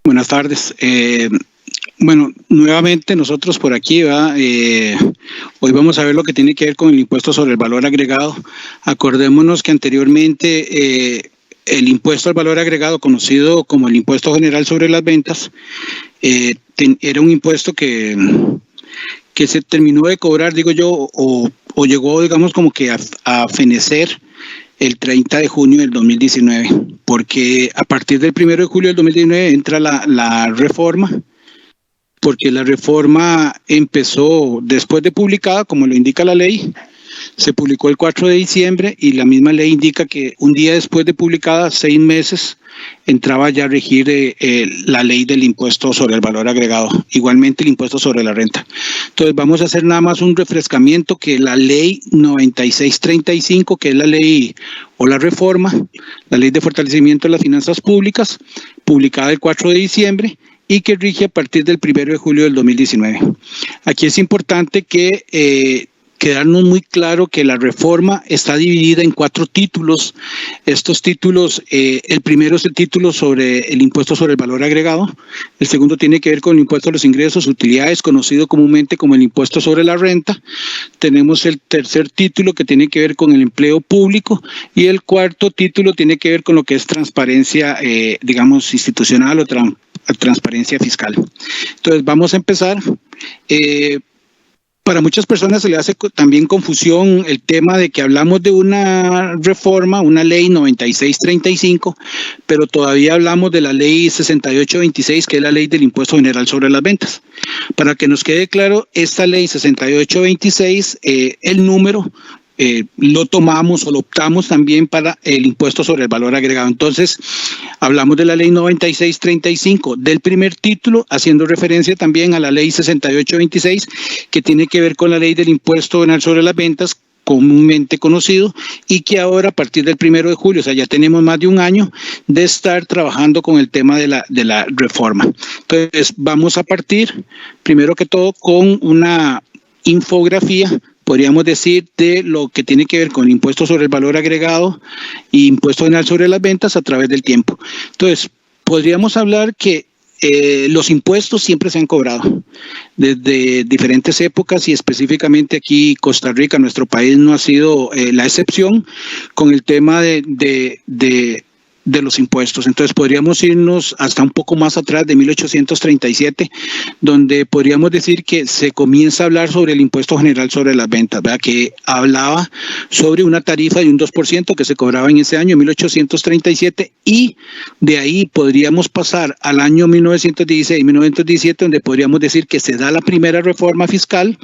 Buenas tardes. Bueno, nuevamente nosotros por aquí, hoy vamos a ver lo que tiene que ver con el impuesto sobre el valor agregado. Acordémonos que anteriormente el impuesto al valor agregado, conocido como el impuesto general sobre las ventas, era un impuesto que se terminó de cobrar, digo yo, o llegó, digamos, como que a fenecer el 30 de junio del 2019, porque a partir del 1 de julio del 2019 entra la reforma, porque la reforma empezó después de publicada, como lo indica la ley. Se publicó el 4 de diciembre y la misma ley indica que un día después de publicada, 6 meses, entraba ya a regir la ley del impuesto sobre el valor agregado, igualmente el impuesto sobre la renta. Entonces vamos a hacer nada más un refrescamiento que la ley 9635, que es la ley o la reforma, la ley de fortalecimiento de las finanzas públicas, publicada el 4 de diciembre, y que rige a partir del 1 de julio del 2019. Aquí es importante que quedarnos muy claro que la reforma está dividida en 4 títulos. Estos títulos, el primero es el título sobre el impuesto sobre el valor agregado, el segundo tiene que ver con el impuesto a los ingresos, utilidades, conocido comúnmente como el impuesto sobre la renta. Tenemos el tercer título que tiene que ver con el empleo público y el cuarto título tiene que ver con lo que es transparencia, digamos, institucional o transparencia fiscal. Entonces vamos a empezar. Para muchas personas se le hace también confusión el tema de que hablamos de una reforma, una ley 9635, pero todavía hablamos de la ley 6826, que es la ley del impuesto general sobre las ventas. Para que nos quede claro, esta ley 6826, el número lo tomamos o lo optamos también para el impuesto sobre el valor agregado. Entonces, hablamos de la ley 9635 del primer título, haciendo referencia también a la ley 6826, que tiene que ver con la ley del impuesto general sobre las ventas, comúnmente conocido, y que ahora a partir del 1 de julio, o sea, ya tenemos más de un año de estar trabajando con el tema de la reforma. Entonces, vamos a partir, primero que todo, con una infografía, podríamos decir, de lo que tiene que ver con impuestos sobre el valor agregado y impuesto general sobre las ventas a través del tiempo. Entonces, podríamos hablar que los impuestos siempre se han cobrado desde diferentes épocas y específicamente aquí Costa Rica, nuestro país, no ha sido la excepción con el tema de los impuestos. Entonces podríamos irnos hasta un poco más atrás de 1837, donde podríamos decir que se comienza a hablar sobre el impuesto general sobre las ventas, ¿verdad? Que hablaba sobre una tarifa de un 2% que se cobraba en ese año, 1837, y de ahí podríamos pasar al año 1916, 1917, donde podríamos decir que se da la primera reforma fiscal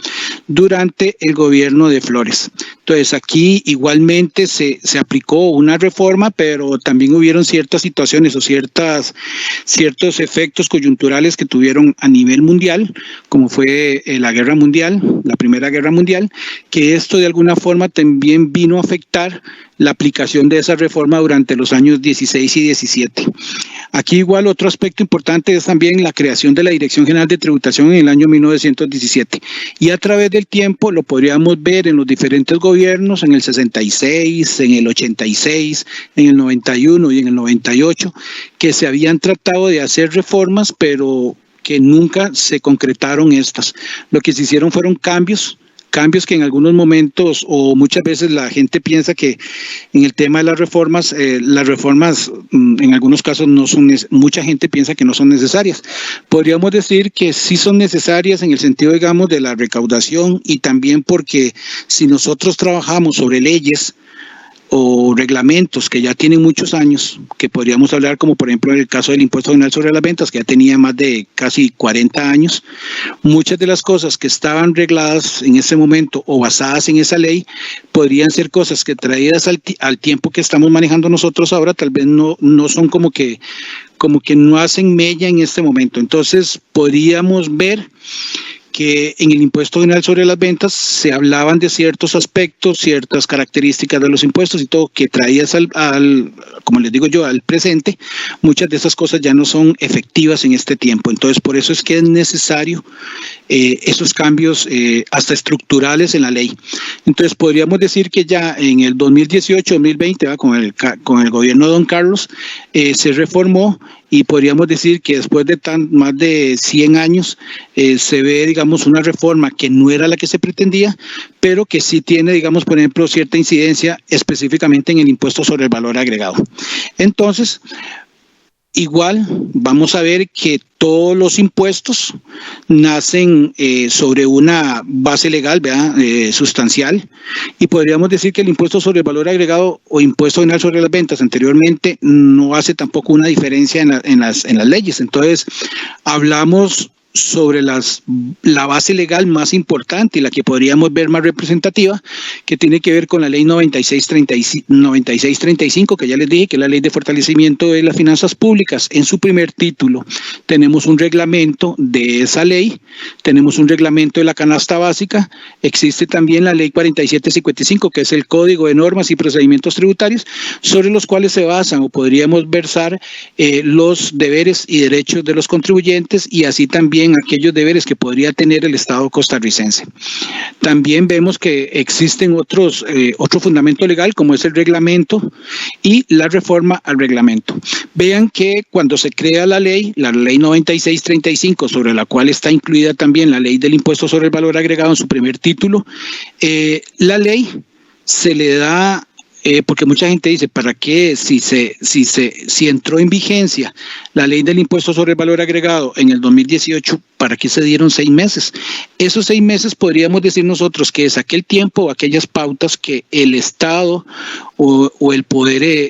durante el gobierno de Flores. Entonces aquí igualmente se aplicó una reforma, pero también hubieron ciertas situaciones o ciertos efectos coyunturales que tuvieron a nivel mundial, como fue la Guerra Mundial, la Primera Guerra Mundial, que esto de alguna forma también vino a afectar la aplicación de esa reforma durante los años 16 y 17. Aquí igual otro aspecto importante es también la creación de la Dirección General de Tributación en el año 1917. Y a través del tiempo lo podríamos ver en los diferentes gobiernos, en el 66, en el 86, en el 91 y en el 98, que se habían tratado de hacer reformas, pero que nunca se concretaron estas. Lo que se hicieron fueron cambios que en algunos momentos o muchas veces la gente piensa que en el tema de las reformas en algunos casos no son, mucha gente piensa que no son necesarias. Podríamos decir que sí son necesarias en el sentido, digamos, de la recaudación y también porque si nosotros trabajamos sobre leyes o reglamentos que ya tienen muchos años, que podríamos hablar como por ejemplo en el caso del impuesto general sobre las ventas, que ya tenía más de casi 40 años, muchas de las cosas que estaban regladas en ese momento o basadas en esa ley, podrían ser cosas que traídas al tiempo que estamos manejando nosotros ahora, tal vez no son como que no hacen mella en este momento. Entonces podríamos ver que en el impuesto general sobre las ventas se hablaban de ciertos aspectos, ciertas características de los impuestos y todo que traías como les digo yo, al presente. Muchas de esas cosas ya no son efectivas en este tiempo. Entonces, por eso es que es necesario esos cambios hasta estructurales en la ley. Entonces, podríamos decir que ya en el 2018-2020, con el gobierno de Don Carlos, se reformó y podríamos decir que después de más de 100 años se ve, digamos, una reforma que no era la que se pretendía, pero que sí tiene, digamos, por ejemplo, cierta incidencia específicamente en el impuesto sobre el valor agregado. Entonces, igual vamos a ver que todos los impuestos nacen sobre una base legal, ¿verdad? Sustancial, y podríamos decir que el impuesto sobre el valor agregado o impuesto general sobre las ventas anteriormente no hace tampoco una diferencia en las leyes. Entonces, hablamos sobre la base legal más importante y la que podríamos ver más representativa, que tiene que ver con la ley 9635, que ya les dije que es la ley de fortalecimiento de las finanzas públicas. En su primer título tenemos un reglamento de esa ley, tenemos un reglamento de la canasta básica, existe también la ley 4755, que es el Código de Normas y Procedimientos Tributarios, sobre los cuales se basan o podríamos versar los deberes y derechos de los contribuyentes y así también aquellos deberes que podría tener el Estado costarricense. También vemos que existen otro fundamento legal, como es el reglamento y la reforma al reglamento. Vean que cuando se crea la ley 9635, sobre la cual está incluida también la ley del impuesto sobre el valor agregado en su primer título, la ley se le da porque mucha gente dice, ¿para qué si entró en vigencia la ley del impuesto sobre el valor agregado en el 2018, ¿para qué se dieron 6 meses? Esos 6 meses podríamos decir nosotros que es aquel tiempo o aquellas pautas que el Estado o el poder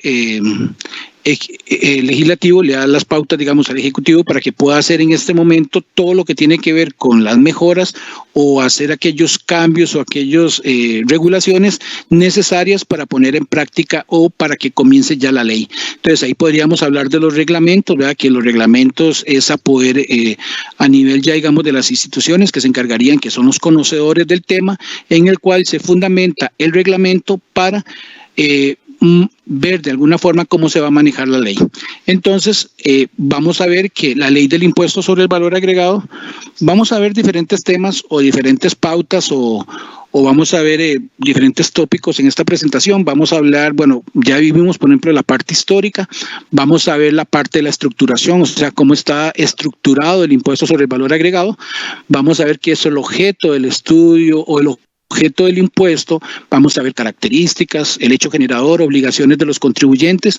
legislativo le da las pautas, digamos, al Ejecutivo para que pueda hacer en este momento todo lo que tiene que ver con las mejoras o hacer aquellos cambios o aquellas regulaciones necesarias para poner en práctica o para que comience ya la ley. Entonces ahí podríamos hablar de los reglamentos, ¿verdad? Que los reglamentos es a poder a nivel ya, digamos, de las instituciones que se encargarían, que son los conocedores del tema, en el cual se fundamenta el reglamento para ver de alguna forma cómo se va a manejar la ley. Entonces, vamos a ver que la ley del impuesto sobre el valor agregado, vamos a ver diferentes temas o diferentes pautas o vamos a ver diferentes tópicos en esta presentación. Vamos a hablar, bueno, ya vivimos, por ejemplo, la parte histórica, vamos a ver la parte de la estructuración, o sea, cómo está estructurado el impuesto sobre el valor agregado, vamos a ver qué es el objeto del estudio o el objeto del impuesto, vamos a ver características, el hecho generador, obligaciones de los contribuyentes,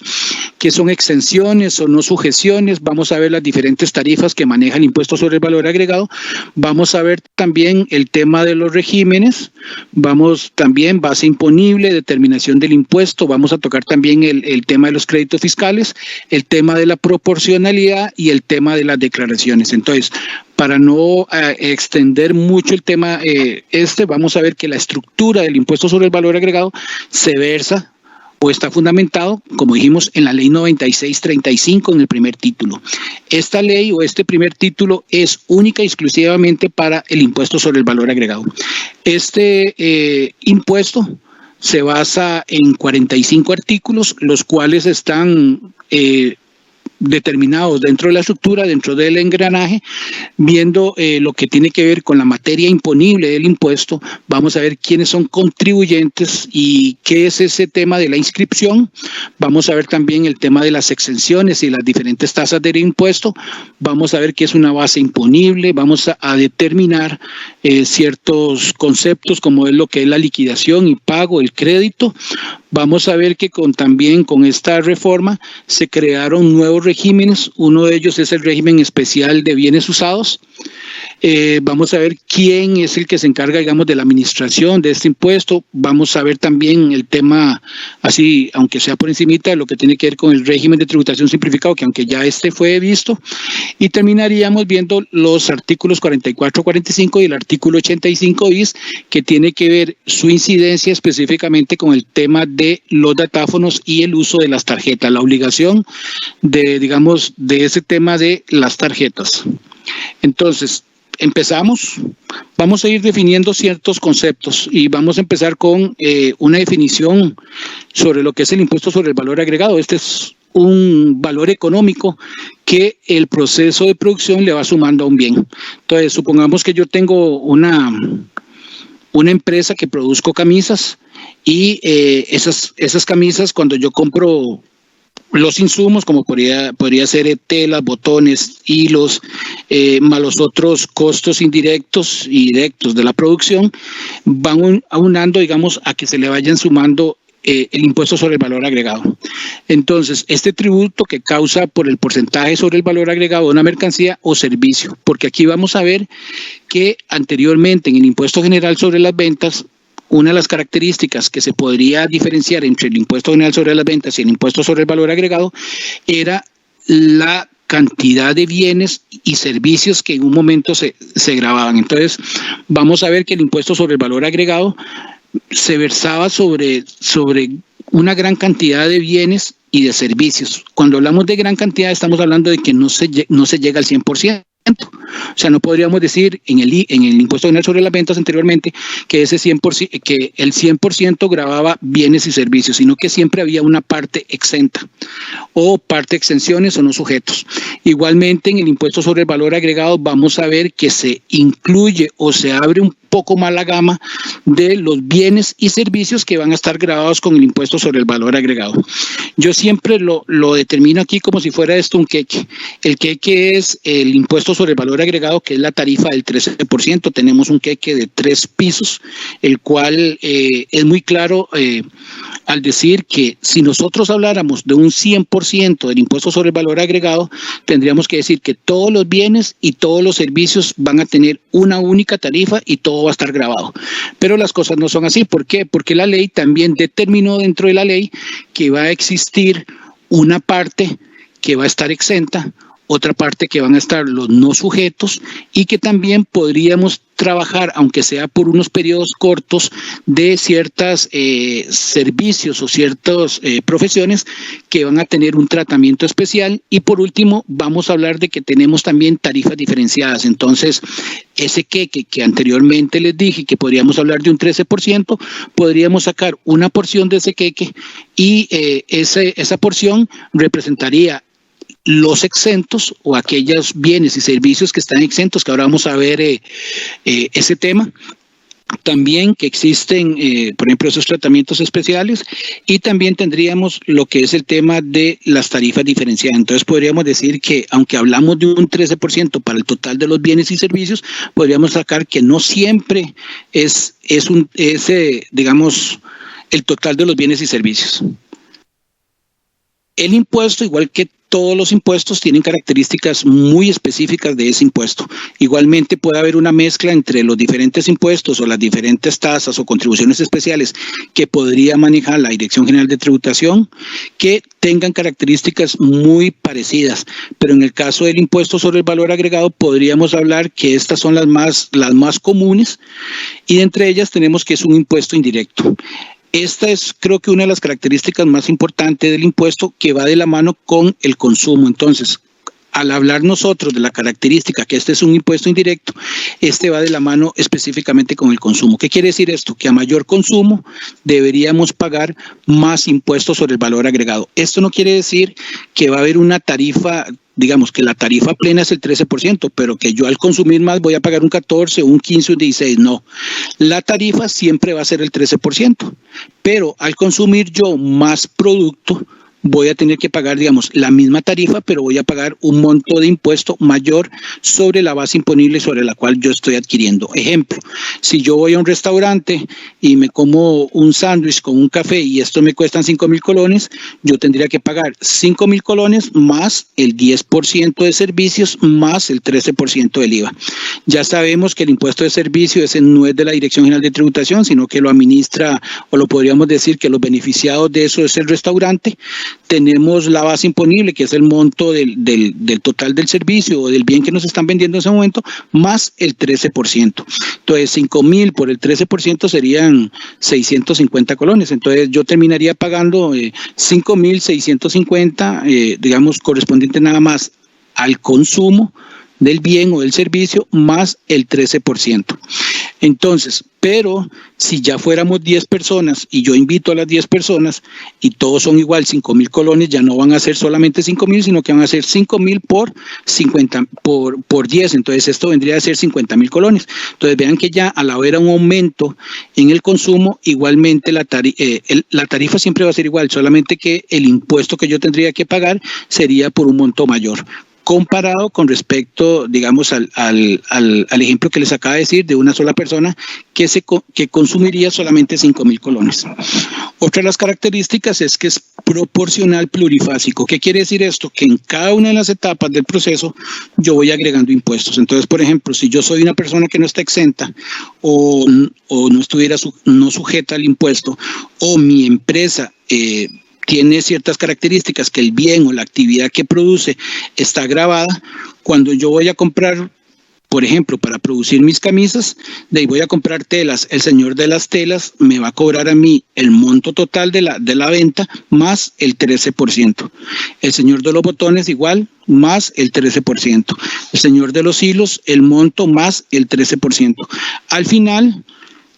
qué son exenciones o no sujeciones, vamos a ver las diferentes tarifas que maneja el impuesto sobre el valor agregado, vamos a ver también el tema de los regímenes, vamos también base imponible, determinación del impuesto, vamos a tocar también el tema de los créditos fiscales, el tema de la proporcionalidad y el tema de las declaraciones. Entonces, para no extender mucho el tema vamos a ver que la estructura del impuesto sobre el valor agregado se versa o está fundamentado, como dijimos, en la ley 9635 en el primer título. Esta ley o este primer título es única y exclusivamente para el impuesto sobre el valor agregado. Este impuesto se basa en 45 artículos, los cuales están determinados dentro de la estructura, dentro del engranaje, viendo lo que tiene que ver con la materia imponible del impuesto. Vamos a ver quiénes son contribuyentes y qué es ese tema de la inscripción. Vamos a ver también el tema de las exenciones y las diferentes tasas del impuesto. Vamos a ver qué es una base imponible. Vamos a determinar ciertos conceptos como es lo que es la liquidación y pago, el crédito. Vamos a ver que también con esta reforma se crearon nuevos regímenes. Uno de ellos es el régimen especial de bienes usados. Vamos a ver quién es el que se encarga, digamos, de la administración de este impuesto. Vamos a ver también el tema, así, aunque sea por encimita, lo que tiene que ver con el régimen de tributación simplificado, que aunque ya fue visto. Y terminaríamos viendo los artículos 44, 45 y el artículo 85 bis, que tiene que ver su incidencia específicamente con el tema de los datáfonos y el uso de las tarjetas, la obligación de ese tema de las tarjetas. Entonces, empezamos, vamos a ir definiendo ciertos conceptos y vamos a empezar con una definición sobre lo que es el impuesto sobre el valor agregado. Este es un valor económico que el proceso de producción le va sumando a un bien. Entonces, supongamos que yo tengo una empresa que produzco camisas y esas camisas, cuando yo compro los insumos, como podría ser telas, botones, hilos, más los otros costos indirectos y directos de la producción, van aunando, digamos, a que se le vayan sumando el impuesto sobre el valor agregado. Entonces, este tributo que causa por el porcentaje sobre el valor agregado de una mercancía o servicio, porque aquí vamos a ver que anteriormente en el impuesto general sobre las ventas, una de las características que se podría diferenciar entre el impuesto general sobre las ventas y el impuesto sobre el valor agregado era la cantidad de bienes y servicios que en un momento se gravaban. Entonces, vamos a ver que el impuesto sobre el valor agregado se versaba sobre una gran cantidad de bienes y de servicios. Cuando hablamos de gran cantidad, estamos hablando de que no se llega al 100%. O sea, no podríamos decir en el impuesto general sobre las ventas anteriormente que ese 100%, que el 100% gravaba bienes y servicios, sino que siempre había una parte exenta o parte exenciones o no sujetos. Igualmente, en el impuesto sobre el valor agregado vamos a ver que se incluye o se abre un poco más la gama de los bienes y servicios que van a estar gravados con el impuesto sobre el valor agregado. Yo siempre lo determino aquí como si fuera esto un queque. El queque es el impuesto sobre el valor agregado, que es la tarifa del 13%. Tenemos un queque de 3 pisos, el cual es muy claro al decir que si nosotros habláramos de un 100% del impuesto sobre el valor agregado, tendríamos que decir que todos los bienes y todos los servicios van a tener una única tarifa y todo va a estar grabado. Pero las cosas no son así. ¿Por qué? Porque la ley también determinó dentro de la ley que va a existir una parte que va a estar exenta, otra parte que van a estar los no sujetos, y que también podríamos trabajar, aunque sea por unos periodos cortos, de ciertos servicios o ciertas profesiones que van a tener un tratamiento especial. Y por último, vamos a hablar de que tenemos también tarifas diferenciadas. Entonces, ese queque que anteriormente les dije que podríamos hablar de un 13%, podríamos sacar una porción de ese queque y esa porción representaría los exentos o aquellos bienes y servicios que están exentos, que ahora vamos a ver ese tema. También que existen, por ejemplo, esos tratamientos especiales, y también tendríamos lo que es el tema de las tarifas diferenciadas. Entonces podríamos decir que aunque hablamos de un 13% para el total de los bienes y servicios, podríamos sacar que no siempre es digamos, el total de los bienes y servicios. El impuesto, igual que todos los impuestos, tienen características muy específicas de ese impuesto. Igualmente puede haber una mezcla entre los diferentes impuestos o las diferentes tasas o contribuciones especiales que podría manejar la Dirección General de Tributación, que tengan características muy parecidas. Pero en el caso del impuesto sobre el valor agregado, podríamos hablar que estas son las más comunes, y entre ellas tenemos que es un impuesto indirecto. Esta es, creo que, una de las características más importantes del impuesto, que va de la mano con el consumo. Entonces, al hablar nosotros de la característica que este es un impuesto indirecto, este va de la mano específicamente con el consumo. ¿Qué quiere decir esto? Que a mayor consumo deberíamos pagar más impuestos sobre el valor agregado. Esto no quiere decir que va a haber una tarifa, digamos que la tarifa plena es el 13%, pero que yo al consumir más voy a pagar un 14, un 15, un 16. No, la tarifa siempre va a ser el 13%, pero al consumir yo más producto, voy a tener que pagar, digamos, la misma tarifa, pero voy a pagar un monto de impuesto mayor sobre la base imponible sobre la cual yo estoy adquiriendo. Ejemplo, si yo voy a un restaurante y me como un sándwich con un café y esto me cuestan 5,000 colones, yo tendría que pagar 5,000 colones más el 10% de servicios más el 13% del IVA. Ya sabemos que el impuesto de servicio ese no es de la Dirección General de Tributación, sino que lo administra, o lo podríamos decir que los beneficiados de eso es el restaurante. Tenemos la base imponible, que es el monto del total del servicio o del bien que nos están vendiendo en ese momento, más el 13%. Entonces, 5,000 por el 13% serían 650 colones. Entonces, yo terminaría pagando 5,650, digamos, correspondiente nada más al consumo del bien o del servicio, más el 13%. Entonces, pero si ya fuéramos 10 personas y yo invito a las 10 personas y todos son igual 5,000 colones, ya no van a ser solamente 5,000, sino que van a ser 5,000 por 50, por 10. Entonces esto vendría a ser 50,000 colones. Entonces vean que ya al haber un aumento en el consumo, igualmente la tarifa siempre va a ser igual, solamente que el impuesto que yo tendría que pagar sería por un monto mayor, comparado con respecto, digamos, al ejemplo que les acaba de decir de una sola persona que consumiría solamente 5,000 colones. Otra de las características es que es proporcional plurifásico. ¿Qué quiere decir esto? Que en cada una de las etapas del proceso yo voy agregando impuestos. Entonces, por ejemplo, si yo soy una persona que no está exenta o no estuviera no sujeta al impuesto, o mi empresa tiene ciertas características que el bien o la actividad que produce está grabada, cuando yo voy a comprar, por ejemplo, para producir mis camisas, de ahí voy a comprar telas, el señor de las telas me va a cobrar a mí el monto total de la venta más el 13%. El señor de los botones igual, más el 13%. El señor de los hilos, el monto más el 13%. Al final,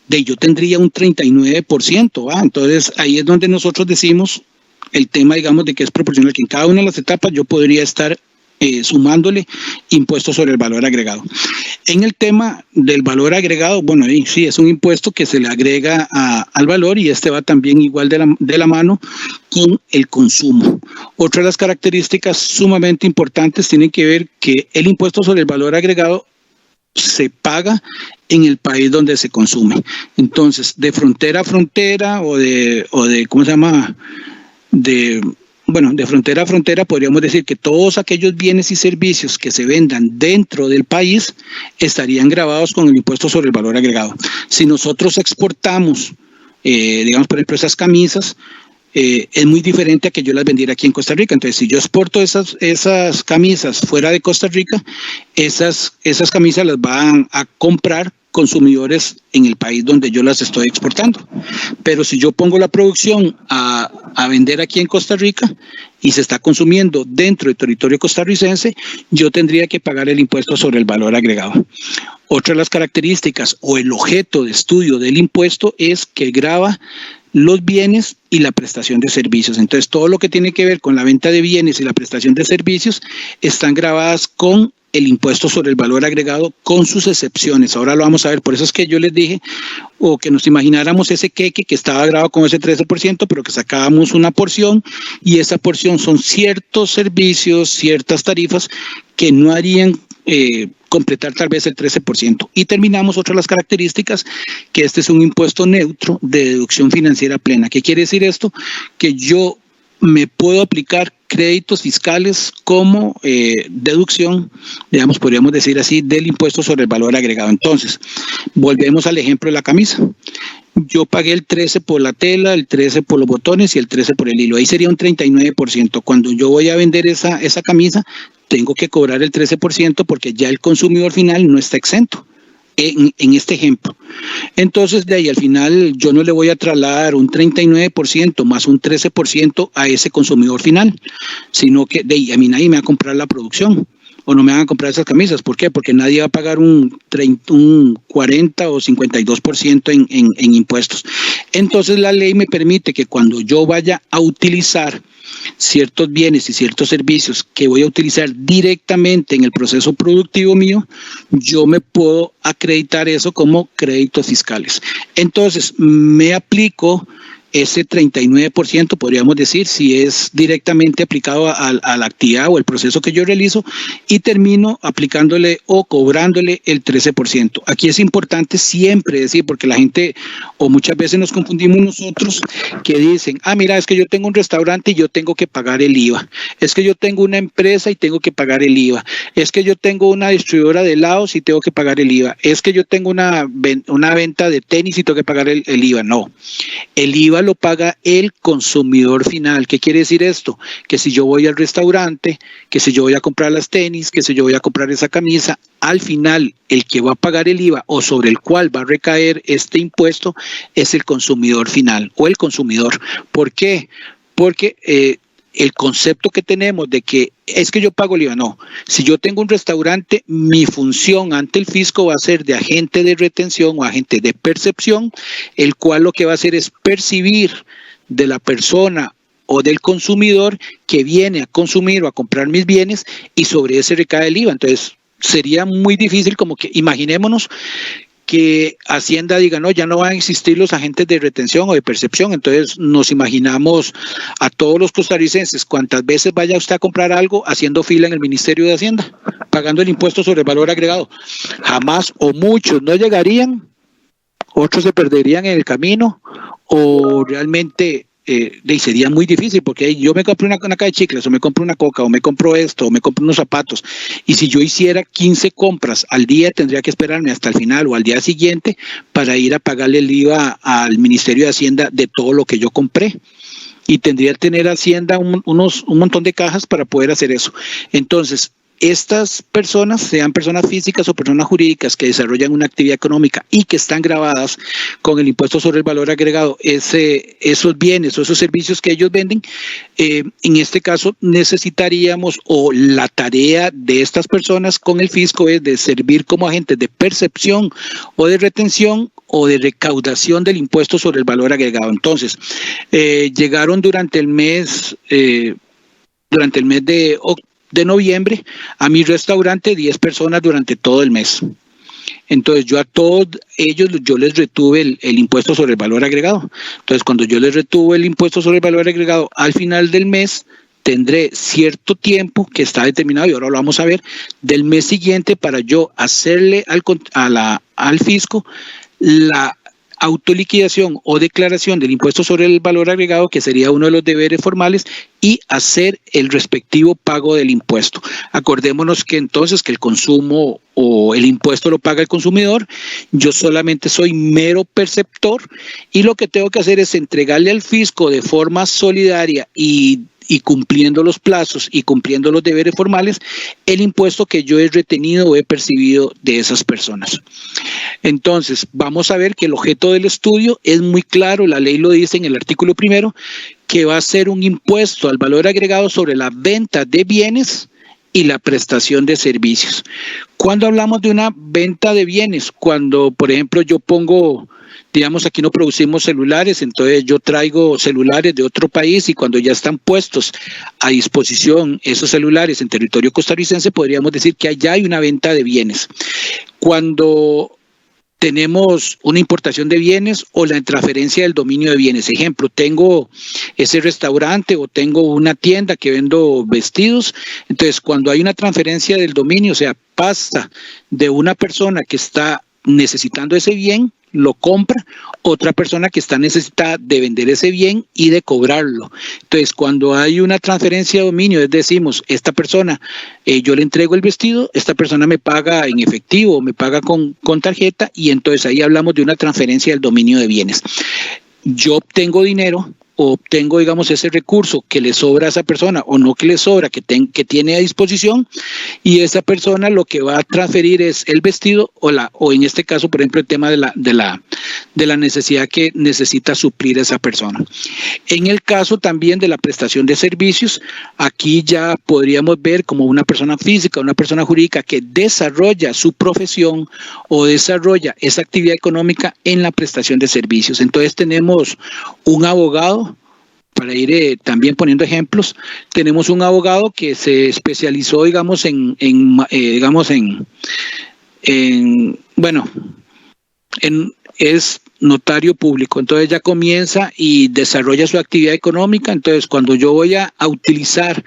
yo tendría un 39%. Entonces, ahí es donde nosotros decimos el tema, digamos, de que es proporcional, que en cada una de las etapas yo podría estar sumándole impuestos sobre el valor agregado. En el tema del valor agregado, bueno, sí, es un impuesto que se le agrega al valor y este va también igual de la mano con el consumo. Otra de las características sumamente importantes tiene que ver que el impuesto sobre el valor agregado se paga en el país donde se consume. Entonces, de frontera a frontera o de ¿cómo se llama? De frontera a frontera podríamos decir que todos aquellos bienes y servicios que se vendan dentro del país estarían gravados con el impuesto sobre el valor agregado. Si nosotros exportamos, digamos, por ejemplo, esas camisas, es muy diferente a que yo las vendiera aquí en Costa Rica. Entonces, si yo exporto esas camisas fuera de Costa Rica, esas camisas las van a comprar consumidores en el país donde yo las estoy exportando. Pero si yo pongo la producción a vender aquí en Costa Rica y se está consumiendo dentro del territorio costarricense, yo tendría que pagar el impuesto sobre el valor agregado. Otra de las características o el objeto de estudio del impuesto es que grava los bienes y la prestación de servicios. Entonces, todo lo que tiene que ver con la venta de bienes y la prestación de servicios están gravadas con el impuesto sobre el valor agregado, con sus excepciones. Ahora lo vamos a ver. Por eso es que yo les dije, o que nos imagináramos ese queque que estaba grabado con ese 13%, pero que sacábamos una porción, y esa porción son ciertos servicios, ciertas tarifas que no harían completar tal vez el 13%. Y terminamos otra de las características, que este es un impuesto neutro de deducción financiera plena. ¿Qué quiere decir esto? Que yo me puedo aplicar créditos fiscales como deducción, digamos, podríamos decir así, del impuesto sobre el valor agregado. Entonces, volvemos al ejemplo de la camisa. Yo pagué el 13 por la tela, el 13 por los botones y el 13 por el hilo. Ahí sería un 39%. Cuando yo voy a vender esa camisa, tengo que cobrar el 13% porque ya el consumidor final no está exento. En este ejemplo. Entonces, de ahí al final yo no le voy a trasladar un 39% más un 13% a ese consumidor final, sino que de ahí a mí nadie me va a comprar la producción o no me van a comprar esas camisas. ¿Por qué? Porque nadie va a pagar un 40 o 52% en impuestos. Entonces, la ley me permite que cuando yo vaya a utilizar ciertos bienes y ciertos servicios que voy a utilizar directamente en el proceso productivo mío, yo me puedo acreditar eso como créditos fiscales. Entonces, me aplico ese 39%, podríamos decir, si es directamente aplicado a la actividad o el proceso que yo realizo, y termino aplicándole o cobrándole el 13%. Aquí es importante siempre decir, porque la gente, o muchas veces nos confundimos nosotros, que dicen, mira, es que yo tengo un restaurante y yo tengo que pagar el IVA, es que yo tengo una empresa y tengo que pagar el IVA, es que yo tengo una distribuidora de helados y tengo que pagar el IVA, es que yo tengo una venta de tenis y tengo que pagar el IVA. No, el IVA lo paga el consumidor final. ¿Qué quiere decir esto? Que si yo voy al restaurante, que si yo voy a comprar las tenis, que si yo voy a comprar esa camisa, al final el que va a pagar el IVA o sobre el cual va a recaer este impuesto es el consumidor final o el consumidor. ¿Por qué? Porque el concepto que tenemos de que es que yo pago el IVA, no. Si yo tengo un restaurante, mi función ante el fisco va a ser de agente de retención o agente de percepción, el cual lo que va a hacer es percibir de la persona o del consumidor que viene a consumir o a comprar mis bienes, y sobre ese recae el IVA. Entonces sería muy difícil, como que imaginémonos que Hacienda diga, no, ya no van a existir los agentes de retención o de percepción. Entonces nos imaginamos a todos los costarricenses, cuantas veces vaya usted a comprar algo, haciendo fila en el Ministerio de Hacienda, pagando el impuesto sobre el valor agregado. Jamás, o muchos no llegarían, otros se perderían en el camino, o realmente sería muy difícil, porque yo me compro una caja de chicles, o me compro una coca, o me compro esto, o me compro unos zapatos, y si yo hiciera 15 compras al día, tendría que esperarme hasta el final o al día siguiente para ir a pagarle el IVA al Ministerio de Hacienda de todo lo que yo compré, y tendría que tener Hacienda un montón de cajas para poder hacer eso. Entonces, estas personas, sean personas físicas o personas jurídicas que desarrollan una actividad económica y que están gravadas con el impuesto sobre el valor agregado, esos bienes o esos servicios que ellos venden, en este caso necesitaríamos, o la tarea de estas personas con el fisco es de servir como agentes de percepción o de retención o de recaudación del impuesto sobre el valor agregado. Entonces, llegaron durante el mes de noviembre a mi restaurante 10 personas durante todo el mes. Entonces yo a todos ellos yo les retuve el impuesto sobre el valor agregado. Entonces cuando yo les retuve el impuesto sobre el valor agregado, al final del mes tendré cierto tiempo que está determinado, y ahora lo vamos a ver, del mes siguiente para yo hacerle al fisco la autoliquidación o declaración del impuesto sobre el valor agregado, que sería uno de los deberes formales, y hacer el respectivo pago del impuesto. Acordémonos que entonces que el consumo o el impuesto lo paga el consumidor, yo solamente soy mero perceptor, y lo que tengo que hacer es entregarle al fisco de forma solidaria y cumpliendo los plazos y cumpliendo los deberes formales, el impuesto que yo he retenido o he percibido de esas personas. Entonces, vamos a ver que el objeto del estudio es muy claro, la ley lo dice en el artículo 1, que va a ser un impuesto al valor agregado sobre la venta de bienes y la prestación de servicios. Cuando hablamos de una venta de bienes, cuando, por ejemplo, yo pongo, digamos, aquí no producimos celulares, entonces yo traigo celulares de otro país, y cuando ya están puestos a disposición esos celulares en territorio costarricense, podríamos decir que allá hay una venta de bienes. Cuando tenemos una importación de bienes o la transferencia del dominio de bienes. Ejemplo, tengo ese restaurante o tengo una tienda que vendo vestidos. Entonces, cuando hay una transferencia del dominio, o sea, pasa de una persona que está necesitando ese bien, lo compra, otra persona que está necesitada de vender ese bien y de cobrarlo. Entonces, cuando hay una transferencia de dominio, decimos, esta persona, yo le entrego el vestido, esta persona me paga en efectivo, me paga con tarjeta, y entonces ahí hablamos de una transferencia del dominio de bienes. Yo obtengo dinero, o obtengo, digamos, ese recurso que le sobra a esa persona, o no que le sobra, que tiene a disposición, y esa persona lo que va a transferir es el vestido o en este caso, por ejemplo, el tema de la necesidad que necesita suplir esa persona. En el caso también de la prestación de servicios, aquí ya podríamos ver como una persona física, una persona jurídica que desarrolla su profesión o desarrolla esa actividad económica en la prestación de servicios. Entonces tenemos un abogado. Para ir también poniendo ejemplos, tenemos un abogado que se especializó, digamos, es notario público. Entonces ya comienza y desarrolla su actividad económica. Entonces, cuando yo voy a utilizar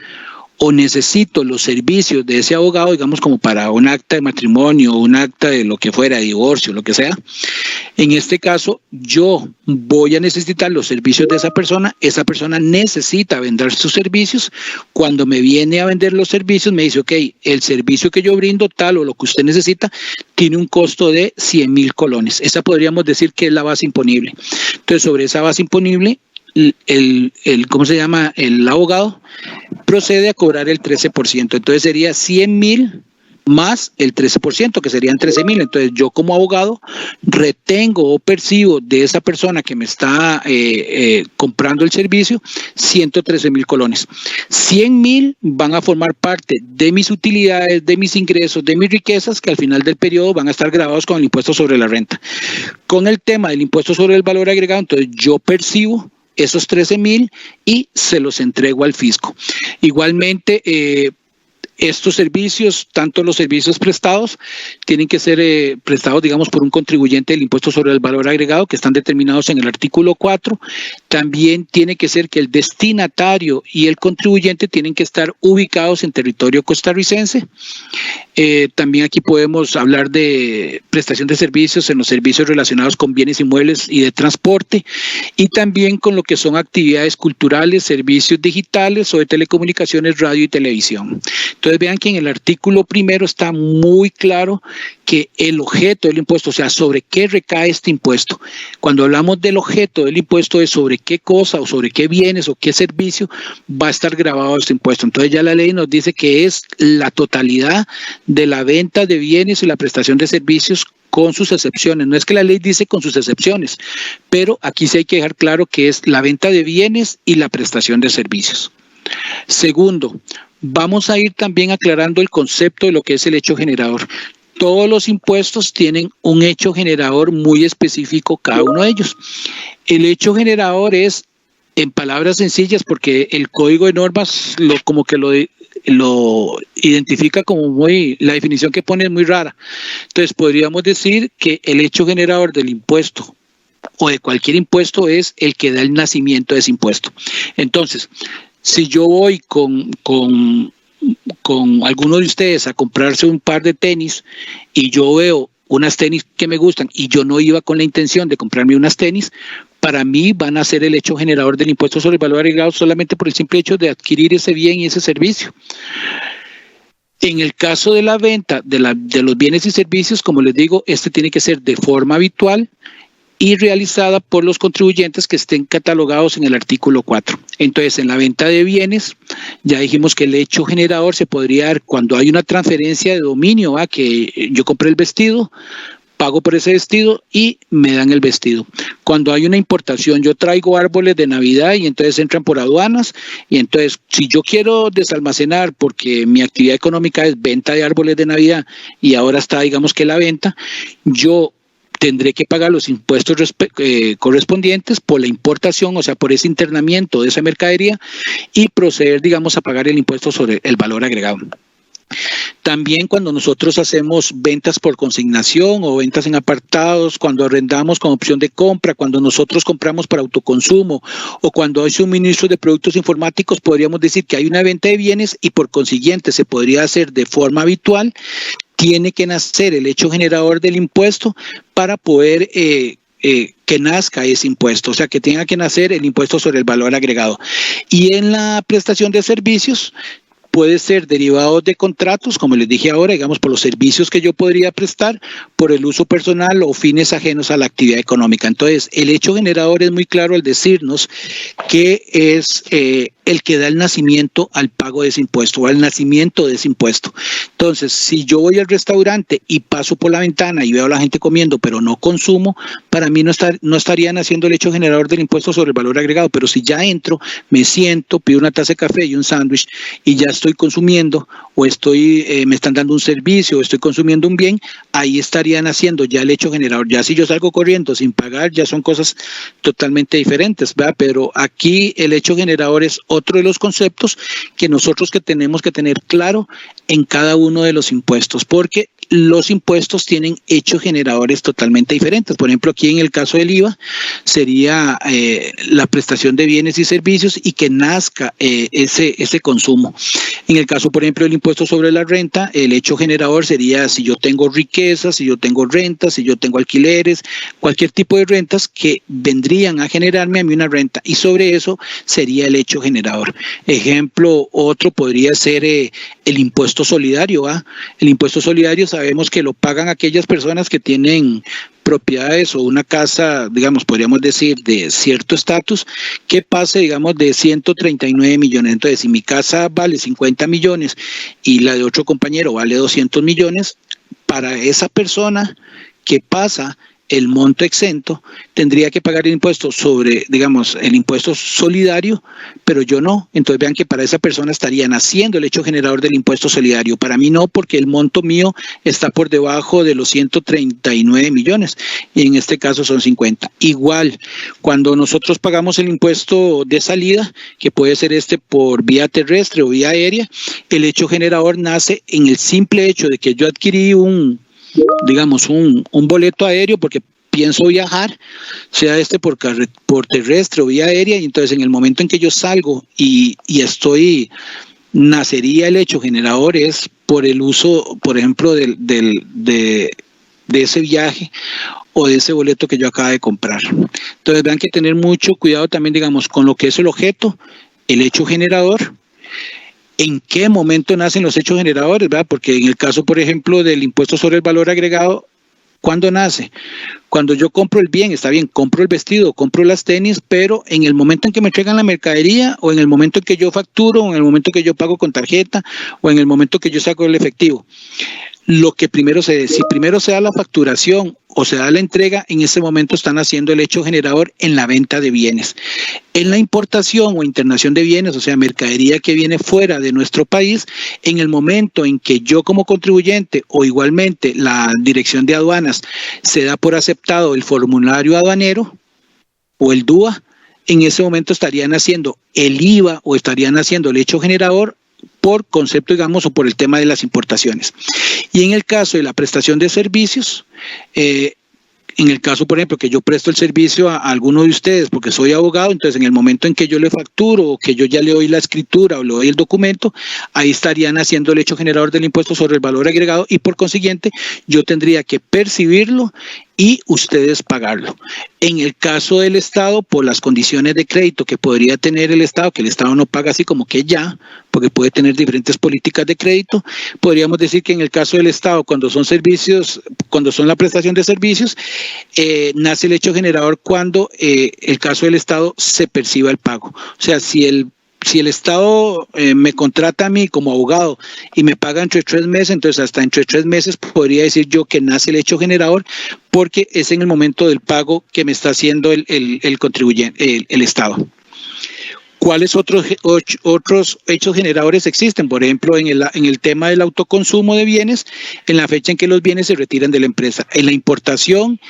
o necesito los servicios de ese abogado, digamos, como para un acta de matrimonio, un acta de lo que fuera, de divorcio, lo que sea, en este caso yo voy a necesitar los servicios de esa persona necesita vender sus servicios. Cuando me viene a vender los servicios, me dice, ok, el servicio que yo brindo, tal o lo que usted necesita, tiene un costo de 100,000 colones. Esa podríamos decir que es la base imponible. Entonces, sobre esa base imponible, el abogado procede a cobrar el 13%. Entonces sería 100,000 más el 13%, que serían 13,000. Entonces yo como abogado retengo o percibo de esa persona que me está comprando el servicio 113,000 colones. 100,000 van a formar parte de mis utilidades, de mis ingresos, de mis riquezas, que al final del periodo van a estar grabados con el impuesto sobre la renta. Con el tema del impuesto sobre el valor agregado, entonces yo percibo esos 13,000 y se los entrego al fisco. Igualmente, estos servicios, tanto los servicios prestados, tienen que ser prestados, digamos, por un contribuyente del impuesto sobre el valor agregado, que están determinados en el artículo 4. También tiene que ser que el destinatario y el contribuyente tienen que estar ubicados en territorio costarricense. También aquí podemos hablar de prestación de servicios en los servicios relacionados con bienes inmuebles y de transporte, y también con lo que son actividades culturales, servicios digitales o de telecomunicaciones, radio y televisión. Entonces vean que en el artículo primero está muy claro que el objeto del impuesto, o sea, sobre qué recae este impuesto. Cuando hablamos del objeto del impuesto es sobre qué cosa o sobre qué bienes o qué servicio va a estar grabado este impuesto. Entonces ya la ley nos dice que es la totalidad de la venta de bienes y la prestación de servicios con sus excepciones. No es que la ley dice con sus excepciones, pero aquí sí hay que dejar claro que es la venta de bienes y la prestación de servicios. Segundo, vamos a ir también aclarando el concepto de lo que es el hecho generador. Todos los impuestos tienen un hecho generador muy específico, cada uno de ellos. El hecho generador es, en palabras sencillas, porque el código de normas lo identifica como muy, la definición que pone es muy rara. Entonces podríamos decir que el hecho generador del impuesto o de cualquier impuesto es el que da el nacimiento de ese impuesto. Entonces, si yo voy con alguno de ustedes a comprarse un par de tenis y yo veo unas tenis que me gustan y yo no iba con la intención de comprarme unas tenis, para mí van a ser el hecho generador del impuesto sobre el valor agregado solamente por el simple hecho de adquirir ese bien y ese servicio. En el caso de la venta de los bienes y servicios, como les digo, este tiene que ser de forma habitual y realizada por los contribuyentes que estén catalogados en el artículo 4. Entonces, en la venta de bienes, ya dijimos que el hecho generador se podría dar cuando hay una transferencia de dominio, que yo compré el vestido, pago por ese vestido y me dan el vestido. Cuando hay una importación, yo traigo árboles de Navidad y entonces entran por aduanas, y entonces si yo quiero desalmacenar porque mi actividad económica es venta de árboles de Navidad y ahora está, digamos que la venta, yo tendré que pagar los impuestos correspondientes por la importación, o sea, por ese internamiento de esa mercadería, y proceder, digamos, a pagar el impuesto sobre el valor agregado. También cuando nosotros hacemos ventas por consignación o ventas en apartados, cuando arrendamos con opción de compra, cuando nosotros compramos para autoconsumo o cuando hay suministro de productos informáticos, podríamos decir que hay una venta de bienes y por consiguiente se podría hacer de forma habitual. Tiene que nacer el hecho generador del impuesto para poder que nazca ese impuesto, o sea, que tenga que nacer el impuesto sobre el valor agregado. Y en la prestación de servicios puede ser derivado de contratos, como les dije ahora, digamos, por los servicios que yo podría prestar, por el uso personal o fines ajenos a la actividad económica. Entonces, el hecho generador es muy claro al decirnos que es el que da el nacimiento al pago de ese impuesto o al nacimiento de ese impuesto. Entonces, si yo voy al restaurante y paso por la ventana y veo a la gente comiendo, pero no consumo, para mí no estarían haciendo el hecho generador del impuesto sobre el valor agregado. Pero si ya entro, me siento, pido una taza de café y un sándwich y ya estoy consumiendo o me están dando un servicio o estoy consumiendo un bien, ahí estarían haciendo ya el hecho generador. Ya si yo salgo corriendo sin pagar, ya son cosas totalmente diferentes, ¿verdad? Pero aquí el hecho generador es otro de los conceptos que nosotros que tenemos que tener claro en cada uno de los impuestos, porque los impuestos tienen hechos generadores totalmente diferentes. Por ejemplo, aquí en el caso del IVA sería la prestación de bienes y servicios y que nazca ese consumo. En el caso, por ejemplo, del impuesto sobre la renta, el hecho generador sería si yo tengo riquezas, si yo tengo rentas, si yo tengo alquileres, cualquier tipo de rentas que vendrían a generarme a mí una renta, y sobre eso sería el hecho generador. Ejemplo, otro podría ser el impuesto solidario. El impuesto solidario sabemos que lo pagan aquellas personas que tienen propiedades o una casa, digamos, podríamos decir, de cierto estatus, que pase, digamos, de 139 millones. Entonces, si mi casa vale 50 millones y la de otro compañero vale 200 millones, para esa persona que pasa el monto exento, tendría que pagar el impuesto sobre, digamos, el impuesto solidario, pero yo no. Entonces vean que para esa persona estarían haciendo el hecho generador del impuesto solidario. Para mí no, porque el monto mío está por debajo de los 139 millones y en este caso son 50. Igual, cuando nosotros pagamos el impuesto de salida, que puede ser por vía terrestre o vía aérea, el hecho generador nace en el simple hecho de que yo adquirí un boleto aéreo porque pienso viajar, sea por terrestre o vía aérea, y entonces en el momento en que yo salgo y nacería el hecho generador es por el uso, por ejemplo, de ese viaje o de ese boleto que yo acabo de comprar. Entonces vean que tener mucho cuidado también, digamos, con lo que es el objeto, el hecho generador, en qué momento nacen los hechos generadores, ¿verdad? Porque en el caso, por ejemplo, del impuesto sobre el valor agregado, ¿cuándo nace? Cuando yo compro el bien, está bien, compro el vestido, compro las tenis, pero en el momento en que me entregan la mercadería, o en el momento en que yo facturo, o en el momento que yo pago con tarjeta, o en el momento que yo saco el efectivo. Lo que si primero se da la facturación o se da la entrega, en ese momento están haciendo el hecho generador en la venta de bienes. En la importación o internación de bienes, o sea, mercadería que viene fuera de nuestro país, en el momento en que yo como contribuyente o igualmente la Dirección de Aduanas se da por aceptado el formulario aduanero o el DUA, en ese momento estarían haciendo el IVA o estarían haciendo el hecho generador por concepto, digamos, o por el tema de las importaciones. Y en el caso de la prestación de servicios, en el caso, por ejemplo, que yo presto el servicio a alguno de ustedes porque soy abogado, entonces en el momento en que yo le facturo o que yo ya le doy la escritura o le doy el documento, ahí estarían haciendo el hecho generador del impuesto sobre el valor agregado y por consiguiente yo tendría que percibirlo y ustedes pagarlo. En el caso del Estado, por las condiciones de crédito que podría tener el Estado, que el Estado no paga así como que ya, porque puede tener diferentes políticas de crédito, podríamos decir que en el caso del Estado, cuando son servicios, cuando son la prestación de servicios, nace el hecho generador cuando el caso del Estado se perciba el pago. O sea, si el Estado me contrata a mí como abogado y me paga entre 3 meses, entonces hasta entre 3 meses podría decir yo que nace el hecho generador porque es en el momento del pago que me está haciendo el contribuyente, el Estado. ¿Cuáles otros hechos generadores existen? Por ejemplo, en el tema del autoconsumo de bienes, en la fecha en que los bienes se retiran de la empresa. En la importación,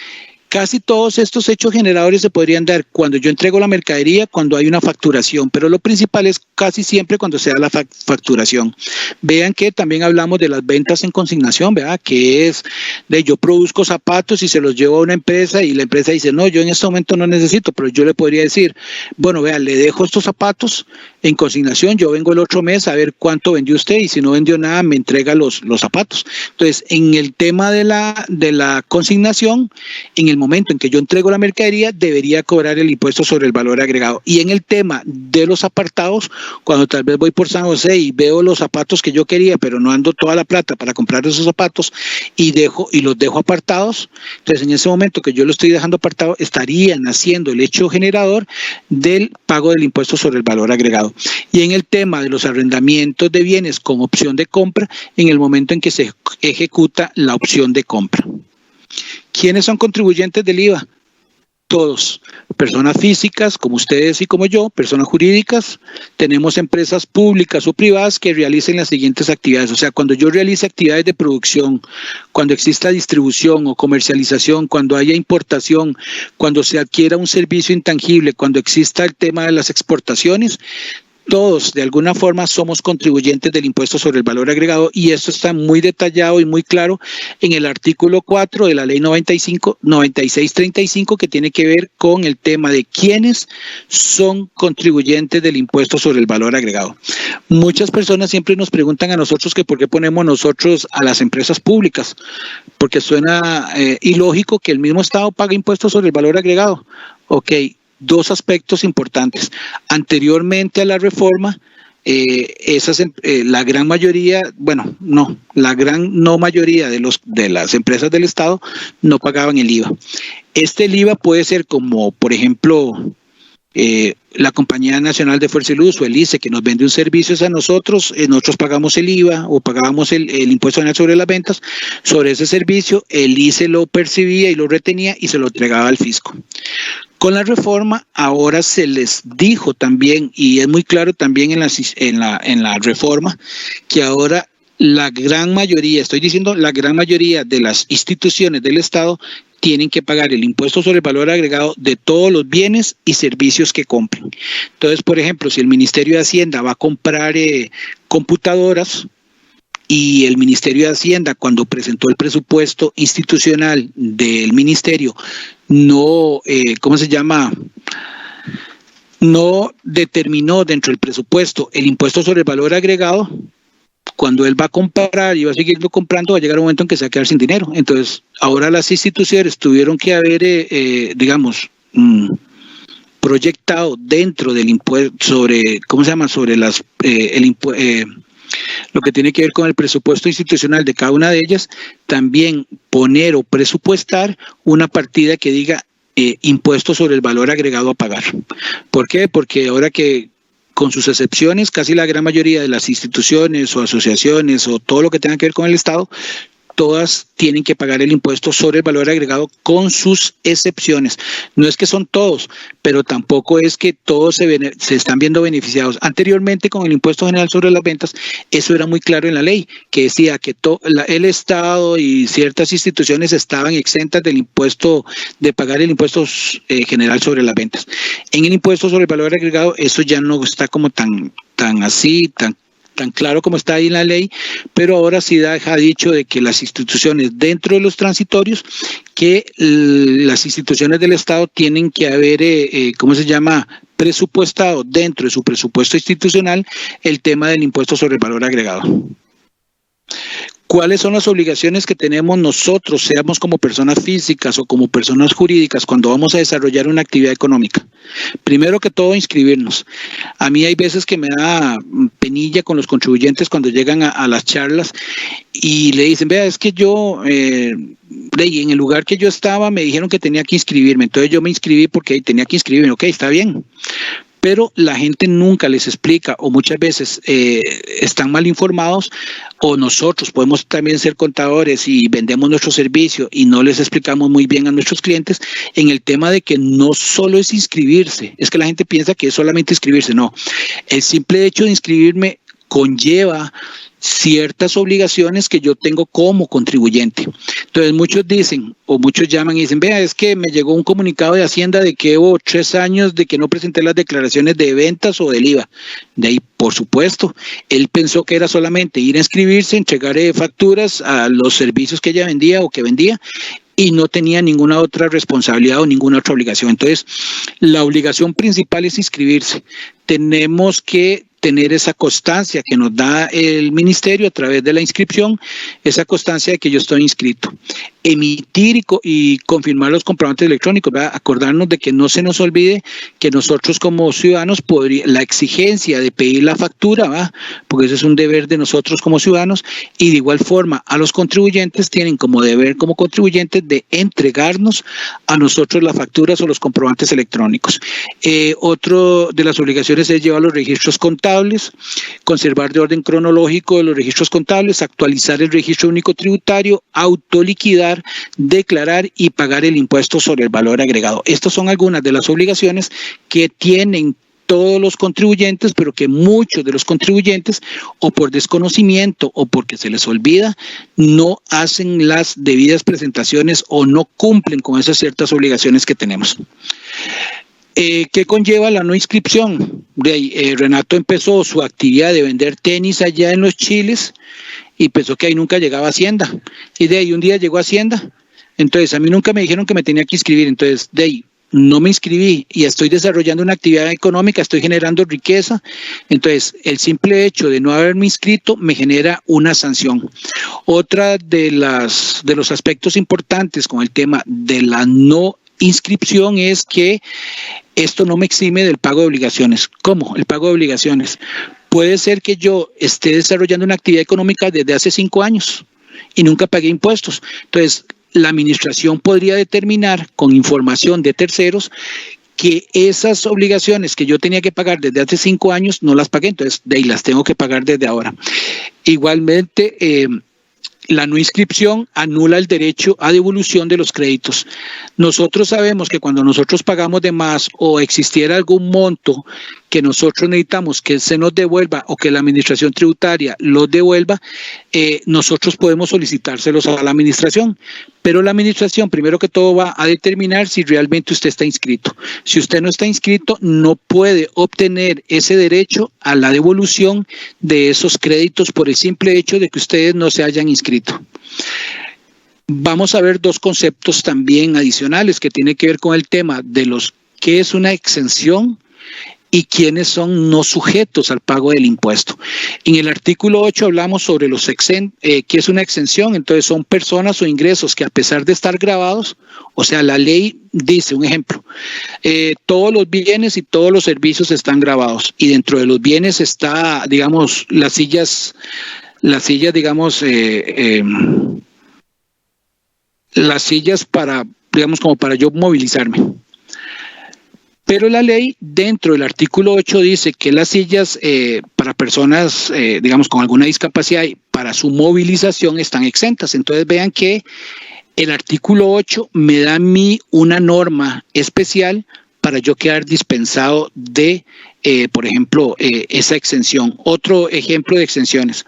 casi todos estos hechos generadores se podrían dar cuando yo entrego la mercadería, cuando hay una facturación, pero lo principal es casi siempre cuando se da la facturación. Vean que también hablamos de las ventas en consignación, ¿verdad? Que es de yo produzco zapatos y se los llevo a una empresa y la empresa dice, no, yo en este momento no necesito, pero yo le podría decir, bueno, vea, le dejo estos zapatos en consignación, yo vengo el otro mes a ver cuánto vendió usted y si no vendió nada me entrega los zapatos. Entonces, en el tema de la consignación, en el momento en que yo entrego la mercadería, debería cobrar el impuesto sobre el valor agregado. Y en el tema de los apartados, cuando tal vez voy por San José y veo los zapatos que yo quería, pero no ando toda la plata para comprar esos zapatos y los dejo apartados, entonces en ese momento que yo lo estoy dejando apartado, estarían haciendo el hecho generador del pago del impuesto sobre el valor agregado. Y en el tema de los arrendamientos de bienes con opción de compra, en el momento en que se ejecuta la opción de compra. ¿Quiénes son contribuyentes del IVA? Todos, personas físicas como ustedes y como yo, personas jurídicas, tenemos empresas públicas o privadas que realicen las siguientes actividades. O sea, cuando yo realice actividades de producción, cuando exista distribución o comercialización, cuando haya importación, cuando se adquiera un servicio intangible, cuando exista el tema de las exportaciones, todos de alguna forma somos contribuyentes del impuesto sobre el valor agregado y esto está muy detallado y muy claro en el artículo 4 de la ley 9635 que tiene que ver con el tema de quiénes son contribuyentes del impuesto sobre el valor agregado. Muchas personas siempre nos preguntan a nosotros que por qué ponemos nosotros a las empresas públicas, porque suena ilógico que el mismo Estado pague impuestos sobre el valor agregado. Ok. Dos aspectos importantes. Anteriormente a la reforma, la gran mayoría, la gran no mayoría de las empresas del Estado no pagaban el IVA. El IVA puede ser como, por ejemplo, la Compañía Nacional de Fuerza y Luz o el ICE, que nos vende un servicio a nosotros, nosotros pagamos el IVA o pagábamos el impuesto general sobre las ventas. Sobre ese servicio, el ICE lo percibía y lo retenía y se lo entregaba al fisco. Con la reforma, ahora se les dijo también, y es muy claro también en la reforma, que ahora la gran mayoría, estoy diciendo la gran mayoría de las instituciones del Estado tienen que pagar el impuesto sobre el valor agregado de todos los bienes y servicios que compren. Entonces, por ejemplo, si el Ministerio de Hacienda va a comprar computadoras, y el Ministerio de Hacienda, cuando presentó el presupuesto institucional del ministerio, no determinó dentro del presupuesto el impuesto sobre el valor agregado, cuando él va a comprar y va a seguirlo comprando, va a llegar un momento en que se va a quedar sin dinero. Entonces, ahora las instituciones tuvieron que haber, proyectado dentro del impuesto sobre, sobre las, lo que tiene que ver con el presupuesto institucional de cada una de ellas, también poner o presupuestar una partida que diga impuesto sobre el valor agregado a pagar. ¿Por qué? Porque ahora que, con sus excepciones, casi la gran mayoría de las instituciones o asociaciones o todo lo que tenga que ver con el Estado, todas tienen que pagar el impuesto sobre el valor agregado con sus excepciones. No es que son todos, pero tampoco es que todos se están viendo beneficiados. Anteriormente, con el impuesto general sobre las ventas, eso era muy claro en la ley, que decía que el Estado y ciertas instituciones estaban exentas del impuesto, de pagar el impuesto general sobre las ventas. En el impuesto sobre el valor agregado, eso ya no está como tan claro como está ahí en la ley, pero ahora sí ha dicho de que las instituciones dentro de los transitorios, que las instituciones del Estado tienen que haber, presupuestado dentro de su presupuesto institucional el tema del impuesto sobre el valor agregado. ¿Cuáles son las obligaciones que tenemos nosotros, seamos como personas físicas o como personas jurídicas, cuando vamos a desarrollar una actividad económica? Primero que todo, inscribirnos. A mí hay veces que me da penilla con los contribuyentes cuando llegan a las charlas y le dicen, vea, es que yo, en el lugar que yo estaba me dijeron que tenía que inscribirme, entonces yo me inscribí porque tenía que inscribirme. Ok, está bien. Pero la gente nunca les explica, o muchas veces están mal informados, o nosotros podemos también ser contadores y vendemos nuestro servicio y no les explicamos muy bien a nuestros clientes en el tema de que no solo es inscribirse, es que la gente piensa que es solamente inscribirse. No, el simple hecho de inscribirme conlleva ciertas obligaciones que yo tengo como contribuyente. Entonces muchos dicen, o muchos llaman y dicen, vea, es que me llegó un comunicado de Hacienda de que hubo 3 años de que no presenté las declaraciones de ventas o del IVA. De ahí, por supuesto, él pensó que era solamente ir a inscribirse, entregar facturas a los servicios que ella vendía o que vendía, y no tenía ninguna otra responsabilidad o ninguna otra obligación. Entonces, la obligación principal es inscribirse. Tenemos que tener esa constancia que nos da el ministerio a través de la inscripción, esa constancia de que yo estoy inscrito. Emitir y confirmar los comprobantes electrónicos, ¿verdad? Acordarnos de que no se nos olvide que nosotros como ciudadanos, la exigencia de pedir la factura, ¿verdad? Porque eso es un deber de nosotros como ciudadanos, y de igual forma a los contribuyentes tienen como deber como contribuyentes de entregarnos a nosotros las facturas o los comprobantes electrónicos. Otro de las obligaciones es llevar los registros contables, conservar de orden cronológico de los registros contables, actualizar el registro único tributario, autoliquidar, declarar y pagar el impuesto sobre el valor agregado. Estas son algunas de las obligaciones que tienen todos los contribuyentes, pero que muchos de los contribuyentes, o por desconocimiento o porque se les olvida, no hacen las debidas presentaciones o no cumplen con esas ciertas obligaciones que tenemos. ¿Qué conlleva la no inscripción? Renato empezó su actividad de vender tenis allá en los Chiles y pensó que ahí nunca llegaba a Hacienda. Y de ahí un día llegó a Hacienda. Entonces, a mí nunca me dijeron que me tenía que inscribir. Entonces, de ahí no me inscribí y estoy desarrollando una actividad económica, estoy generando riqueza. Entonces, el simple hecho de no haberme inscrito me genera una sanción. Otra de los aspectos importantes con el tema de la no inscripción es que esto no me exime del pago de obligaciones. ¿Cómo? El pago de obligaciones. puede ser que yo esté desarrollando una actividad económica desde hace 5 años y nunca pagué impuestos. Entonces, la administración podría determinar con información de terceros que esas obligaciones que yo tenía que pagar desde hace 5 años no las pagué, entonces de ahí las tengo que pagar desde ahora. Igualmente, la no inscripción anula el derecho a devolución de los créditos. Nosotros sabemos que cuando nosotros pagamos de más o existiera algún monto que nosotros necesitamos que se nos devuelva o que la administración tributaria los devuelva, nosotros podemos solicitárselos a la administración. Pero la administración, primero que todo, va a determinar si realmente usted está inscrito. Si usted no está inscrito, no puede obtener ese derecho a la devolución de esos créditos por el simple hecho de que ustedes no se hayan inscrito. Vamos a ver 2 conceptos también adicionales que tienen que ver con el tema de qué es una exención y quiénes son no sujetos al pago del impuesto. En el artículo 8 hablamos sobre qué es una exención. Entonces son personas o ingresos que, a pesar de estar grabados, o sea, la ley dice, un ejemplo, todos los bienes y todos los servicios están grabados, y dentro de los bienes está, digamos, las sillas, digamos, las sillas para, digamos, como para yo movilizarme. Pero la ley, dentro del artículo 8, dice que las sillas para personas, digamos, con alguna discapacidad y para su movilización están exentas. Entonces vean que el artículo 8 me da a mí una norma especial para yo quedar dispensado de, por ejemplo, esa exención. Otro ejemplo de exenciones.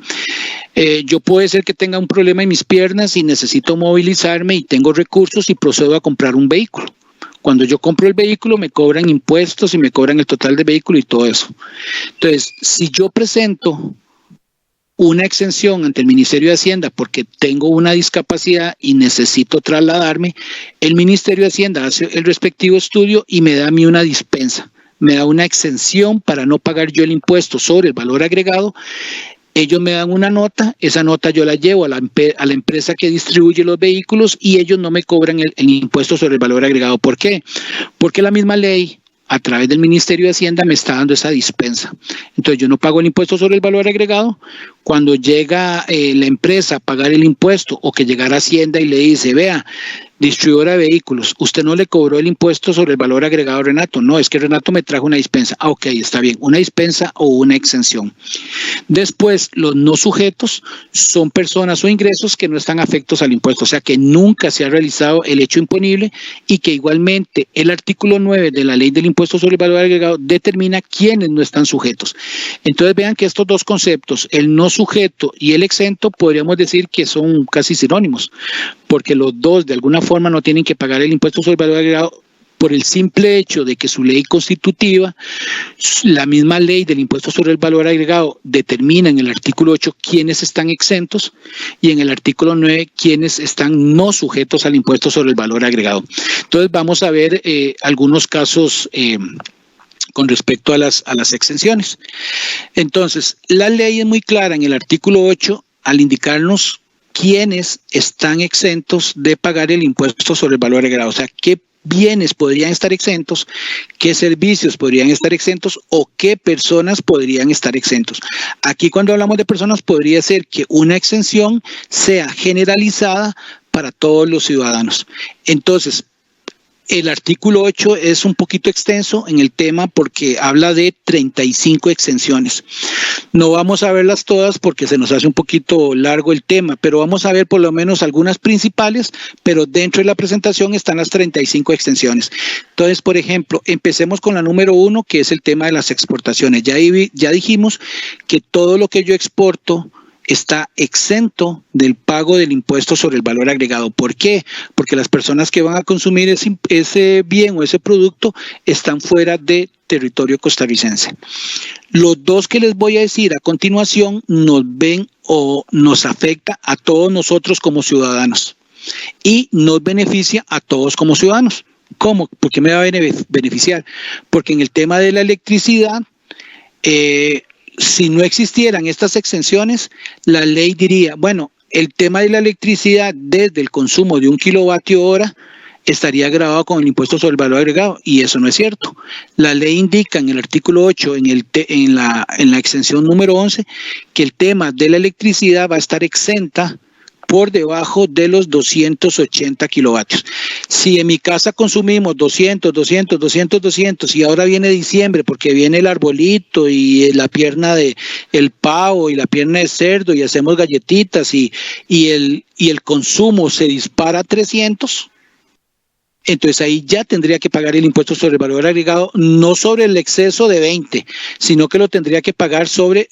Yo puede ser que tenga un problema en mis piernas y necesito movilizarme y tengo recursos y procedo a comprar un vehículo. Cuando yo compro el vehículo me cobran impuestos y me cobran el total del vehículo y todo eso. Entonces, si yo presento una exención ante el Ministerio de Hacienda porque tengo una discapacidad y necesito trasladarme, el Ministerio de Hacienda hace el respectivo estudio y me da a mí una dispensa, me da una exención para no pagar yo el impuesto sobre el valor agregado. Ellos me dan una nota, esa nota yo la llevo a la empresa que distribuye los vehículos y ellos no me cobran el impuesto sobre el valor agregado. ¿Por qué? Porque la misma ley, a través del Ministerio de Hacienda, me está dando esa dispensa. Entonces yo no pago el impuesto sobre el valor agregado. Cuando llega la empresa a pagar el impuesto, o que llegara Hacienda y le dice, vea, distribuidora de vehículos, usted no le cobró el impuesto sobre el valor agregado a Renato. No, es que Renato me trajo una dispensa. Ah, ok, está bien, una dispensa o una exención. Después, los no sujetos son personas o ingresos que no están afectos al impuesto, o sea que nunca se ha realizado el hecho imponible, y que igualmente el artículo 9 de la ley del impuesto sobre el valor agregado determina quiénes no están sujetos. Entonces vean que estos 2 conceptos, el no sujeto y el exento, podríamos decir que son casi sinónimos, porque los 2 de alguna forma no tienen que pagar el impuesto sobre el valor agregado por el simple hecho de que su ley constitutiva, la misma ley del impuesto sobre el valor agregado, determina en el artículo 8 quiénes están exentos y en el artículo 9 quiénes están no sujetos al impuesto sobre el valor agregado. Entonces vamos a ver algunos casos con respecto a las exenciones. Entonces, la ley es muy clara en el artículo 8 al indicarnos quiénes están exentos de pagar el impuesto sobre el valor agregado, o sea, qué bienes podrían estar exentos, qué servicios podrían estar exentos o qué personas podrían estar exentos. Aquí, cuando hablamos de personas, podría ser que una exención sea generalizada para todos los ciudadanos. Entonces, el artículo 8 es un poquito extenso en el tema porque habla de 35 exenciones. No vamos a verlas todas porque se nos hace un poquito largo el tema, pero vamos a ver por lo menos algunas principales, pero dentro de la presentación están las 35 exenciones. Entonces, por ejemplo, empecemos con la número 1, que es el tema de las exportaciones. Ya dijimos que todo lo que yo exporto está exento del pago del impuesto sobre el valor agregado. ¿Por qué? Porque las personas que van a consumir ese bien o ese producto están fuera de territorio costarricense. Los 2 que les voy a decir a continuación nos ven o nos afecta a todos nosotros como ciudadanos y nos beneficia a todos como ciudadanos. ¿Cómo? ¿Por qué me va a beneficiar? Porque en el tema de la electricidad, si no existieran estas exenciones, la ley diría, bueno, el tema de la electricidad desde el consumo de 1 kilovatio hora estaría gravado con el impuesto sobre el valor agregado, y eso no es cierto. La ley indica en el artículo 8, en la exención número 11, que el tema de la electricidad va a estar exenta por debajo de los 280 kilovatios. Si en mi casa consumimos 200 y ahora viene diciembre porque viene el arbolito y la pierna de el pavo y la pierna de cerdo y hacemos galletitas y el consumo se dispara a 300, entonces ahí ya tendría que pagar el impuesto sobre el valor agregado, no sobre el exceso de 20, sino que lo tendría que pagar sobre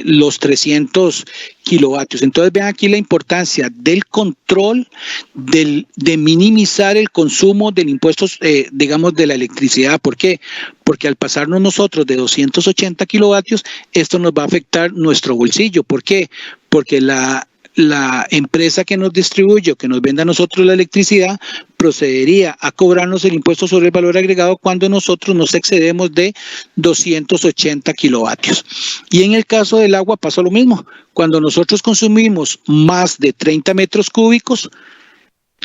los 300 kilovatios. Entonces vean aquí la importancia del control, de minimizar el consumo del impuesto, digamos, de la electricidad. ¿Por qué? Porque al pasarnos nosotros de 280 kilovatios, esto nos va a afectar nuestro bolsillo. ¿Por qué? Porque la empresa que nos distribuye o que nos venda a nosotros la electricidad procedería a cobrarnos el impuesto sobre el valor agregado cuando nosotros nos excedemos de 280 kilovatios. Y en el caso del agua pasa lo mismo. Cuando nosotros consumimos más de 30 metros cúbicos,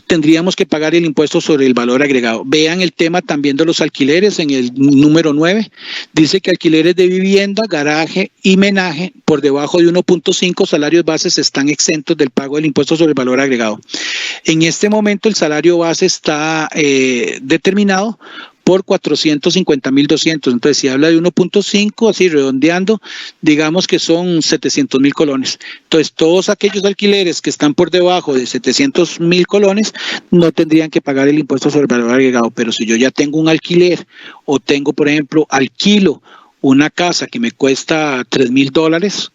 tendríamos que pagar el impuesto sobre el valor agregado. Vean el tema también de los alquileres en el número 9. Dice que alquileres de vivienda, garaje y menaje por debajo de 1.5 salarios bases están exentos del pago del impuesto sobre el valor agregado. En este momento el salario base está determinado por 450.200. Entonces, si habla de 1.5, así redondeando, digamos que son 700.000 colones. Entonces, todos aquellos alquileres que están por debajo de 700.000 colones no tendrían que pagar el impuesto sobre el valor agregado. Pero si yo ya tengo un alquiler o tengo, por ejemplo, alquilo una casa que me cuesta $3,000,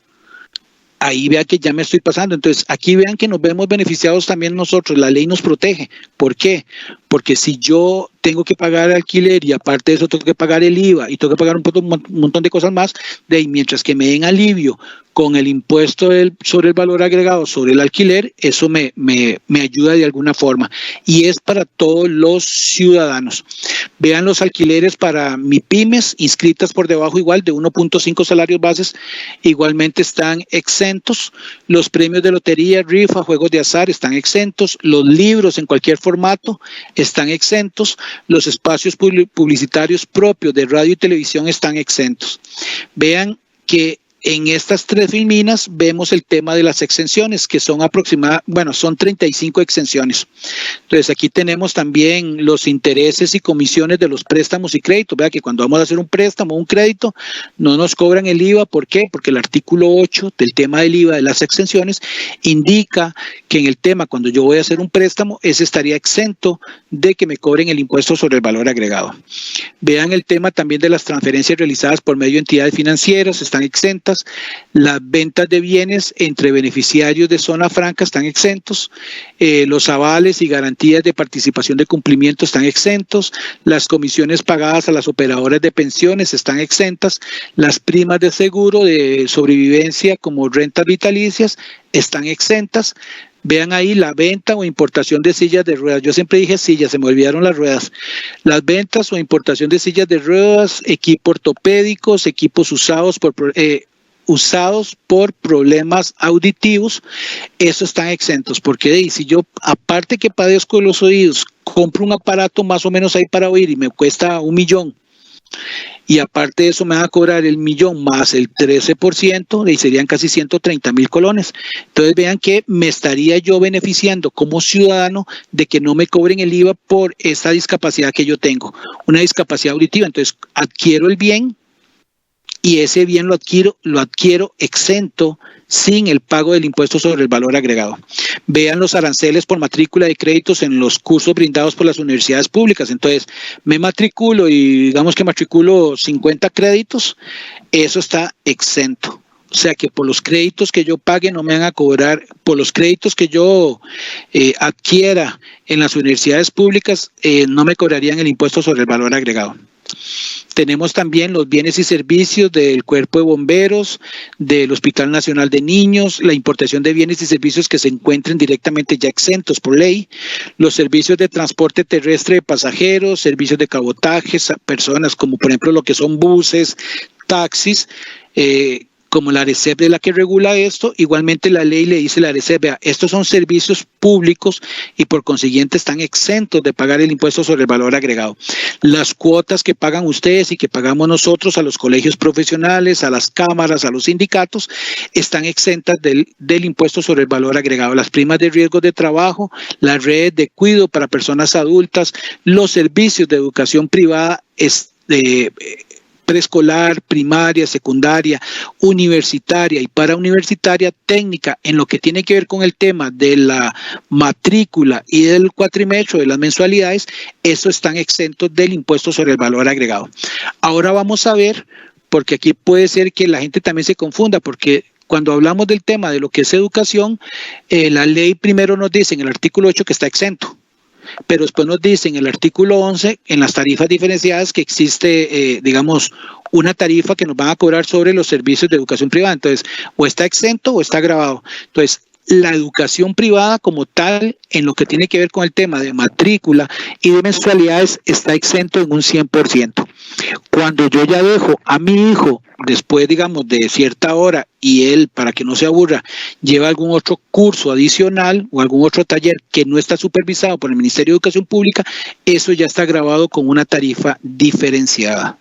ahí vean que ya me estoy pasando. Entonces, aquí vean que nos vemos beneficiados también nosotros. La ley nos protege. ¿Por qué? Porque si yo tengo que pagar alquiler y aparte de eso tengo que pagar el IVA y tengo que pagar un montón de cosas más, mientras que me den alivio con el impuesto sobre el valor agregado sobre el alquiler, eso me ayuda de alguna forma. Y es para todos los ciudadanos. Vean los alquileres para MIPYMES inscritas por debajo igual de 1.5 salarios bases, igualmente están exentos. Los premios de lotería, rifa, juegos de azar están exentos. Los libros en cualquier formato están exentos. Los espacios publicitarios propios de radio y televisión están exentos. Vean que en estas tres filminas vemos el tema de las exenciones, que son son 35 exenciones. Entonces aquí tenemos también los intereses y comisiones de los préstamos y créditos. Vea que cuando vamos a hacer un préstamo o un crédito, no nos cobran el IVA. ¿Por qué? Porque el artículo 8 del tema del IVA de las exenciones indica que en el tema, cuando yo voy a hacer un préstamo, ese estaría exento de que me cobren el impuesto sobre el valor agregado. Vean el tema también de las transferencias realizadas por medio de entidades financieras, están exentas. Las ventas de bienes entre beneficiarios de zona franca están exentos. Los avales y garantías de participación de cumplimiento están exentos. Las comisiones pagadas a las operadoras de pensiones están exentas. Las primas de seguro de sobrevivencia como rentas vitalicias están exentas. Vean ahí la venta o importación de sillas de ruedas. Yo siempre dije sillas, se me olvidaron las ruedas. Las ventas o importación de sillas de ruedas, equipos ortopédicos, equipos usados por problemas auditivos, eso están exentos. Porque si yo, aparte que padezco de los oídos, compro un aparato más o menos ahí para oír y me cuesta $1,000,000, y aparte de eso me van a cobrar el 1,000,000 más el 13%, y serían casi 130.000 colones. Entonces vean que me estaría yo beneficiando como ciudadano de que no me cobren el IVA por esta discapacidad que yo tengo, una discapacidad auditiva. Entonces adquiero el bien y ese bien lo adquiero exento sin el pago del impuesto sobre el valor agregado. Vean los aranceles por matrícula de créditos en los cursos brindados por las universidades públicas. Entonces, me matriculo y digamos que matriculo 50 créditos, eso está exento. O sea que por los créditos que yo pague no me van a cobrar, por los créditos que yo adquiera en las universidades públicas, no me cobrarían el impuesto sobre el valor agregado. Tenemos también los bienes y servicios del Cuerpo de Bomberos, del Hospital Nacional de Niños, la importación de bienes y servicios que se encuentren directamente ya exentos por ley, los servicios de transporte terrestre de pasajeros, servicios de cabotaje, personas como por ejemplo lo que son buses, taxis, como la ARECEP es la que regula esto, igualmente la ley le dice a la ARECEP, vea, estos son servicios públicos y por consiguiente están exentos de pagar el impuesto sobre el valor agregado. Las cuotas que pagan ustedes y que pagamos nosotros a los colegios profesionales, a las cámaras, a los sindicatos, están exentas del impuesto sobre el valor agregado. Las primas de riesgos de trabajo, las redes de cuidado para personas adultas, los servicios de educación privada preescolar, primaria, secundaria, universitaria y parauniversitaria, técnica, en lo que tiene que ver con el tema de la matrícula y del cuatrimestre, de las mensualidades, eso están exentos del impuesto sobre el valor agregado. Ahora vamos a ver, porque aquí puede ser que la gente también se confunda, porque cuando hablamos del tema de lo que es educación, la ley primero nos dice en el artículo 8 que está exento, pero después nos dice en el artículo 11, en las tarifas diferenciadas, que existe, digamos, una tarifa que nos van a cobrar sobre los servicios de educación privada. Entonces, o está exento o está gravado. Entonces, la educación privada como tal, en lo que tiene que ver con el tema de matrícula y de mensualidades, está exento en un 100%. Cuando yo ya dejo a mi hijo, después, digamos, de cierta hora, y él, para que no se aburra, lleva algún otro curso adicional o algún otro taller que no está supervisado por el Ministerio de Educación Pública, eso ya está grabado con una tarifa diferenciada.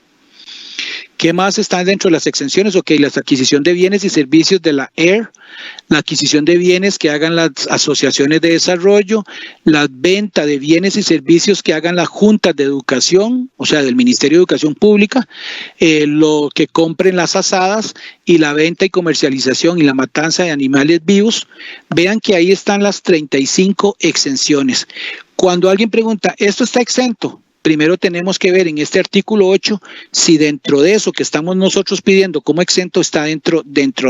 ¿Qué más están dentro de las exenciones? Ok, la adquisición de bienes y servicios de la AIR, la adquisición de bienes que hagan las asociaciones de desarrollo, la venta de bienes y servicios que hagan las juntas de educación, o sea, del Ministerio de Educación Pública, lo que compren las asadas y la venta y comercialización y la matanza de animales vivos. Vean que ahí están las 35 exenciones. Cuando alguien pregunta, ¿esto está exento? Primero tenemos que ver en este artículo 8 si dentro de eso que estamos nosotros pidiendo como exento está dentro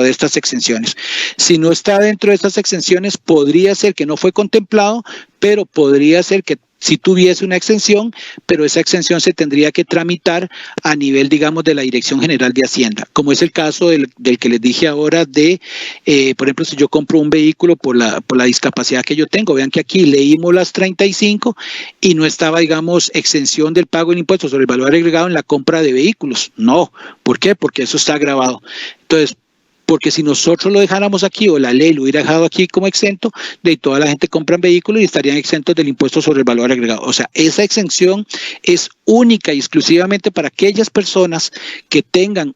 de estas exenciones. Si no está dentro de estas exenciones, podría ser que no fue contemplado, pero podría ser que si tuviese una exención, pero esa exención se tendría que tramitar a nivel, digamos, de la Dirección General de Hacienda, como es el caso del que les dije ahora de, por ejemplo, si yo compro un vehículo por la discapacidad que yo tengo. Vean que aquí leímos las 35 y no estaba, digamos, exención del pago del impuesto sobre el valor agregado en la compra de vehículos. No, ¿por qué? Porque eso está grabado. Entonces, porque si nosotros lo dejáramos aquí o la ley lo hubiera dejado aquí como exento, de toda la gente compra vehículos y estarían exentos del impuesto sobre el valor agregado. O sea, esa exención es única y exclusivamente para aquellas personas que tengan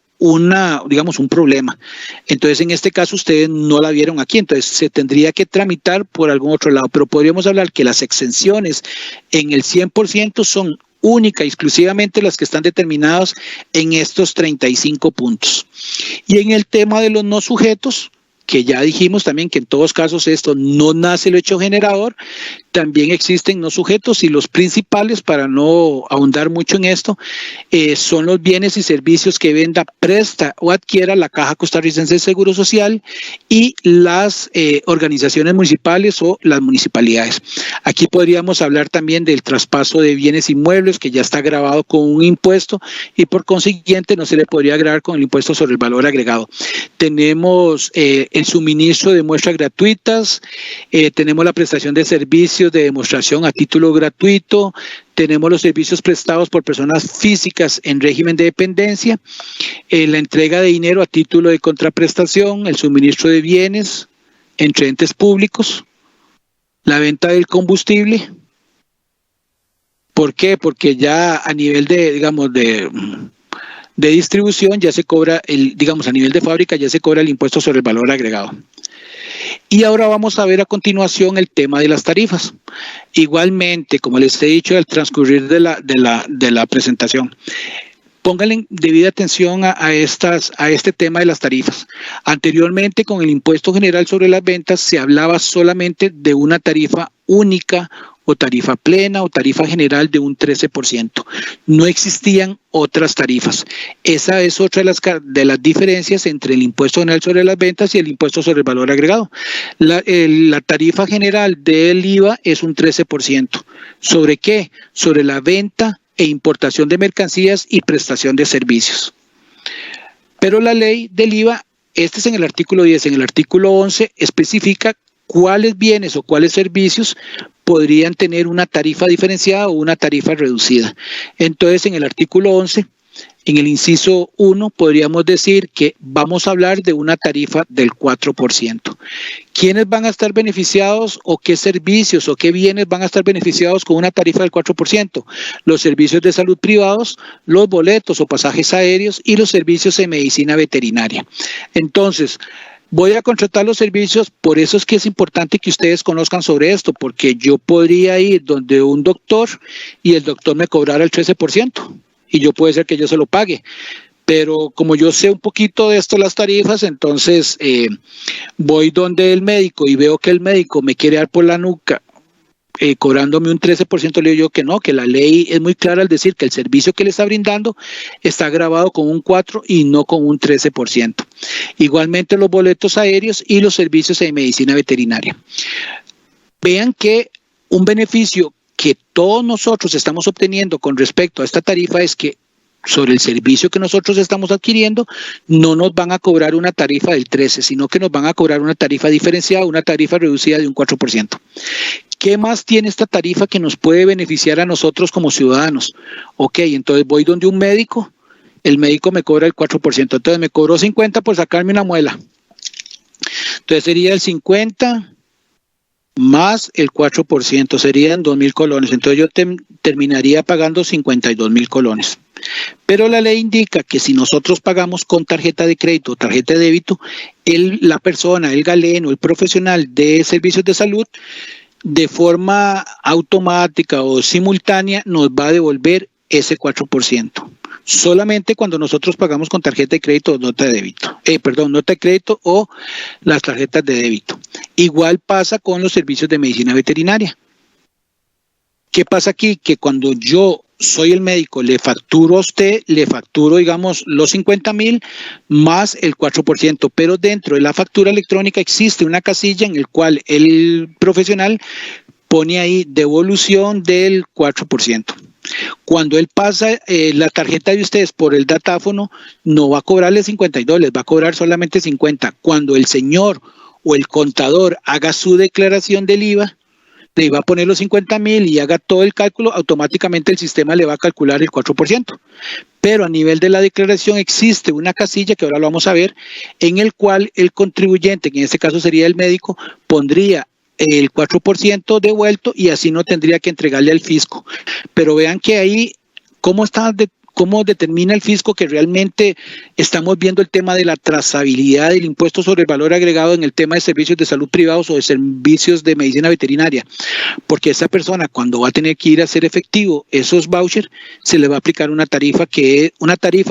digamos, un problema. Entonces, en este caso, ustedes no la vieron aquí, entonces se tendría que tramitar por algún otro lado, pero podríamos hablar que las exenciones en el 100% son única y exclusivamente las que están determinadas en estos 35 puntos. Y en el tema de los no sujetos, que ya dijimos también que en todos casos esto no nace el hecho generador, también existen no sujetos, y los principales, para no ahondar mucho en esto, son los bienes y servicios que venda, presta o adquiera la Caja Costarricense de Seguro Social y las organizaciones municipales o las municipalidades. Aquí podríamos hablar también del traspaso de bienes inmuebles, que ya está grabado con un impuesto y por consiguiente no se le podría gravar con el impuesto sobre el valor agregado. Tenemos el suministro de muestras gratuitas, tenemos la prestación de servicios de demostración a título gratuito, tenemos los servicios prestados por personas físicas en régimen de dependencia, la entrega de dinero a título de contraprestación, el suministro de bienes entre entes públicos, la venta del combustible. ¿Por qué? Porque ya a nivel de, digamos, de distribución ya se cobra, digamos, a nivel de fábrica ya se cobra el impuesto sobre el valor agregado. Y ahora vamos a ver a continuación el tema de las tarifas. Igualmente, como les he dicho al transcurrir de la presentación, pónganle debida atención a este tema de las tarifas. Anteriormente, con el impuesto general sobre las ventas, se hablaba solamente de una tarifa única o tarifa plena o tarifa general de un 13%. No existían otras tarifas. Esa es otra de las diferencias entre el impuesto general sobre las ventas y el impuesto sobre el valor agregado. La tarifa general del IVA es un 13%. ¿Sobre qué? Sobre la venta e importación de mercancías y prestación de servicios. Pero la ley del IVA, este es en el artículo 10, en el artículo 11 especifica cuáles bienes o cuáles servicios podrían tener una tarifa diferenciada o una tarifa reducida. Entonces, en el artículo 11 en el inciso 1 podríamos decir que vamos a hablar de una tarifa del 4%. ¿Quiénes van a estar beneficiados o qué servicios o qué bienes van a estar beneficiados con una tarifa del 4%? Los servicios de salud privados, los boletos o pasajes aéreos y los servicios de medicina veterinaria. Entonces, voy a contratar los servicios, por eso es que es importante que ustedes conozcan sobre esto, porque yo podría ir donde un doctor y el doctor me cobrara el 13%. Y yo puede ser que yo se lo pague. Pero como yo sé un poquito de esto, las tarifas, entonces voy donde el médico y veo que el médico me quiere dar por la nuca cobrándome un 13%, le digo yo que no, que la ley es muy clara al decir que el servicio que le está brindando está grabado con un 4% y no con un 13%. Igualmente los boletos aéreos y los servicios de medicina veterinaria. Vean que un beneficio que todos nosotros estamos obteniendo con respecto a esta tarifa es que sobre el servicio que nosotros estamos adquiriendo no nos van a cobrar una tarifa del 13%, sino que nos van a cobrar una tarifa diferenciada, una tarifa reducida de un 4%. ¿Qué más tiene esta tarifa que nos puede beneficiar a nosotros como ciudadanos? Ok, entonces voy donde un médico, el médico me cobra el 4%, entonces me cobró 50 por sacarme una muela. Entonces sería el 50 más el 4%, serían 2.000 colones. Entonces yo terminaría pagando 52.000 colones. Pero la ley indica que si nosotros pagamos con tarjeta de crédito o tarjeta de débito, la persona, el galeno, el profesional de servicios de salud, de forma automática o simultánea, nos va a devolver ese 4%. Solamente cuando nosotros pagamos con tarjeta de crédito o nota de débito. Nota de crédito o las tarjetas de débito. Igual pasa con los servicios de medicina veterinaria. ¿Qué pasa aquí? Que cuando yo soy el médico, le facturo a usted, digamos, los 50.000 más el 4%, pero dentro de la factura electrónica existe una casilla en la cual el profesional pone ahí devolución del 4%. Cuando él pasa la tarjeta de ustedes por el datáfono, no va a cobrarle 52, les va a cobrar solamente 50. Cuando el señor o el contador haga su declaración del IVA, le va a poner los 50.000 y haga todo el cálculo, automáticamente el sistema le va a calcular el 4%. Pero a nivel de la declaración existe una casilla, que ahora lo vamos a ver, en el cual el contribuyente, que en este caso sería el médico, pondría el 4% devuelto y así no tendría que entregarle al fisco. Pero vean que ahí, ¿cómo determina el fisco que realmente estamos viendo el tema de la trazabilidad del impuesto sobre el valor agregado en el tema de servicios de salud privados o de servicios de medicina veterinaria? Porque esa persona, cuando va a tener que ir a hacer efectivo esos vouchers, se le va a aplicar una tarifa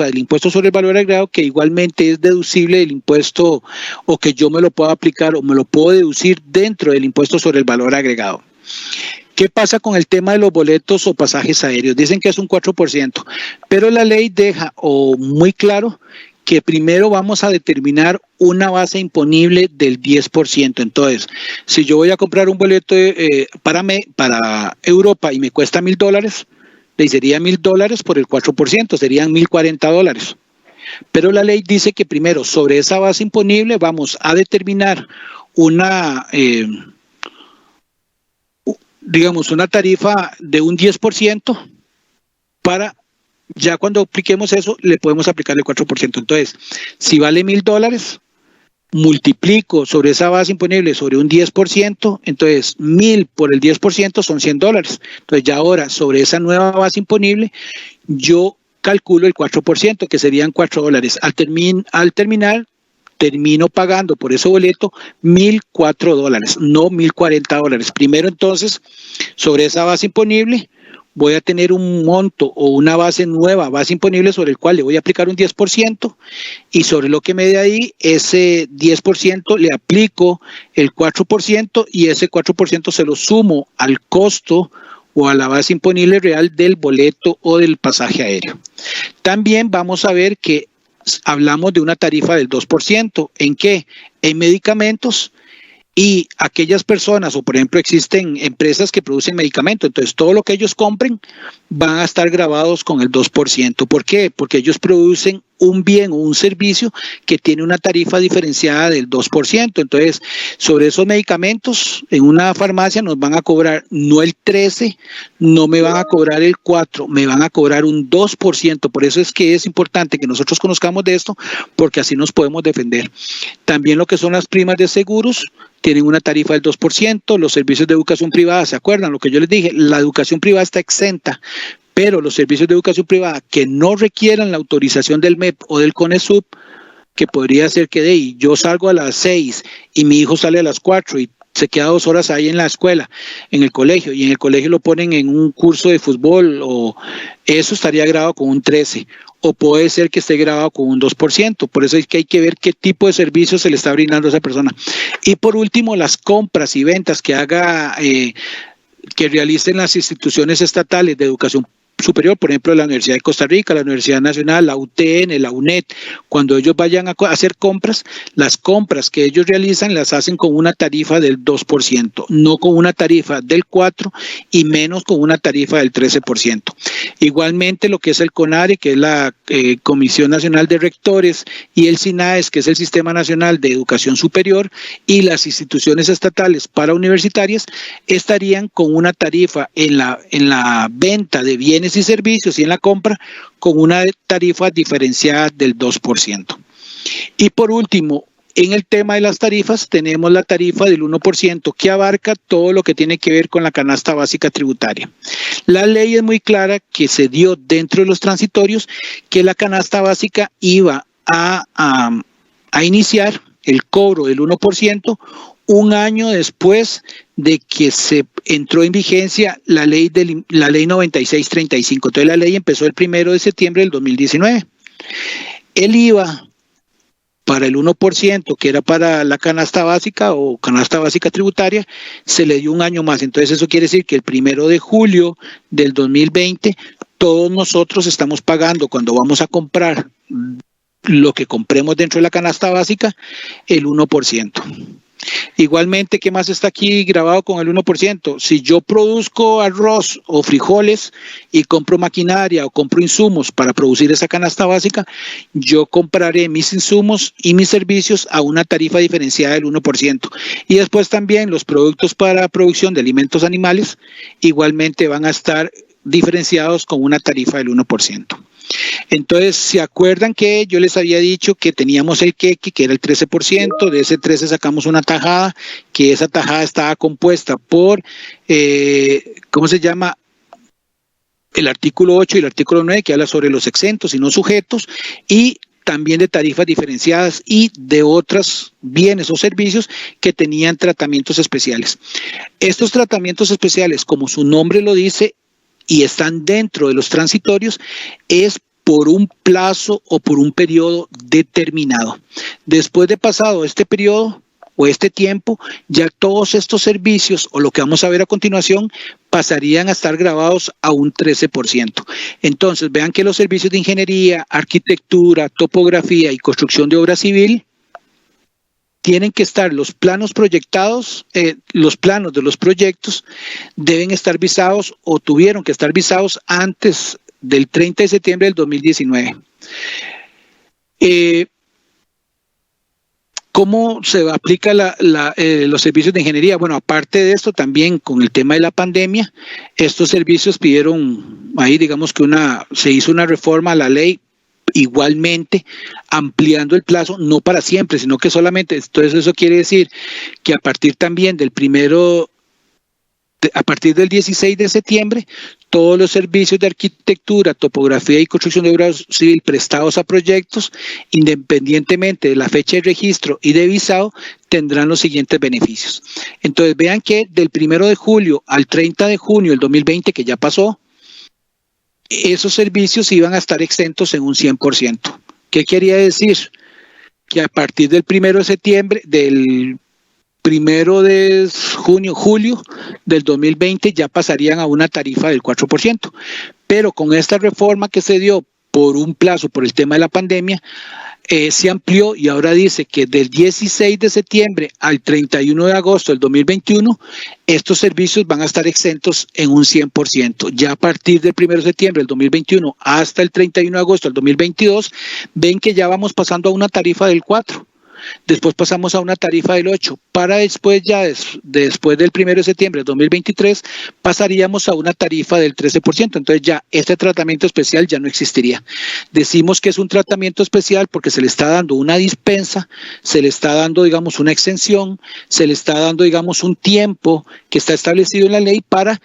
del impuesto sobre el valor agregado que igualmente es deducible del impuesto, o que yo me lo puedo aplicar o me lo puedo deducir dentro del impuesto sobre el valor agregado. ¿Qué pasa con el tema de los boletos o pasajes aéreos? Dicen que es un 4%, pero la ley deja muy claro que primero vamos a determinar una base imponible del 10%. Entonces, si yo voy a comprar un boleto para Europa y me cuesta $1.000, le sería $1.000 por el 4%, serían $1.040. Pero la ley dice que primero sobre esa base imponible vamos a determinar una tarifa de un 10%, para ya cuando apliquemos eso le podemos aplicar el 4%. Entonces, si vale $1.000, multiplico sobre esa base imponible sobre un 10%, entonces 1.000 por el 10% son $100. Entonces ya ahora sobre esa nueva base imponible yo calculo el 4%, que serían $4. Al terminar, termino pagando por ese boleto $1.004, no $1.040. Primero, entonces, sobre esa base imponible, voy a tener un monto o una base imponible sobre el cual le voy a aplicar un 10%, y sobre lo que me dé ahí, ese 10% le aplico el 4%, y ese 4% se lo sumo al costo o a la base imponible real del boleto o del pasaje aéreo. También vamos a ver que hablamos de una tarifa del 2%. ¿En qué? En medicamentos y aquellas personas, o por ejemplo existen empresas que producen medicamentos, entonces todo lo que ellos compren van a estar grabados con el 2%. ¿Por qué? Porque ellos producen un bien o un servicio que tiene una tarifa diferenciada del 2%. Entonces, sobre esos medicamentos, en una farmacia nos van a cobrar no el 13%, no me van a cobrar el 4%, me van a cobrar un 2%. Por eso es que es importante que nosotros conozcamos de esto, porque así nos podemos defender. También lo que son las primas de seguros, tienen una tarifa del 2%, los servicios de educación privada, ¿se acuerdan lo que yo les dije? La educación privada está exenta, pero los servicios de educación privada que no requieran la autorización del MEP o del CONESUB, que podría ser que yo salgo a las 6 y mi hijo sale a las 4 y se queda 2 horas ahí en la escuela, en el colegio, y en el colegio lo ponen en un curso de fútbol, o eso estaría grabado con un 13%. O puede ser que esté grabado con un 2%. Por eso es que hay que ver qué tipo de servicios se le está brindando a esa persona. Y por último, las compras y ventas que que realicen las instituciones estatales de educación superior, por ejemplo, la Universidad de Costa Rica, la Universidad Nacional, la UTN, la UNED, cuando ellos vayan a hacer compras, las compras que ellos realizan las hacen con una tarifa del 2%, no con una tarifa del 4% y menos con una tarifa del 13%. Igualmente lo que es el CONARE, que es la Comisión Nacional de Rectores, y el SINAES, que es el Sistema Nacional de Educación Superior, y las instituciones estatales parauniversitarias estarían con una tarifa en la venta de bienes y servicios y en la compra con una tarifa diferenciada del 2%. Y por último, en el tema de las tarifas, tenemos la tarifa del 1% que abarca todo lo que tiene que ver con la canasta básica tributaria. La ley es muy clara que se dio dentro de los transitorios que la canasta básica iba a iniciar el cobro del 1% un año después de que se entró en vigencia la ley 9635. Entonces la ley empezó el 1 de septiembre del 2019. El IVA para el 1%, que era para la canasta básica o canasta básica tributaria, se le dio un año más. Entonces eso quiere decir que el 1 de julio del 2020, todos nosotros estamos pagando cuando vamos a comprar lo que compremos dentro de la canasta básica, el 1%. Igualmente, ¿qué más está aquí grabado con el 1%? Si yo produzco arroz o frijoles y compro maquinaria o compro insumos para producir esa canasta básica, yo compraré mis insumos y mis servicios a una tarifa diferenciada del 1%. Y después también los productos para producción de alimentos animales igualmente van a estar diferenciados con una tarifa del 1%. Entonces, ¿se acuerdan que yo les había dicho que teníamos el queque, que era el 13%? De ese 13% sacamos una tajada, que esa tajada estaba compuesta por, ¿cómo se llama? El artículo 8 y el artículo 9, que habla sobre los exentos y no sujetos, y también de tarifas diferenciadas y de otros bienes o servicios que tenían tratamientos especiales. Estos tratamientos especiales, como su nombre lo dice, y están dentro de los transitorios, es por un plazo o por un periodo determinado. Después de pasado este periodo o este tiempo, ya todos estos servicios o lo que vamos a ver a continuación pasarían a estar grabados a un 13%. Entonces, vean que los servicios de ingeniería, arquitectura, topografía y construcción de obra civil tienen que estar los planos proyectados, los planos de los proyectos deben estar visados o tuvieron que estar visados antes del 30 de septiembre del 2019. ¿Cómo se aplica los servicios de ingeniería? Bueno, aparte de esto, también con el tema de la pandemia, estos servicios pidieron, ahí digamos que se hizo una reforma a la ley, igualmente ampliando el plazo, no para siempre, sino que solamente, entonces eso quiere decir que a partir también a partir del 16 de septiembre, todos los servicios de arquitectura, topografía y construcción de obra civil prestados a proyectos, independientemente de la fecha de registro y de visado, tendrán los siguientes beneficios. Entonces vean que del 1 de julio al 30 de junio del 2020, que ya pasó, esos servicios iban a estar exentos en un 100%. ¿Qué quería decir? Que a partir del 1 de septiembre, del 1 de julio del 2020 ya pasarían a una tarifa del 4%. Pero con esta reforma que se dio por un plazo, por el tema de la pandemia, se amplió y ahora dice que del 16 de septiembre al 31 de agosto del 2021, estos servicios van a estar exentos en un 100%. Ya a partir del 1 de septiembre del 2021 hasta el 31 de agosto del 2022, ven que ya vamos pasando a una tarifa del 4%. Después pasamos a una tarifa del 8%, para después después del 1 de septiembre de 2023 pasaríamos a una tarifa del 13%, entonces ya este tratamiento especial ya no existiría. Decimos que es un tratamiento especial porque se le está dando una dispensa, se le está dando, digamos, una exención, se le está dando, digamos, un tiempo que está establecido en la ley para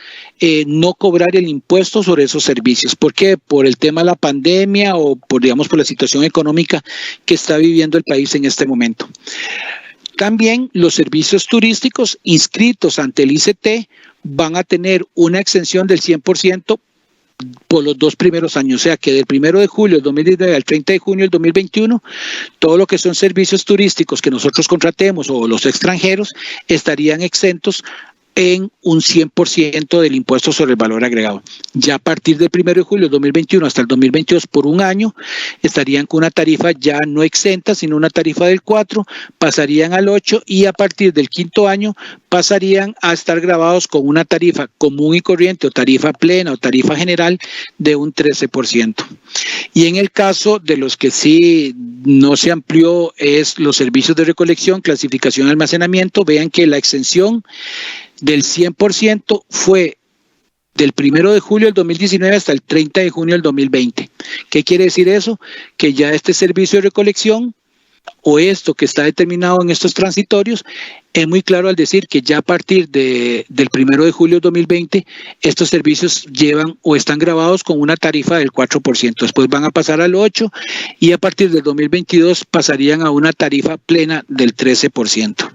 no cobrar el impuesto sobre esos servicios. ¿Por qué? Por el tema de la pandemia o por, digamos, por la situación económica que está viviendo el país en este momento. También los servicios turísticos inscritos ante el ICT van a tener una exención del 100% por los 2 primeros años, o sea que del 1 de julio del 2019 al 30 de junio del 2021, todo lo que son servicios turísticos que nosotros contratemos o los extranjeros estarían exentos en un 100% del impuesto sobre el valor agregado. Ya a partir del 1 de julio del 2021 hasta el 2022, por un año, estarían con una tarifa ya no exenta, sino una tarifa del 4%, pasarían al 8% y a partir del 5º año pasarían a estar grabados con una tarifa común y corriente o tarifa plena o tarifa general de un 13%. Y en el caso de los que sí no se amplió es los servicios de recolección, clasificación y almacenamiento, vean que la exención del 100% fue del 1 de julio del 2019 hasta el 30 de junio del 2020. ¿Qué quiere decir eso? Que ya este servicio de recolección o esto que está determinado en estos transitorios es muy claro al decir que ya a partir del 1 de julio del 2020 estos servicios llevan o están grabados con una tarifa del 4%. Después van a pasar al 8% y a partir del 2022 pasarían a una tarifa plena del 13%.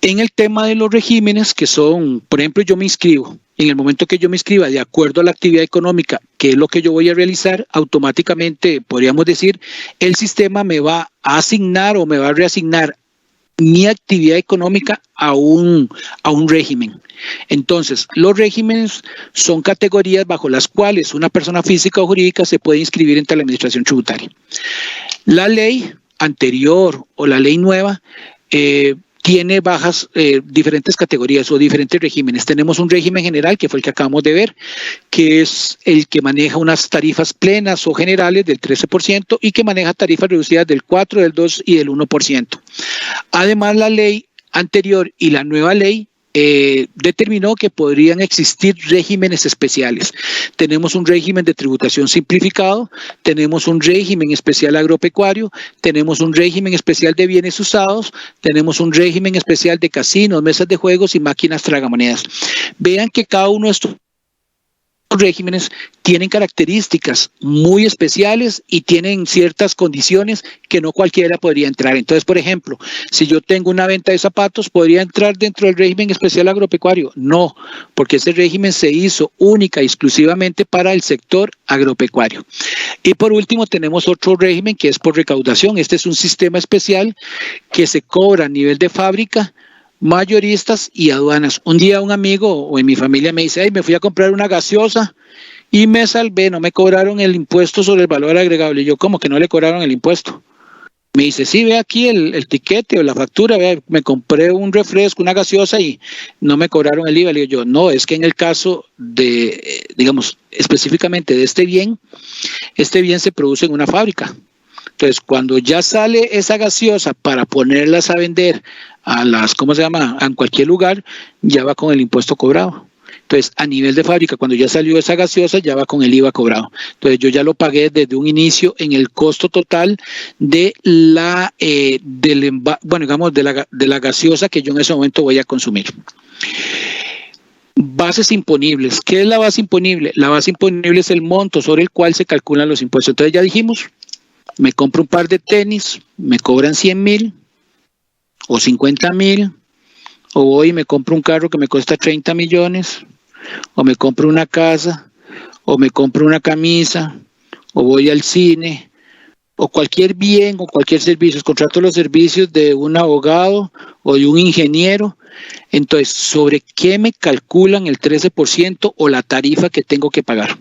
En el tema de los regímenes, que son, por ejemplo, yo me inscribo, en el momento que yo me inscriba, de acuerdo a la actividad económica, que es lo que yo voy a realizar, automáticamente, podríamos decir, el sistema me va a asignar o me va a reasignar mi actividad económica a un régimen. Entonces, los regímenes son categorías bajo las cuales una persona física o jurídica se puede inscribir ante la administración tributaria. La ley anterior o la ley nueva tiene diferentes categorías o diferentes regímenes. Tenemos un régimen general, que fue el que acabamos de ver, que es el que maneja unas tarifas plenas o generales del 13% y que maneja tarifas reducidas del 4%, del 2% y del 1%. Además, la ley anterior y la nueva ley determinó que podrían existir regímenes especiales. Tenemos un régimen de tributación simplificado, tenemos un régimen especial agropecuario, tenemos un régimen especial de bienes usados, tenemos un régimen especial de casinos, mesas de juegos y máquinas tragamonedas. Vean que cada uno de estos regímenes tienen características muy especiales y tienen ciertas condiciones que no cualquiera podría entrar. Entonces, por ejemplo, si yo tengo una venta de zapatos, ¿podría entrar dentro del régimen especial agropecuario? No, porque ese régimen se hizo única y exclusivamente para el sector agropecuario. Y por último, tenemos otro régimen que es por recaudación. Este es un sistema especial que se cobra a nivel de fábrica, mayoristas y aduanas. Un día un amigo o en mi familia me dice, me fui a comprar una gaseosa y me salvé, no me cobraron el impuesto sobre el valor agregado. Y yo, ¿cómo que no le cobraron el impuesto? Me dice, sí, ve aquí el tiquete o la factura, ve, me compré un refresco, una gaseosa y no me cobraron el IVA. Le digo yo, no, es que en el caso de, digamos, específicamente de este bien se produce en una fábrica. Entonces, cuando ya sale esa gaseosa para ponerlas a vender en cualquier lugar, ya va con el impuesto cobrado. Entonces, a nivel de fábrica, cuando ya salió esa gaseosa, ya va con el IVA cobrado. Entonces, yo ya lo pagué desde un inicio en el costo total de la gaseosa que yo en ese momento voy a consumir. Bases imponibles. ¿Qué es la base imponible? La base imponible es el monto sobre el cual se calculan los impuestos. Entonces, ya dijimos, me compro un par de tenis, me cobran 100,000 o 50,000, o voy y me compro un carro que me cuesta 30 millones, o me compro una casa, o me compro una camisa, o voy al cine, o cualquier bien o cualquier servicio, contrato los servicios de un abogado o de un ingeniero. Entonces, ¿sobre qué me calculan el 13% o la tarifa que tengo que pagar?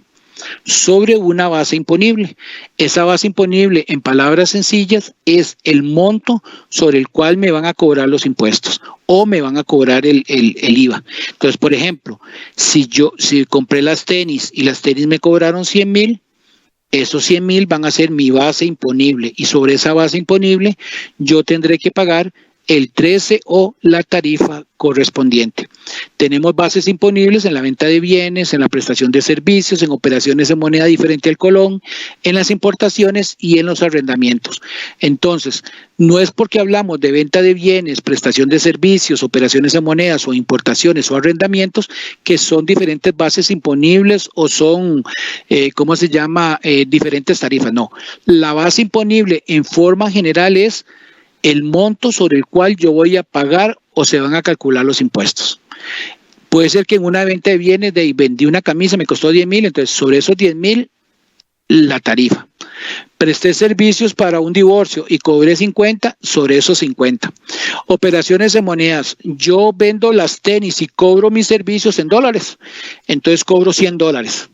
sobre una base imponible. Esa base imponible, en palabras sencillas, es el monto sobre el cual me van a cobrar los impuestos o me van a cobrar el IVA. Entonces, por ejemplo, si compré las tenis y las tenis me cobraron 100,000, esos 100,000 van a ser mi base imponible y sobre esa base imponible yo tendré que pagar el 13 o la tarifa correspondiente. Tenemos bases imponibles en la venta de bienes, en la prestación de servicios, en operaciones en moneda diferente al colón, en las importaciones y en los arrendamientos. Entonces, no es porque hablamos de venta de bienes, prestación de servicios, operaciones en monedas o importaciones o arrendamientos que son diferentes bases imponibles o son, diferentes tarifas. No, la base imponible en forma general es el monto sobre el cual yo voy a pagar o se van a calcular los impuestos. Puede ser que en una venta de bienes vendí una camisa, me costó 10,000, entonces sobre esos 10,000 la tarifa. Presté servicios para un divorcio y cobré 50 sobre esos 50. Operaciones en monedas, yo vendo las tenis y cobro mis servicios en dólares, entonces cobro $100.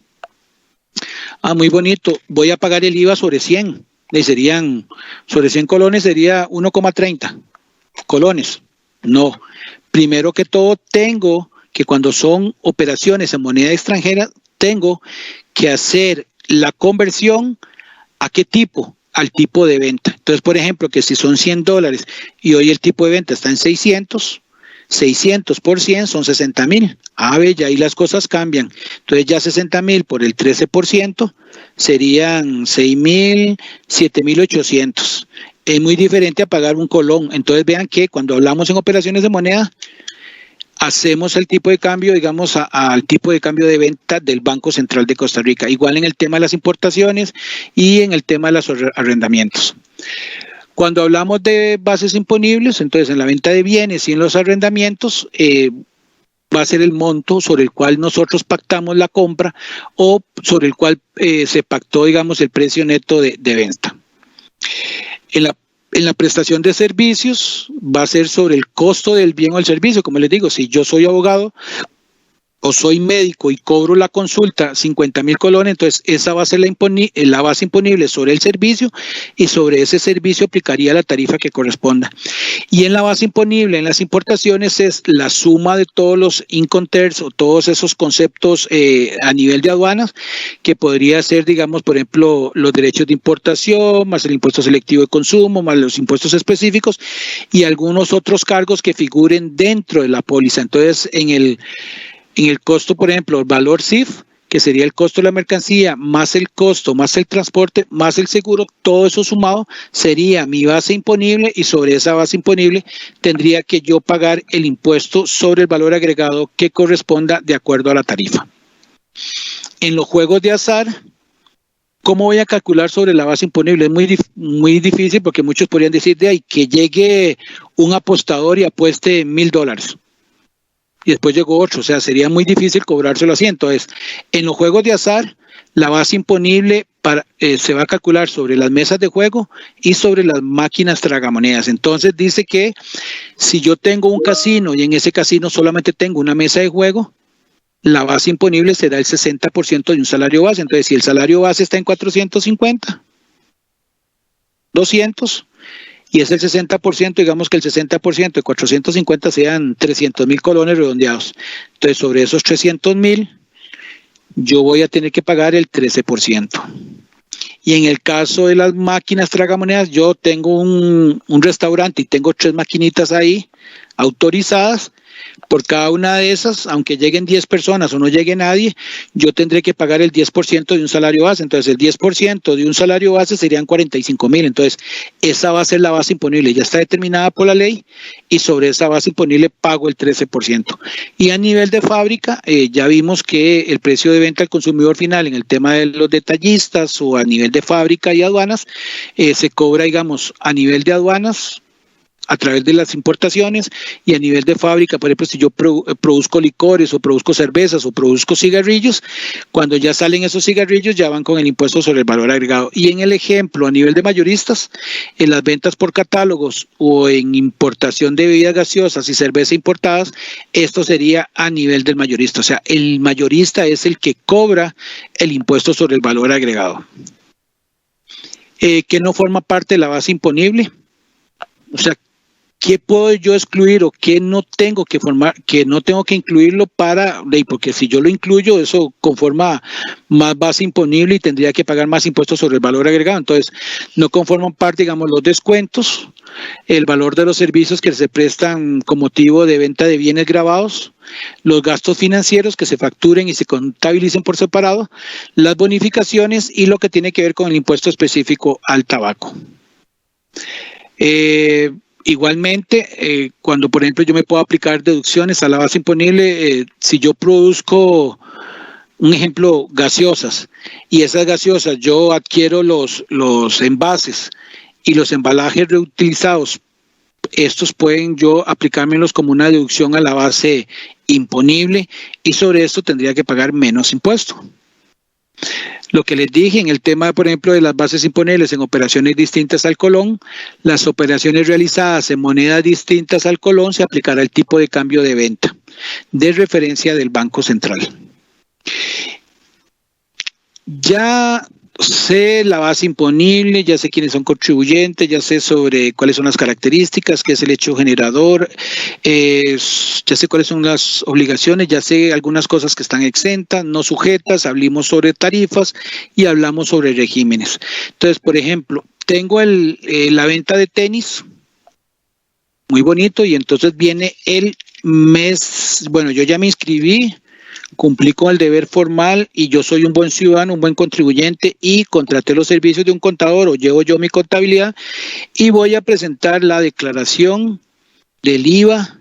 Muy bonito, voy a pagar el IVA sobre 100. Serían, sobre 100 colones sería 1,30 colones. No, primero que todo tengo que cuando son operaciones en moneda extranjera, tengo que hacer la conversión ¿a qué tipo? Al tipo de venta. Entonces, por ejemplo, que si son $100 y hoy el tipo de venta está en 600 por 100 son 60,000. Ya ahí las cosas cambian. Entonces ya 60,000 por el 13% serían 6,000, 7,800. Es muy diferente a pagar un colón. Entonces vean que cuando hablamos en operaciones de moneda, hacemos el tipo de cambio, digamos, al tipo de cambio de venta del Banco Central de Costa Rica. Igual en el tema de las importaciones y en el tema de los arrendamientos. Cuando hablamos de bases imponibles, entonces en la venta de bienes y en los arrendamientos, va a ser el monto sobre el cual nosotros pactamos la compra o sobre el cual se pactó, digamos, el precio neto de venta. En la prestación de servicios va a ser sobre el costo del bien o el servicio. Como les digo, si yo soy abogado o soy médico y cobro la consulta 50,000 colones, entonces esa va a ser la base imponible sobre el servicio y sobre ese servicio aplicaría la tarifa que corresponda. Y en la base imponible en las importaciones es la suma de todos los income tax o todos esos conceptos a nivel de aduanas que podría ser, digamos, por ejemplo, los derechos de importación, más el impuesto selectivo de consumo, más los impuestos específicos y algunos otros cargos que figuren dentro de la póliza. Entonces, en el costo, por ejemplo, el valor CIF, que sería el costo de la mercancía, más el costo, más el transporte, más el seguro, todo eso sumado sería mi base imponible y sobre esa base imponible tendría que yo pagar el impuesto sobre el valor agregado que corresponda de acuerdo a la tarifa. En los juegos de azar, ¿cómo voy a calcular sobre la base imponible? Es muy difícil porque muchos podrían decir que llegue un apostador y apueste $1,000. Y después llegó otro, o sea, sería muy difícil cobrárselo así. Entonces, en los juegos de azar, la base imponible se va a calcular sobre las mesas de juego y sobre las máquinas tragamonedas. Entonces, dice que si yo tengo un casino y en ese casino solamente tengo una mesa de juego, la base imponible será el 60% de un salario base. Entonces, si el salario base está en 450, 200, y es el 60%, digamos que el 60% de 450 sean 300,000 colones redondeados. Entonces, sobre esos 300,000, yo voy a tener que pagar el 13%. Y en el caso de las máquinas tragamonedas, yo tengo un restaurante y tengo 3 maquinitas ahí autorizadas. Por cada una de esas, aunque lleguen 10 personas o no llegue nadie, yo tendré que pagar el 10% de un salario base. Entonces, el 10% de un salario base serían 45,000. Entonces, esa va a ser la base imponible. Ya está determinada por la ley y sobre esa base imponible pago el 13%. Y a nivel de fábrica, ya vimos que el precio de venta al consumidor final en el tema de los detallistas o a nivel de fábrica y aduanas, se cobra, digamos, a nivel de aduanas, a través de las importaciones, y a nivel de fábrica, por ejemplo, si yo produzco licores o produzco cervezas o produzco cigarrillos, cuando ya salen esos cigarrillos ya van con el impuesto sobre el valor agregado. Y en el ejemplo, a nivel de mayoristas, en las ventas por catálogos o en importación de bebidas gaseosas y cerveza importadas, esto sería a nivel del mayorista. O sea, el mayorista es el que cobra el impuesto sobre el valor agregado. Que no forma parte de la base imponible. O sea, ¿qué puedo yo excluir o qué no tengo que formar, que no tengo que incluirlo porque si yo lo incluyo, eso conforma más base imponible y tendría que pagar más impuestos sobre el valor agregado? Entonces, no conforman parte, digamos, los descuentos, el valor de los servicios que se prestan con motivo de venta de bienes gravados, los gastos financieros que se facturen y se contabilicen por separado, las bonificaciones y lo que tiene que ver con el impuesto específico al tabaco. Igualmente, cuando por ejemplo yo me puedo aplicar deducciones a la base imponible, si yo produzco, un ejemplo, gaseosas, y esas gaseosas yo adquiero los envases y los embalajes reutilizados, estos pueden yo aplicármelos como una deducción a la base imponible, y sobre esto tendría que pagar menos impuesto. Lo que les dije en el tema, por ejemplo, de las bases imponibles en operaciones distintas al colón, las operaciones realizadas en monedas distintas al colón se aplicará el tipo de cambio de venta de referencia del Banco Central. Ya sé la base imponible, ya sé quiénes son contribuyentes, ya sé sobre cuáles son las características, qué es el hecho generador, ya sé cuáles son las obligaciones, ya sé algunas cosas que están exentas, no sujetas, hablamos sobre tarifas y hablamos sobre regímenes. Entonces, por ejemplo, tengo la venta de tenis, muy bonito, y entonces viene el mes, bueno, yo ya me inscribí, cumplí con el deber formal y yo soy un buen ciudadano, un buen contribuyente y contraté los servicios de un contador o llevo yo mi contabilidad y voy a presentar la declaración del IVA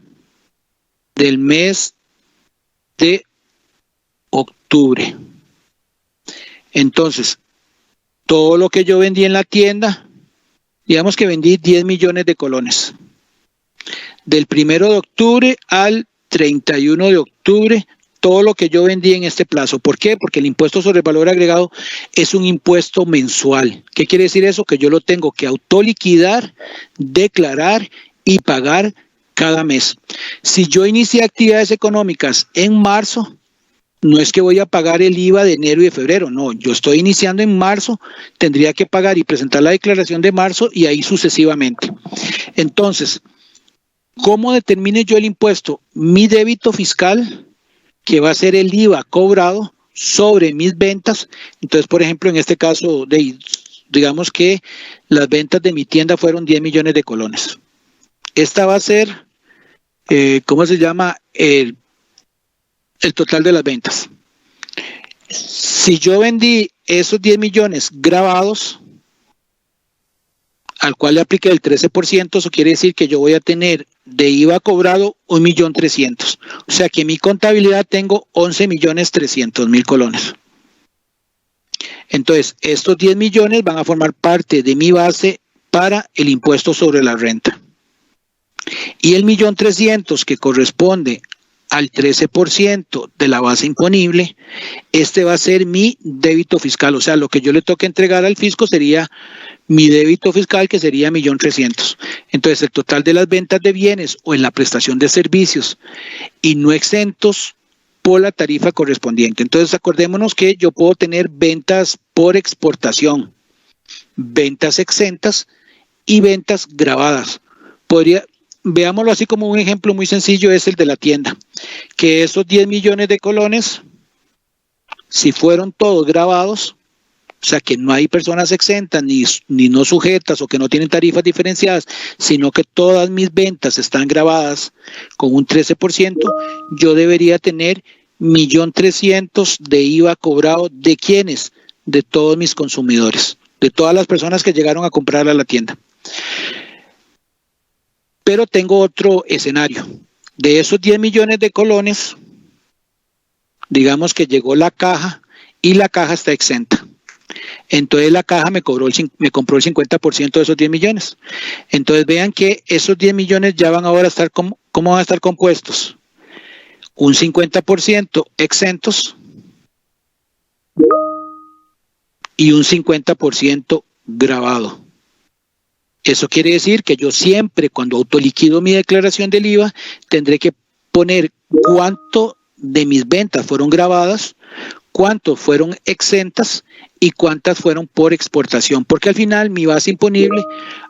del mes de octubre. Entonces, todo lo que yo vendí en la tienda, digamos que vendí 10 millones de colones. Del 1 de octubre al 31 de octubre, todo lo que yo vendí en este plazo. ¿Por qué? Porque el impuesto sobre el valor agregado es un impuesto mensual. ¿Qué quiere decir eso? Que yo lo tengo que autoliquidar, declarar y pagar cada mes. Si yo inicié actividades económicas en marzo, no es que voy a pagar el IVA de enero y de febrero, no, yo estoy iniciando en marzo, tendría que pagar y presentar la declaración de marzo y ahí sucesivamente. Entonces, ¿cómo determine yo el impuesto? Mi débito fiscal, que va a ser el IVA cobrado sobre mis ventas. Entonces, por ejemplo, en este caso, digamos que las ventas de mi tienda fueron 10 millones de colones. Esta va a ser, ¿cómo se llama? El total de las ventas. Si yo vendí esos 10 millones grabados, al cual le apliqué el 13%, eso quiere decir que yo voy a tener de IVA cobrado 1.300.000. O sea que en mi contabilidad tengo 11.300.000 colones. Entonces, estos 10 millones van a formar parte de mi base para el impuesto sobre la renta. Y el 1.300.000 que corresponde al 13% de la base imponible, este va a ser mi débito fiscal. O sea, lo que yo le toque entregar al fisco sería mi débito fiscal, que sería 1.300.000. Entonces, el total de las ventas de bienes o en la prestación de servicios y no exentos por la tarifa correspondiente. Entonces, acordémonos que yo puedo tener ventas por exportación, ventas exentas y ventas grabadas. Veámoslo así como un ejemplo muy sencillo, es el de la tienda, que esos 10 millones de colones, si fueron todos grabados, o sea que no hay personas exentas ni no sujetas o que no tienen tarifas diferenciadas, sino que todas mis ventas están grabadas con un 13%, yo debería tener 1.300.000 de IVA cobrado. ¿De quiénes? De todos mis consumidores, de todas las personas que llegaron a comprar a la tienda. Pero tengo otro escenario. De esos 10 millones de colones, digamos que llegó la caja y la caja está exenta. Entonces la caja me compró el 50% de esos 10 millones. Entonces vean que esos 10 millones ya van ahora a estar, ¿cómo van a estar compuestos? Un 50% exentos y un 50% grabado. Eso quiere decir que yo siempre, cuando autoliquido mi declaración del IVA, tendré que poner cuánto de mis ventas fueron grabadas, cuántos fueron exentas y cuántas fueron por exportación, porque al final mi base imponible,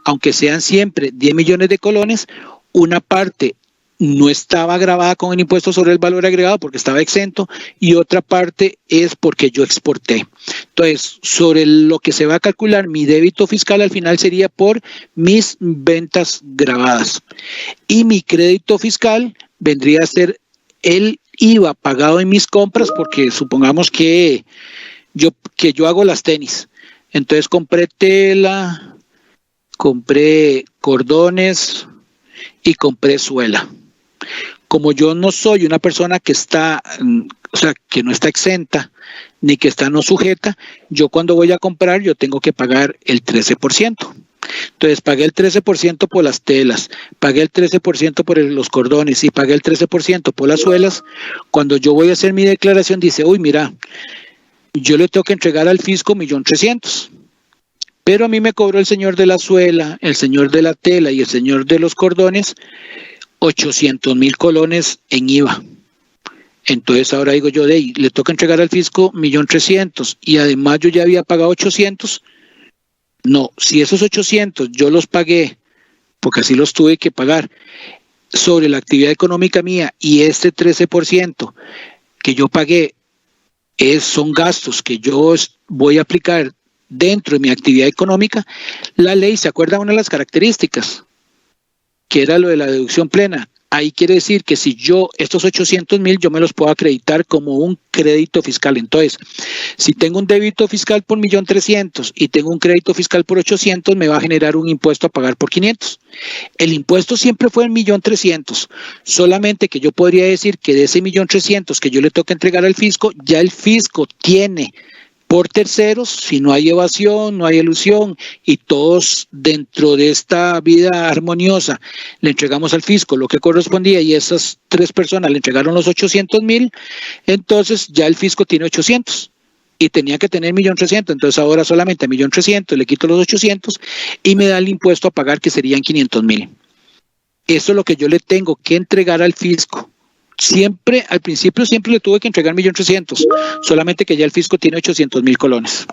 aunque sean siempre 10 millones de colones, una parte no estaba grabada con el impuesto sobre el valor agregado porque estaba exento y otra parte es porque yo exporté. Entonces, sobre lo que se va a calcular mi débito fiscal al final sería por mis ventas grabadas. Y mi crédito fiscal vendría a ser el IVA pagado en mis compras, porque supongamos que yo hago las tenis. Entonces compré tela, compré cordones y compré suela. Como yo no soy una persona que está, que no está exenta ni que está no sujeta, yo cuando voy a comprar yo tengo que pagar el 13%. Entonces pagué el 13% por las telas, pagué el 13% por los cordones y pagué el 13% por las suelas. Cuando yo voy a hacer mi declaración dice, uy, mira, yo le tengo que entregar al fisco 1.300.000. Pero a mí me cobró el señor de la suela, el señor de la tela y el señor de los cordones 800.000 colones en IVA. Entonces ahora digo yo, le toca entregar al fisco 1.300.000 y además yo ya había pagado 800. No, si esos 800 yo los pagué, porque así los tuve que pagar, sobre la actividad económica mía y este 13% que yo pagué son gastos que yo voy a aplicar dentro de mi actividad económica, la ley, ¿se acuerdan una de las características? Que era lo de la deducción plena. Ahí quiere decir que si yo estos 800.000 yo me los puedo acreditar como un crédito fiscal. Entonces, si tengo un débito fiscal por 1.300.000 y tengo un crédito fiscal por 800, me va a generar un impuesto a pagar por 500. El impuesto siempre fue en 1.300.000, solamente que yo podría decir que de ese 1.300.000 que yo le toca entregar al fisco, ya el fisco tiene por terceros, si no hay evasión, no hay elusión y todos dentro de esta vida armoniosa le entregamos al fisco lo que correspondía y esas 3 personas le entregaron los 800.000, entonces ya el fisco tiene 800 y tenía que tener 1.300.000, entonces ahora solamente a 1.300.000 le quito los 800 y me da el impuesto a pagar que serían 500.000. Eso es lo que yo le tengo que entregar al fisco. Siempre, al principio siempre le tuve que entregar 1.300.000, solamente que ya el fisco tiene 800.000 colones.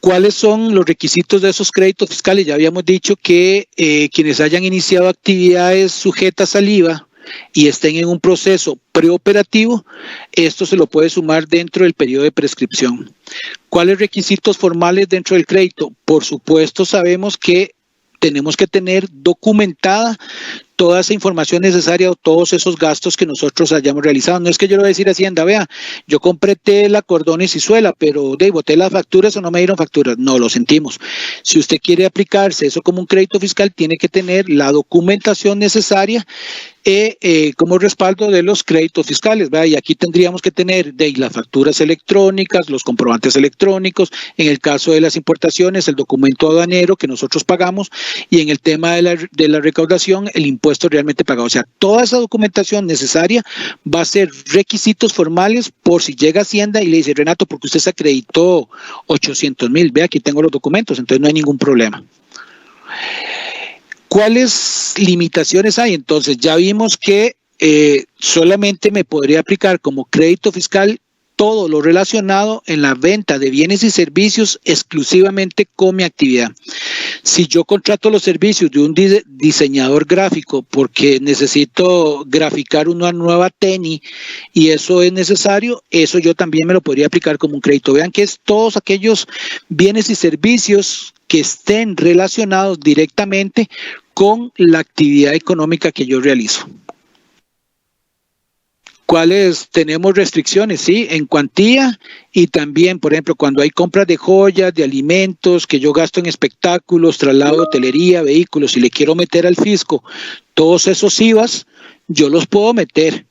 ¿Cuáles son los requisitos de esos créditos fiscales? Ya habíamos dicho que quienes hayan iniciado actividades sujetas al IVA y estén en un proceso preoperativo, esto se lo puede sumar dentro del periodo de prescripción. ¿Cuáles requisitos formales dentro del crédito? Por supuesto, sabemos que tenemos que tener documentada toda esa información necesaria o todos esos gastos que nosotros hayamos realizado. No es que yo le voy a decir a Hacienda, vea, yo compré tela, cordones y suela, pero boté las facturas o no me dieron facturas. No, lo sentimos. Si usted quiere aplicarse eso como un crédito fiscal, tiene que tener la documentación necesaria como respaldo de los créditos fiscales, ¿verdad? Y aquí tendríamos que tener las facturas electrónicas, los comprobantes electrónicos, en el caso de las importaciones, el documento aduanero que nosotros pagamos y en el tema de la recaudación, el impuesto realmente pagado. O sea, toda esa documentación necesaria va a ser requisitos formales por si llega Hacienda y le dice, Renato, porque usted se acreditó 800.000, ve, aquí tengo los documentos, entonces no hay ningún problema. ¿Cuáles limitaciones hay? Entonces ya vimos que solamente me podría aplicar como crédito fiscal todo lo relacionado en la venta de bienes y servicios exclusivamente con mi actividad. Si yo contrato los servicios de un diseñador gráfico porque necesito graficar una nueva tenis y eso es necesario, eso yo también me lo podría aplicar como un crédito. Vean que es todos aquellos bienes y servicios que estén relacionados directamente con la actividad económica que yo realizo. ¿Cuáles tenemos restricciones? Sí, en cuantía y también, por ejemplo, cuando hay compras de joyas, de alimentos, que yo gasto en espectáculos, traslado de hotelería, vehículos, y le quiero meter al fisco todos esos IVAs, yo los puedo meter.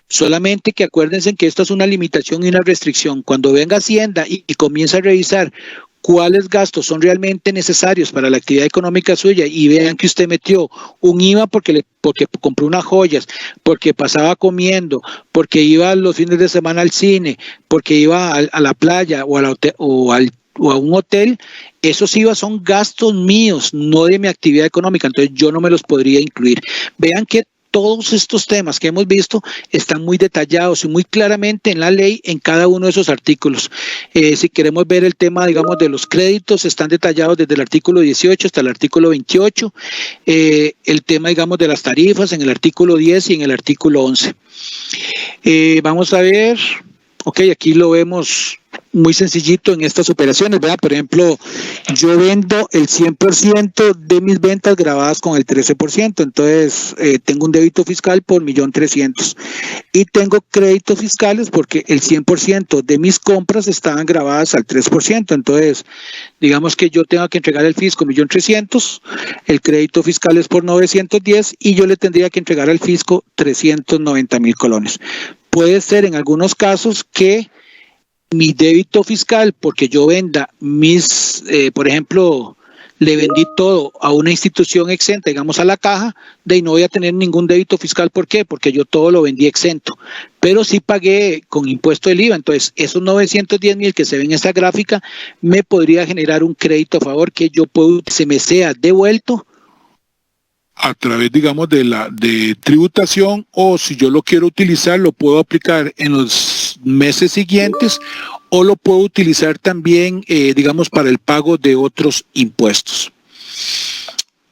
Solamente que acuérdense que esto es una limitación y una restricción. Cuando venga Hacienda y comienza a revisar cuáles gastos son realmente necesarios para la actividad económica suya y vean que usted metió un IVA porque compró unas joyas, porque pasaba comiendo, porque iba los fines de semana al cine, porque iba a la playa o a un hotel, esos IVA son gastos míos, no de mi actividad económica, entonces yo no me los podría incluir. Vean que todos estos temas que hemos visto están muy detallados y muy claramente en la ley en cada uno de esos artículos. Si queremos ver el tema, digamos, de los créditos, están detallados desde el artículo 18 hasta el artículo 28. El tema, digamos, de las tarifas en el artículo 10 y en el artículo 11. Vamos a ver, ok, aquí lo vemos muy sencillito en estas operaciones, ¿verdad? Por ejemplo, yo vendo el 100% de mis ventas grabadas con el 13%, entonces tengo un débito fiscal por 1.300.000 y tengo créditos fiscales porque el 100% de mis compras estaban grabadas al 3%, entonces digamos que yo tengo que entregar al fisco 1.300.000, el crédito fiscal es por 910 y yo le tendría que entregar al fisco 390.000 colones. Puede ser en algunos casos que mi débito fiscal, porque yo venda por ejemplo, le vendí todo a una institución exenta, digamos a la caja, de ahí no voy a tener ningún débito fiscal. ¿Por qué? Porque yo todo lo vendí exento, pero sí pagué con impuesto del IVA, entonces esos 910.000 que se ven en esta gráfica me podría generar un crédito a favor que yo puedo, se me sea devuelto a través, digamos, de tributación, o si yo lo quiero utilizar, lo puedo aplicar en los meses siguientes o lo puedo utilizar también, digamos, para el pago de otros impuestos.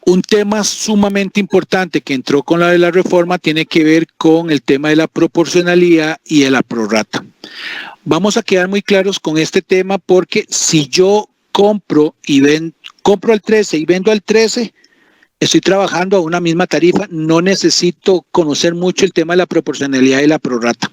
Un tema sumamente importante que entró con la de la reforma tiene que ver con el tema de la proporcionalidad y de la prorrata. Vamos a quedar muy claros con este tema porque si yo compro al 13 y vendo al 13, estoy trabajando a una misma tarifa, no necesito conocer mucho el tema de la proporcionalidad y la prorrata.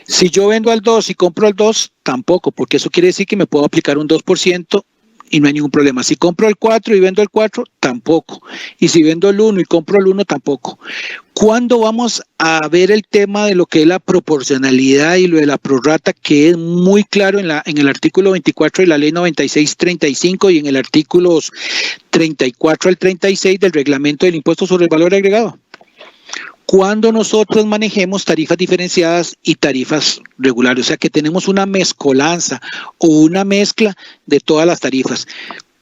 Si yo vendo al 2 y compro al 2, tampoco, porque eso quiere decir que me puedo aplicar un 2% y no hay ningún problema. Si compro al 4 y vendo al 4, tampoco. Y si vendo el 1 y compro el 1, tampoco. ¿Cuándo vamos a ver el tema de lo que es la proporcionalidad y lo de la prorrata, que es muy claro en el artículo 24 de la ley 96/35 y en el artículo 34 al 36 del reglamento del impuesto sobre el valor agregado? Cuando nosotros manejemos tarifas diferenciadas y tarifas regulares, o sea que tenemos una mezcolanza o una mezcla de todas las tarifas.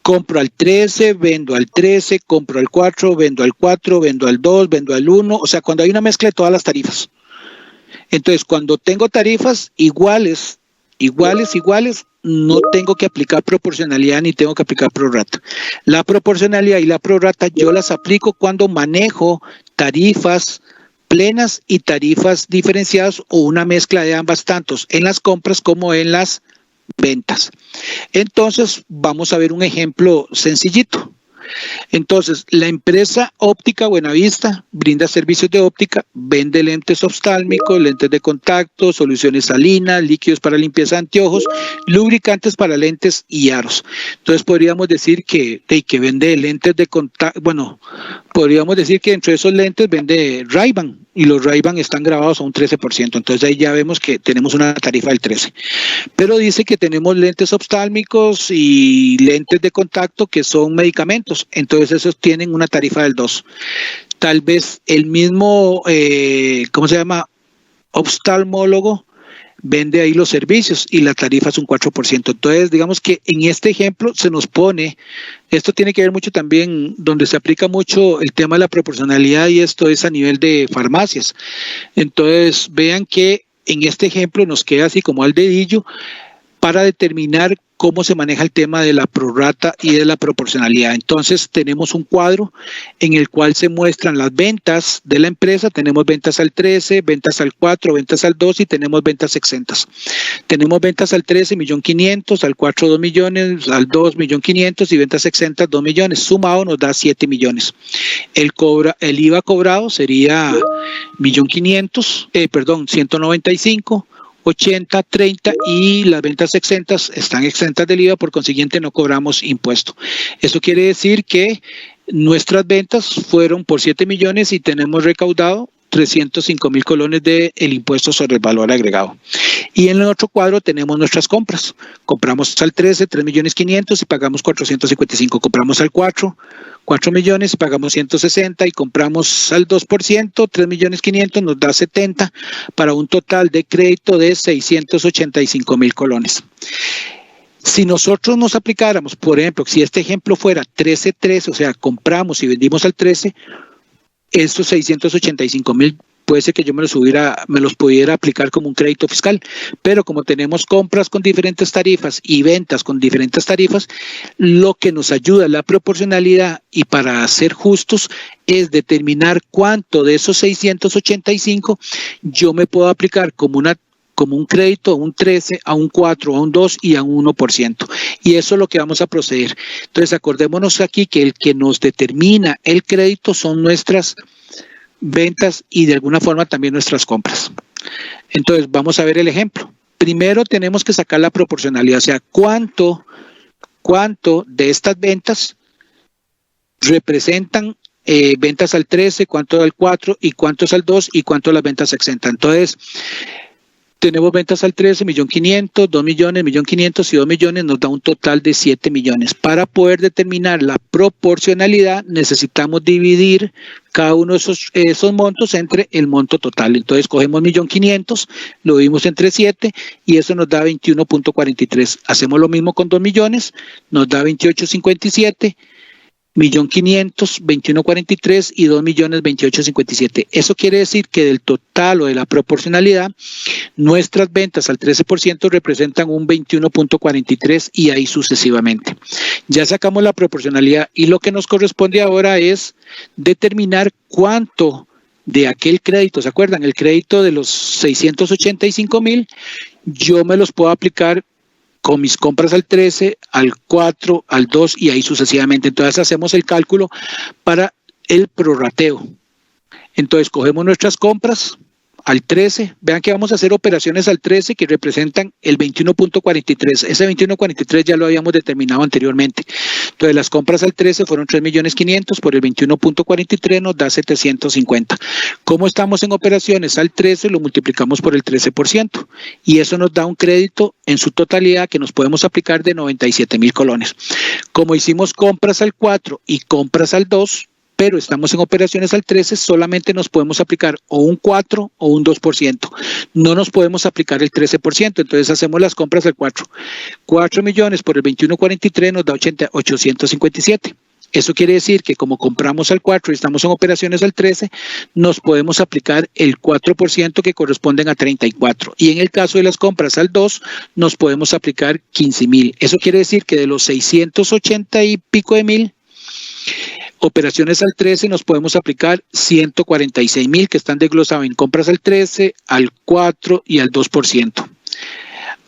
Compro al 13, vendo al 13, compro al 4, vendo al 4, vendo al 2, vendo al 1, o sea, cuando hay una mezcla de todas las tarifas. Entonces, cuando tengo tarifas iguales, no tengo que aplicar proporcionalidad ni tengo que aplicar prorrata. La proporcionalidad y la prorrata yo las aplico cuando manejo tarifas plenas y tarifas diferenciadas o una mezcla de ambas, tanto en las compras como en las ventas. Entonces, vamos a ver un ejemplo sencillito. Entonces, la empresa Óptica Buenavista brinda servicios de óptica, vende lentes oftálmicos, lentes de contacto, soluciones salinas, líquidos para limpieza de anteojos, lubricantes para lentes y aros. Entonces, podríamos decir que vende lentes de contacto, bueno, podríamos decir que entre esos lentes vende Ray-Ban y los Ray-Ban están grabados a un 13%. Entonces, ahí ya vemos que tenemos una tarifa del 13%. Pero dice que tenemos lentes oftálmicos y lentes de contacto que son medicamentos. Entonces esos tienen una tarifa del 2. Tal vez el mismo, oftalmólogo vende ahí los servicios y la tarifa es un 4%. Entonces digamos que en este ejemplo se nos pone, esto tiene que ver mucho también donde se aplica mucho el tema de la proporcionalidad y esto es a nivel de farmacias. Entonces vean que en este ejemplo nos queda así como al dedillo para determinar cómo se maneja el tema de la prorrata y de la proporcionalidad. Entonces tenemos un cuadro en el cual se muestran las ventas de la empresa, tenemos ventas al 13, ventas al 4, ventas al 2 y tenemos ventas exentas. Tenemos ventas al 13, 1.500.000, al 4, 2 millones, al 2, 1.500.000 y ventas exentas, 2 millones. Sumado nos da 7 millones. El IVA cobrado sería 195, 80, 30 y las ventas exentas están exentas del IVA, por consiguiente no cobramos impuesto. Eso quiere decir que nuestras ventas fueron por 7 millones y tenemos recaudado 305.000 colones del impuesto sobre el valor agregado. Y en el otro cuadro tenemos nuestras compras. Compramos al 13, 3.500.000 y pagamos 455. Compramos al 4 millones y pagamos 160 y compramos al 2%, 3.500.000 nos da 70 para un total de crédito de 685.000 colones. Si nosotros nos aplicáramos, por ejemplo, si este ejemplo fuera 13-13, o sea, compramos y vendimos al 13, estos 685.000 puede ser que yo me los pudiera aplicar como un crédito fiscal, pero como tenemos compras con diferentes tarifas y ventas con diferentes tarifas, lo que nos ayuda a la proporcionalidad y para ser justos es determinar cuánto de esos 685 yo me puedo aplicar como un crédito a un 13, a un 4, a un 2 y a un 1%. Y eso es lo que vamos a proceder. Entonces, acordémonos aquí que el que nos determina el crédito son nuestras ventas y de alguna forma también nuestras compras. Entonces, vamos a ver el ejemplo. Primero tenemos que sacar la proporcionalidad, o sea, cuánto de estas ventas representan ventas al 13, cuánto al 4 y cuánto es al 2 y cuánto las ventas exentas. Entonces, tenemos ventas al 13, 1.500.000, 2 millones, 1.500.000 y 2 millones nos da un total de 7 millones. Para poder determinar la proporcionalidad necesitamos dividir cada uno de esos montos entre el monto total. Entonces cogemos 1.500.000, lo dividimos entre 7 y eso nos da 21.43. Hacemos lo mismo con 2 millones, nos da 28.57. 1.500.000, 21.43 y 2 millones 28.57. Eso quiere decir que del total o de la proporcionalidad, nuestras ventas al 13% representan un 21.43 y ahí sucesivamente. Ya sacamos la proporcionalidad y lo que nos corresponde ahora es determinar cuánto de aquel crédito, ¿se acuerdan? El crédito de los 685.000, yo me los puedo aplicar con mis compras al 13, al 4, al 2 y ahí sucesivamente. Entonces hacemos el cálculo para el prorrateo. Entonces cogemos nuestras compras al 13, vean que vamos a hacer operaciones al 13 que representan el 21.43. Ese 21.43 ya lo habíamos determinado anteriormente. Entonces las compras al 13 fueron 3.500.000 por el 21.43 nos da 750. Como estamos en operaciones al 13, lo multiplicamos por el 13% y eso nos da un crédito en su totalidad que nos podemos aplicar de 97.000 colones. Como hicimos compras al 4 y compras al 2, pero estamos en operaciones al 13, solamente nos podemos aplicar o un 4 o un 2%. No nos podemos aplicar el 13%, entonces hacemos las compras al 4. 4 millones por el 21.43 nos da 857. Eso quiere decir que como compramos al 4 y estamos en operaciones al 13, nos podemos aplicar el 4% que corresponden a 34. Y en el caso de las compras al 2, nos podemos aplicar 15.000. Eso quiere decir que de los 680 y pico de mil, operaciones al 13 nos podemos aplicar 146.000 que están desglosados en compras al 13, al 4 y al 2%.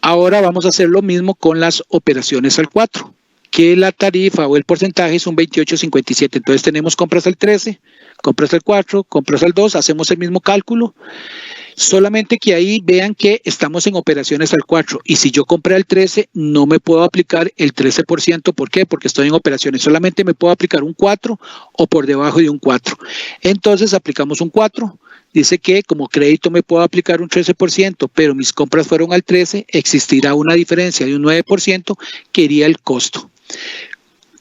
Ahora vamos a hacer lo mismo con las operaciones al 4, que la tarifa o el porcentaje es un 28.57. Entonces tenemos compras al 13, compras al 4, compras al 2, hacemos el mismo cálculo. Solamente que ahí vean que estamos en operaciones al 4 y si yo compré al 13 no me puedo aplicar el 13%. ¿Por qué? Porque estoy en operaciones. Solamente me puedo aplicar un 4 o por debajo de un 4. Entonces aplicamos un 4. Dice que como crédito me puedo aplicar un 13%, pero mis compras fueron al 13, existirá una diferencia de un 9% que iría el costo.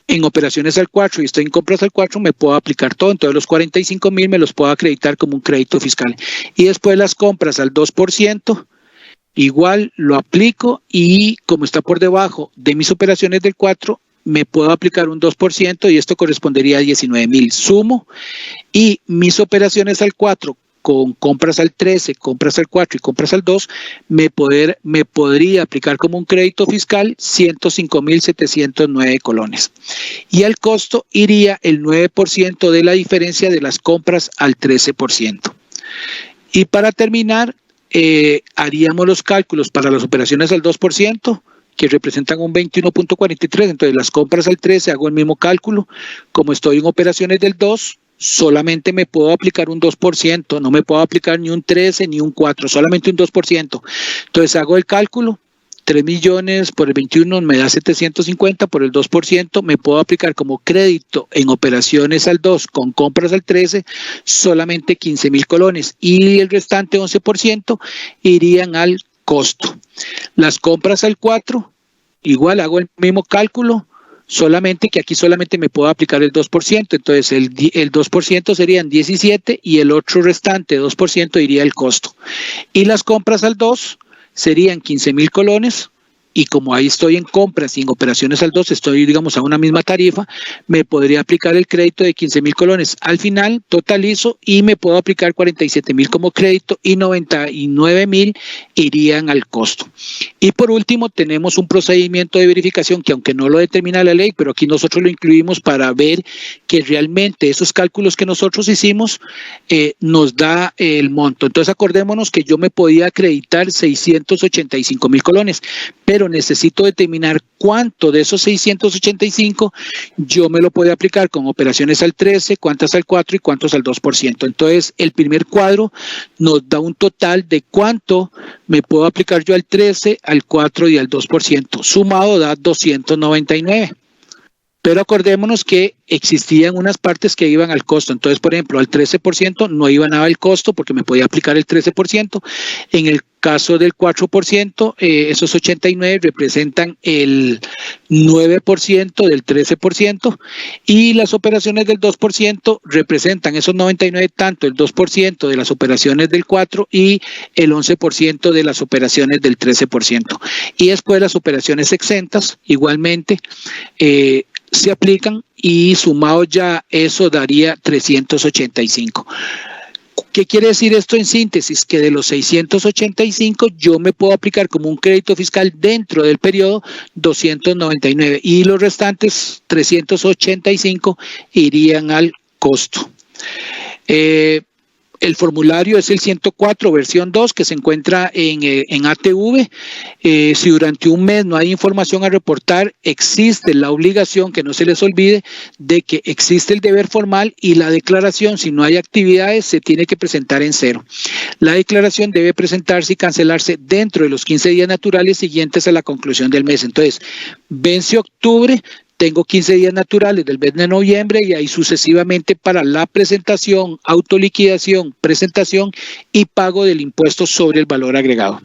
En operaciones al 4 y estoy en compras al 4, me puedo aplicar todo. Entonces los 45.000 me los puedo acreditar como un crédito fiscal. Y después las compras al 2%, igual lo aplico y como está por debajo de mis operaciones del 4, me puedo aplicar un 2% y esto correspondería a 19.000. Sumo y mis operaciones al 4 con compras al 13, compras al 4 y compras al 2, me podría aplicar como un crédito fiscal 105.709 colones. Y al costo iría el 9% de la diferencia de las compras al 13%. Y para terminar, haríamos los cálculos para las operaciones al 2%, que representan un 21.43. Entonces las compras al 13 hago el mismo cálculo. Como estoy en operaciones del 2, solamente me puedo aplicar un 2%, no me puedo aplicar ni un 13 ni un 4, solamente un 2%. Entonces hago el cálculo 3 millones por el 21 me da 750, por el 2% me puedo aplicar como crédito en operaciones al 2 con compras al 13 solamente 15,000 colones y el restante 11% irían al costo. Las compras al 4, igual hago el mismo cálculo, solamente que aquí solamente me puedo aplicar el 2%, entonces el 2% serían 17 y el otro restante 2% iría al costo. Y las compras al 2 serían 15,000 colones y como ahí estoy en compras y en operaciones al 2, estoy digamos a una misma tarifa, me podría aplicar el crédito de 15,000 colones. Al final totalizo y me puedo aplicar 47,000 como crédito y 99,000 irían al costo. Y por último tenemos un procedimiento de verificación que aunque no lo determina la ley, pero aquí nosotros lo incluimos para ver que realmente esos cálculos que nosotros hicimos nos da el monto. Entonces acordémonos que yo me podía acreditar 685,000 colones, pero necesito determinar cuánto de esos 685 yo me lo puedo aplicar con operaciones al 13, cuántas al 4 y cuántos al 2%. Entonces, el primer cuadro nos da un total de cuánto me puedo aplicar yo al 13, al 4 y al 2%. Sumado da 299. Pero acordémonos que existían unas partes que iban al costo. Entonces, por ejemplo, al 13% no iba nada al costo porque me podía aplicar el 13%. En el caso del 4%, esos 89 representan el 9% del 13% y las operaciones del 2% representan esos 99, tanto el 2% de las operaciones del 4 y el 11% de las operaciones del 13%. Y después las operaciones exentas, igualmente, se aplican y sumado ya eso daría 385. ¿Qué quiere decir esto en síntesis? Que de los 685 yo me puedo aplicar como un crédito fiscal dentro del periodo 299 y los restantes 385 irían al costo. El formulario es el 104 versión 2 que se encuentra en ATV. Si durante un mes no hay información a reportar, existe la obligación, que no se les olvide, de que existe el deber formal y la declaración, si no hay actividades, se tiene que presentar en cero. La declaración debe presentarse y cancelarse dentro de los 15 días naturales siguientes a la conclusión del mes. Entonces, vence octubre, tengo 15 días naturales del mes de noviembre y ahí sucesivamente para la presentación, autoliquidación, presentación y pago del impuesto sobre el valor agregado.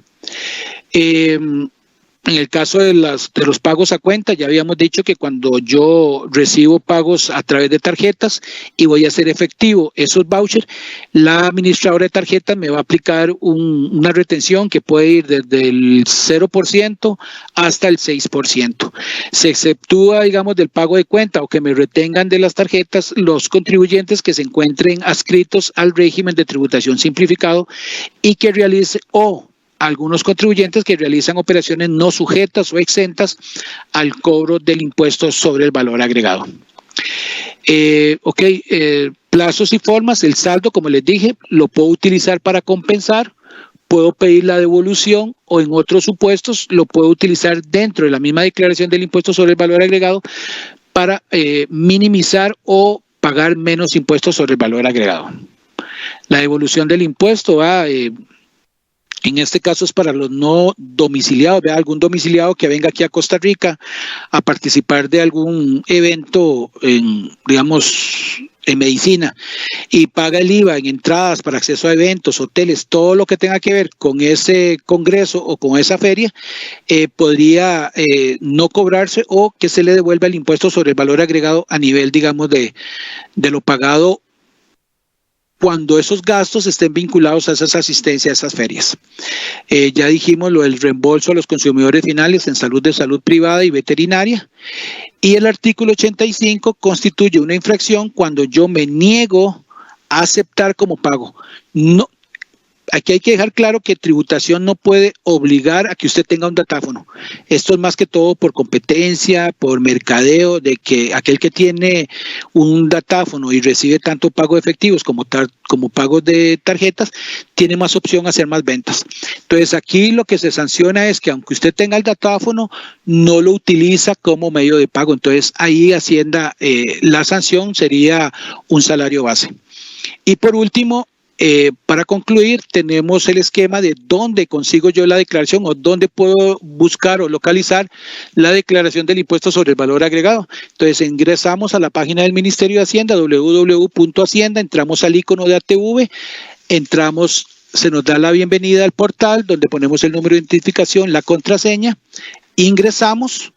En el caso de los pagos a cuenta, ya habíamos dicho que cuando yo recibo pagos a través de tarjetas y voy a hacer efectivo esos vouchers, la administradora de tarjetas me va a aplicar una retención que puede ir desde el 0% hasta el 6%. Se exceptúa, digamos, del pago de cuenta o que me retengan de las tarjetas los contribuyentes que se encuentren adscritos al régimen de tributación simplificado y que realice algunos contribuyentes que realizan operaciones no sujetas o exentas al cobro del impuesto sobre el valor agregado. Plazos y formas, el saldo, como les dije, lo puedo utilizar para compensar, puedo pedir la devolución o en otros supuestos lo puedo utilizar dentro de la misma declaración del impuesto sobre el valor agregado para minimizar o pagar menos impuestos sobre el valor agregado. La devolución del impuesto va... en este caso es para los no domiciliados, algún domiciliado que venga aquí a Costa Rica a participar de algún evento en medicina y paga el IVA en entradas para acceso a eventos, hoteles, todo lo que tenga que ver con ese congreso o con esa feria, podría no cobrarse o que se le devuelva el impuesto sobre el valor agregado a nivel, digamos, de lo pagado cuando esos gastos estén vinculados a esas asistencias, a esas ferias. Ya dijimos lo del reembolso a los consumidores finales en salud privada y veterinaria. Y el artículo 85 constituye una infracción cuando yo me niego a aceptar como pago. No, aquí hay que dejar claro que tributación no puede obligar a que usted tenga un datáfono. Esto es más que todo por competencia, por mercadeo, de que aquel que tiene un datáfono y recibe tanto pago de efectivos como pagos de tarjetas, tiene más opción a hacer más ventas. Entonces aquí lo que se sanciona es que aunque usted tenga el datáfono, no lo utiliza como medio de pago. Entonces ahí Hacienda, la sanción sería un salario base. Y por último, para concluir, tenemos el esquema de dónde consigo yo la declaración o dónde puedo buscar o localizar la declaración del impuesto sobre el valor agregado. Entonces ingresamos a la página del Ministerio de Hacienda, www.hacienda, entramos al icono de ATV, entramos, se nos da la bienvenida al portal donde ponemos el número de identificación, la contraseña, ingresamos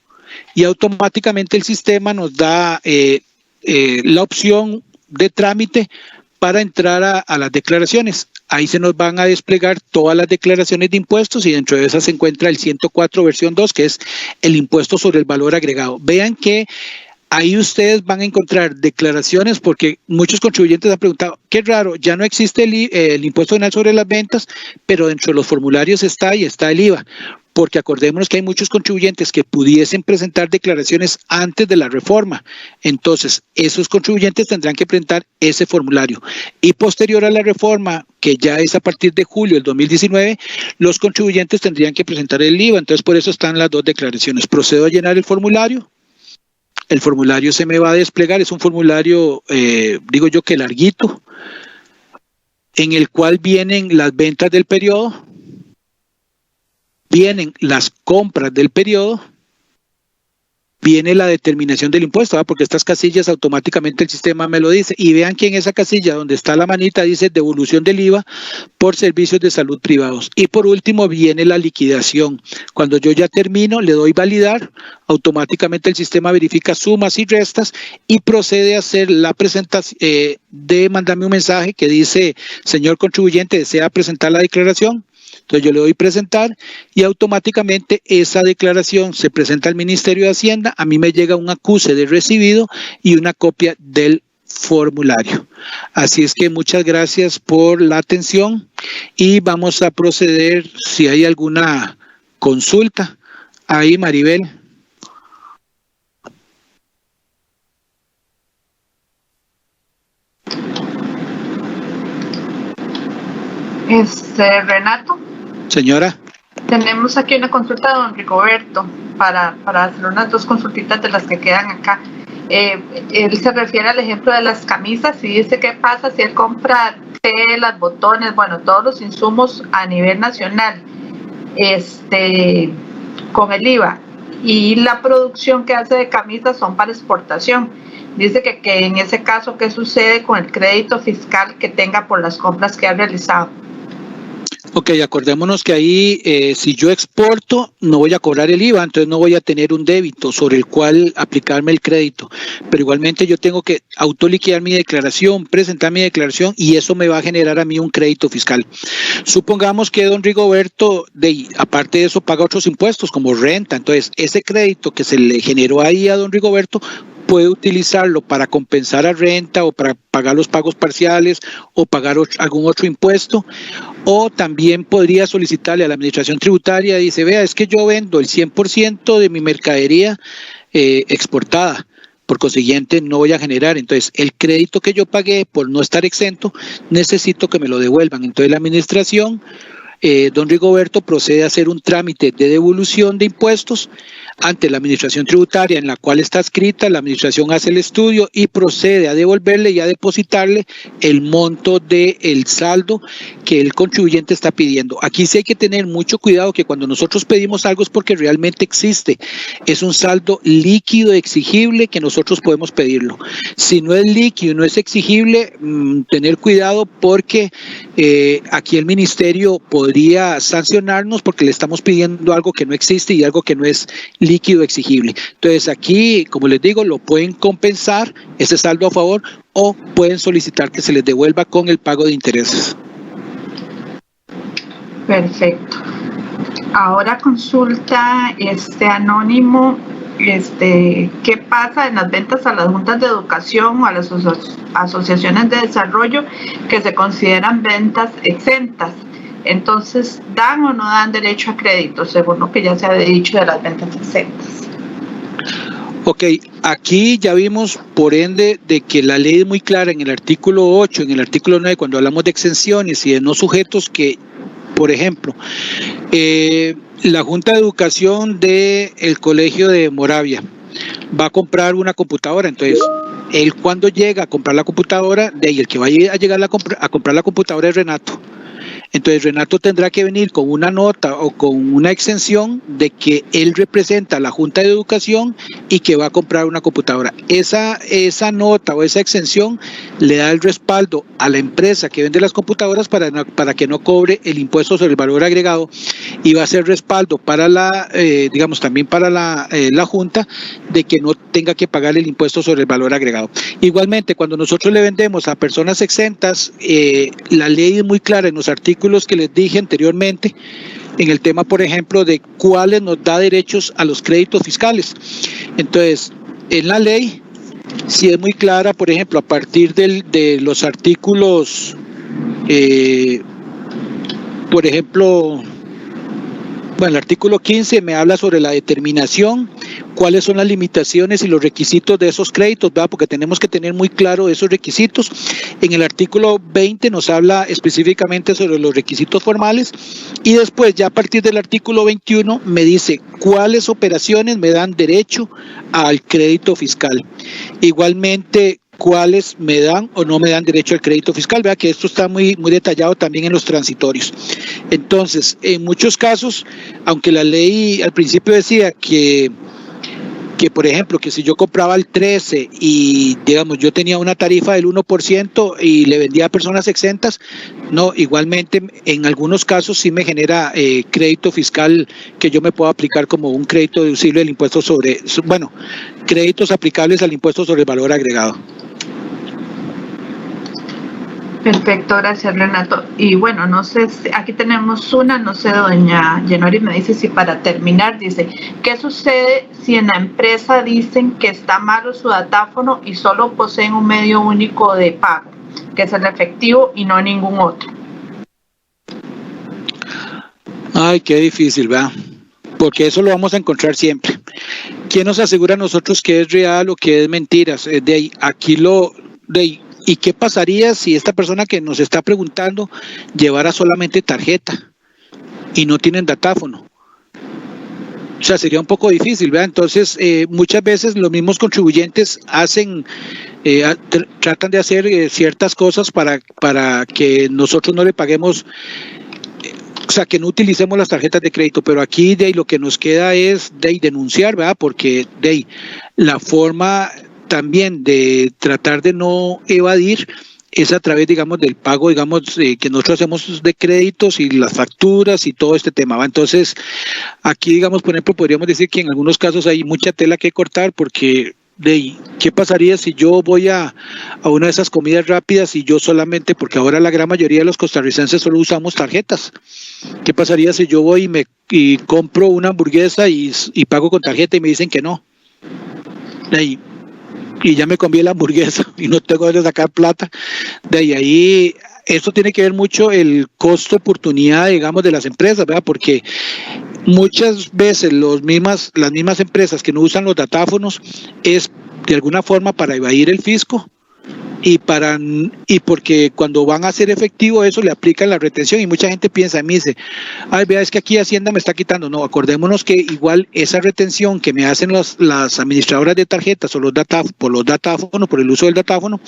y automáticamente el sistema nos da la opción de trámite para entrar a las declaraciones. Ahí se nos van a desplegar todas las declaraciones de impuestos y dentro de esas se encuentra el 104 versión 2, que es el impuesto sobre el valor agregado. Vean que ahí ustedes van a encontrar declaraciones porque muchos contribuyentes han preguntado, qué raro, ya no existe el impuesto final sobre las ventas, pero dentro de los formularios está el IVA. Porque acordémonos que hay muchos contribuyentes que pudiesen presentar declaraciones antes de la reforma. Entonces, esos contribuyentes tendrán que presentar ese formulario. Y posterior a la reforma, que ya es a partir de julio del 2019, los contribuyentes tendrían que presentar el IVA. Entonces, por eso están las dos declaraciones. Procedo a llenar el formulario. El formulario se me va a desplegar. Es un formulario, digo yo que larguito, en el cual vienen las ventas del periodo, vienen las compras del periodo, viene la determinación del impuesto, porque estas casillas automáticamente el sistema me lo dice. Y vean que en esa casilla donde está la manita dice devolución del IVA por servicios de salud privados. Y por último viene la liquidación. Cuando yo ya termino, le doy validar, automáticamente el sistema verifica sumas y restas y procede a hacer la presentación, de mandarme un mensaje que dice, señor contribuyente, ¿desea presentar la declaración? Entonces yo le doy presentar y automáticamente esa declaración se presenta al Ministerio de Hacienda, a mí me llega un acuse de recibido y una copia del formulario. Así es que muchas gracias por la atención y vamos a proceder si hay alguna consulta. Ahí, Maribel. Renato. Señora. Tenemos aquí una consulta de don Rigoberto para hacer unas dos consultitas de las que quedan acá. Él se refiere al ejemplo de las camisas y dice qué pasa si él compra telas, botones, bueno, todos los insumos a nivel nacional, con el IVA, y la producción que hace de camisas son para exportación. Dice que en ese caso, ¿qué sucede con el crédito fiscal que tenga por las compras que ha realizado? Ok, acordémonos que ahí si yo exporto no voy a cobrar el IVA, entonces no voy a tener un débito sobre el cual aplicarme el crédito, pero igualmente yo tengo que autoliquidar mi declaración, presentar mi declaración y eso me va a generar a mí un crédito fiscal. Supongamos que don Rigoberto, aparte de eso, paga otros impuestos como renta, entonces ese crédito que se le generó ahí a don Rigoberto puede utilizarlo para compensar a renta o para pagar los pagos parciales o pagar algún otro impuesto, o también podría solicitarle a la administración tributaria, dice, vea, es que yo vendo el 100% de mi mercadería exportada, por consiguiente no voy a generar, entonces el crédito que yo pagué por no estar exento, necesito que me lo devuelvan. Entonces la administración, don Rigoberto procede a hacer un trámite de devolución de impuestos ante la administración tributaria en la cual está escrita, la administración hace el estudio y procede a devolverle y a depositarle el monto del saldo que el contribuyente está pidiendo. Aquí sí hay que tener mucho cuidado que cuando nosotros pedimos algo es porque realmente existe, es un saldo líquido exigible que nosotros podemos pedirlo. Si no es líquido y no es exigible, tener cuidado porque aquí el ministerio podría sancionarnos porque le estamos pidiendo algo que no existe y algo que no es líquido exigible. Entonces aquí, como les digo, lo pueden compensar ese saldo a favor o pueden solicitar que se les devuelva con el pago de intereses. Perfecto. Ahora consulta anónimo, ¿qué pasa en las ventas a las juntas de educación o a las asociaciones de desarrollo que se consideran ventas exentas? Entonces, ¿dan o no dan derecho a crédito, según lo que ya se ha dicho de las ventas exentas? Ok, aquí ya vimos, por ende, de que la ley es muy clara en el artículo 8, en el artículo 9, cuando hablamos de exenciones y de no sujetos que, por ejemplo, la Junta de Educación del Colegio de Moravia va a comprar una computadora. Entonces, él cuando llega a comprar la computadora, de ahí el que va a llegar a comprar la computadora es Renato. Entonces Renato tendrá que venir con una nota o con una exención de que él representa a la Junta de Educación y que va a comprar una computadora. Esa nota o esa exención le da el respaldo a la empresa que vende las computadoras para que no cobre el impuesto sobre el valor agregado, y va a ser respaldo para también para la Junta de que no tenga que pagar el impuesto sobre el valor agregado. Igualmente, cuando nosotros le vendemos a personas exentas, la ley es muy clara en los artículos que les dije anteriormente, en el tema, por ejemplo, de cuáles nos da derechos a los créditos fiscales. Entonces, en la ley sí es muy clara, por ejemplo, a partir de los artículos, por ejemplo, el artículo 15 me habla sobre la determinación, cuáles son las limitaciones y los requisitos de esos créditos, ¿verdad? Porque tenemos que tener muy claro esos requisitos. En el artículo 20 nos habla específicamente sobre los requisitos formales, y después ya a partir del artículo 21 me dice cuáles operaciones me dan derecho al crédito fiscal. Igualmente, cuáles me dan o no me dan derecho al crédito fiscal. Vea que esto está muy detallado también en los transitorios. Entonces, en muchos casos, aunque la ley al principio decía que por ejemplo, que si yo compraba el 13 y digamos yo tenía una tarifa del 1% y le vendía a personas exentas, no, igualmente en algunos casos sí me genera crédito fiscal que yo me puedo aplicar como un crédito deducible del impuesto créditos aplicables al impuesto sobre el valor agregado. Perfecto, gracias Renato. Y bueno, no sé, aquí tenemos una, no sé, doña Yenori me dice si para terminar, dice, ¿qué sucede si en la empresa dicen que está malo su datáfono y solo poseen un medio único de pago, que es el efectivo y no ningún otro? Ay, qué difícil, ¿verdad? Porque eso lo vamos a encontrar siempre. ¿Quién nos asegura a nosotros que es real o que es mentiras? ¿Y qué pasaría si esta persona que nos está preguntando llevara solamente tarjeta y no tienen datáfono? O sea, sería un poco difícil, ¿verdad? Entonces, muchas veces los mismos contribuyentes tratan de hacer ciertas cosas para que nosotros no le paguemos, o sea, que no utilicemos las tarjetas de crédito, pero aquí lo que nos queda es denunciar, ¿verdad? Porque la forma también de tratar de no evadir es a través, digamos, del pago, que nosotros hacemos de créditos y las facturas y todo este tema, ¿va? Entonces, aquí, digamos, por ejemplo, podríamos decir que en algunos casos hay mucha tela que cortar, porque ¿qué pasaría si yo voy a una de esas comidas rápidas y yo solamente, porque ahora la gran mayoría de los costarricenses solo usamos tarjetas? ¿Qué pasaría si yo voy y compro una hamburguesa y pago con tarjeta y me dicen que no? Y ya me comí la hamburguesa y no tengo de sacar plata. De ahí, esto tiene que ver mucho el costo-oportunidad, digamos, de las empresas, ¿verdad? Porque muchas veces las mismas empresas que no usan los datáfonos es de alguna forma para evadir el fisco y porque cuando van a hacer efectivo eso le aplican la retención, y mucha gente piensa, me dice, ay, vea, es que aquí Hacienda me está quitando. No, acordémonos que igual esa retención que me hacen las administradoras de tarjetas o por el uso del datáfono,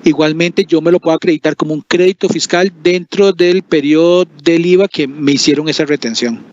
igualmente yo me lo puedo acreditar como un crédito fiscal dentro del periodo del IVA que me hicieron esa retención.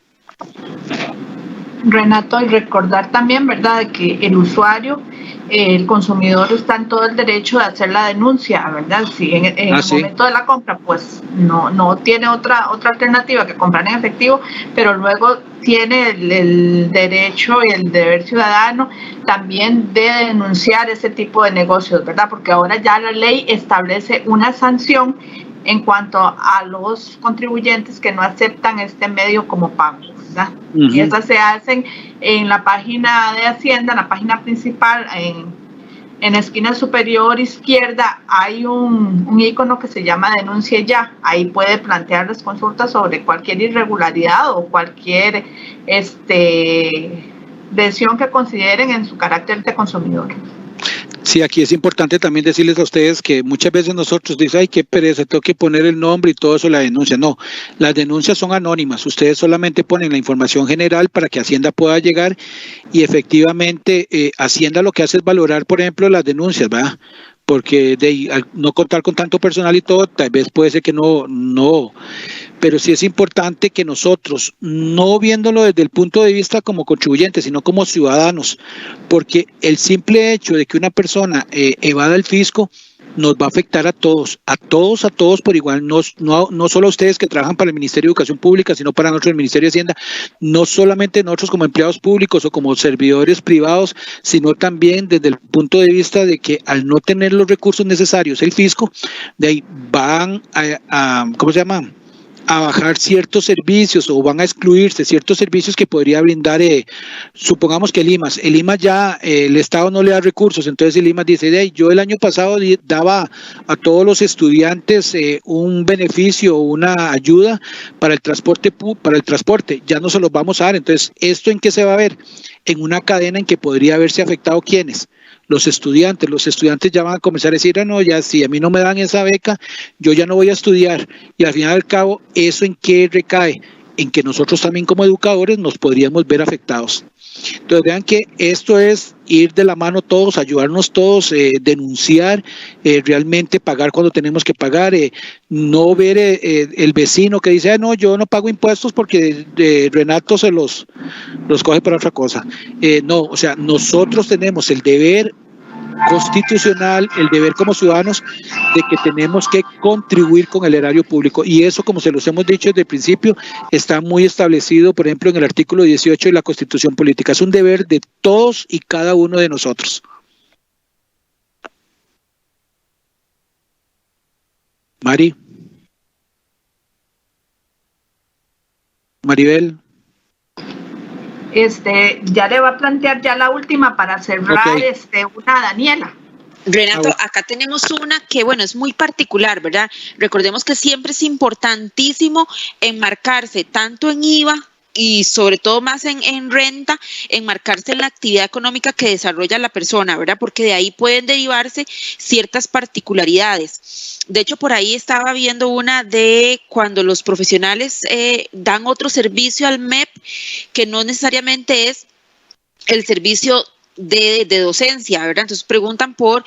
Renato, y recordar también, ¿verdad?, de que el usuario, el consumidor está en todo el derecho de hacer la denuncia, ¿verdad? Si en el momento de la compra, pues no tiene otra alternativa que comprar en efectivo, pero luego tiene el derecho y el deber ciudadano también de denunciar ese tipo de negocios, ¿verdad? Porque ahora ya la ley establece una sanción en cuanto a los contribuyentes que no aceptan este medio como pago, ¿verdad? Uh-huh. Y esas se hacen en la página de Hacienda, en la página principal, en la esquina superior izquierda hay un icono que se llama Denuncie Ya. Ahí puede plantear las consultas sobre cualquier irregularidad o cualquier decisión que consideren en su carácter de consumidor. Sí, aquí es importante también decirles a ustedes que muchas veces nosotros dicen, ay, qué pereza, tengo que poner el nombre y todo eso, la denuncia. No, las denuncias son anónimas. Ustedes solamente ponen la información general para que Hacienda pueda llegar y efectivamente Hacienda lo que hace es valorar, por ejemplo, las denuncias, ¿verdad? Porque al no contar con tanto personal y todo, tal vez puede ser que no, pero sí es importante que nosotros, no viéndolo desde el punto de vista como contribuyentes, sino como ciudadanos, porque el simple hecho de que una persona evada el fisco nos va a afectar a todos por igual, no solo a ustedes que trabajan para el Ministerio de Educación Pública, sino para nosotros el Ministerio de Hacienda, no solamente nosotros como empleados públicos o como servidores privados, sino también desde el punto de vista de que al no tener los recursos necesarios, el fisco, de ahí van a ¿cómo se llama?, a bajar ciertos servicios o van a excluirse ciertos servicios que podría brindar, supongamos que el IMAS ya el Estado no le da recursos, entonces el IMAS dice, yo el año pasado daba a todos los estudiantes un beneficio, una ayuda para el transporte, ya no se los vamos a dar, entonces ¿esto en qué se va a ver? En una cadena en que podría haberse afectado ¿quiénes? Los estudiantes ya van a comenzar a decir, no, ya si a mí no me dan esa beca, yo ya no voy a estudiar, y al final del cabo, ¿eso en qué recae? En que nosotros también como educadores nos podríamos ver afectados. Entonces vean que esto es ir de la mano todos, ayudarnos todos, denunciar, realmente pagar cuando tenemos que pagar, no ver el vecino que dice, no, yo no pago impuestos porque Renato se los coge para otra cosa. No, o sea, nosotros tenemos el deber constitucional, el deber como ciudadanos de que tenemos que contribuir con el erario público, y eso, como se los hemos dicho desde el principio, está muy establecido, por ejemplo, en el artículo 18 de la Constitución Política. Es un deber de todos y cada uno de nosotros. Maribel. Ya le va a plantear ya la última para cerrar, okay. Una Daniela. Renato, acá tenemos una que, bueno, es muy particular, ¿verdad? Recordemos que siempre es importantísimo enmarcarse tanto en IVA y sobre todo más en renta, enmarcarse en la actividad económica que desarrolla la persona, ¿verdad? Porque de ahí pueden derivarse ciertas particularidades. De hecho, por ahí estaba viendo una de cuando los profesionales dan otro servicio al MEP, que no necesariamente es el servicio de docencia, ¿verdad? Entonces preguntan por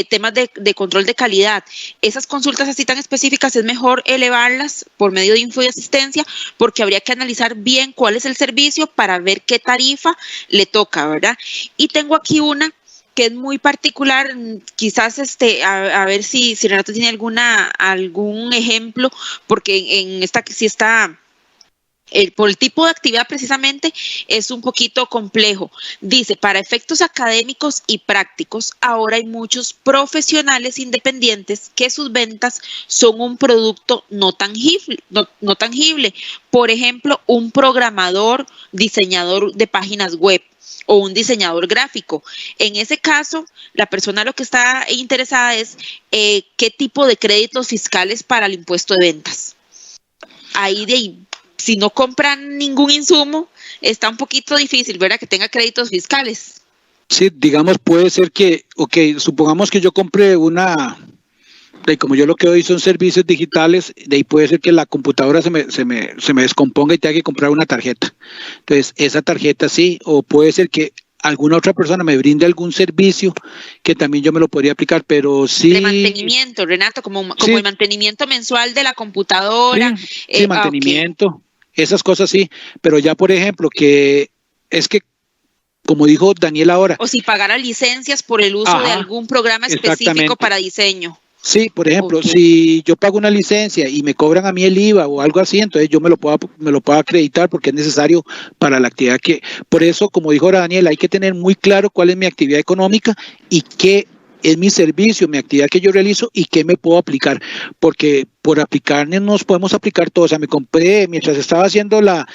temas de control de calidad. Esas consultas así tan específicas es mejor elevarlas por medio de info y asistencia, porque habría que analizar bien cuál es el servicio para ver qué tarifa le toca, ¿verdad? Y tengo aquí una que es muy particular, quizás a ver si Renato tiene algún ejemplo, porque en esta que sí está por el tipo de actividad precisamente es un poquito complejo. Dice, para efectos académicos y prácticos, ahora hay muchos profesionales independientes que sus ventas son un producto no tangible. Por ejemplo, un programador, diseñador de páginas web o un diseñador gráfico. En ese caso, la persona lo que está interesada es qué tipo de créditos fiscales para el impuesto de ventas. Si no compran ningún insumo, está un poquito difícil, ¿verdad? Que tenga créditos fiscales. Sí, digamos, puede ser que, supongamos que yo compre como yo lo que doy son servicios digitales, de ahí puede ser que la computadora se me descomponga y tenga que comprar una tarjeta. Entonces, esa tarjeta sí, o puede ser que alguna otra persona me brinde algún servicio que también yo me lo podría aplicar, pero sí... De mantenimiento, Renato, como sí. El mantenimiento mensual de la computadora. Sí, mantenimiento, okay. Esas cosas sí, pero ya por ejemplo, que es que, como dijo Daniel ahora... O si pagara licencias por el uso de algún programa específico para diseño. Sí, por ejemplo, si yo pago una licencia y me cobran a mí el IVA o algo así, entonces yo me lo puedo acreditar porque es necesario para la actividad que... Por eso, como dijo ahora Daniel, hay que tener muy claro cuál es mi actividad económica y qué es mi servicio, mi actividad que yo realizo y qué me puedo aplicar, porque por aplicarnos nos podemos aplicar todo. O sea, me compré, mientras estaba haciendo la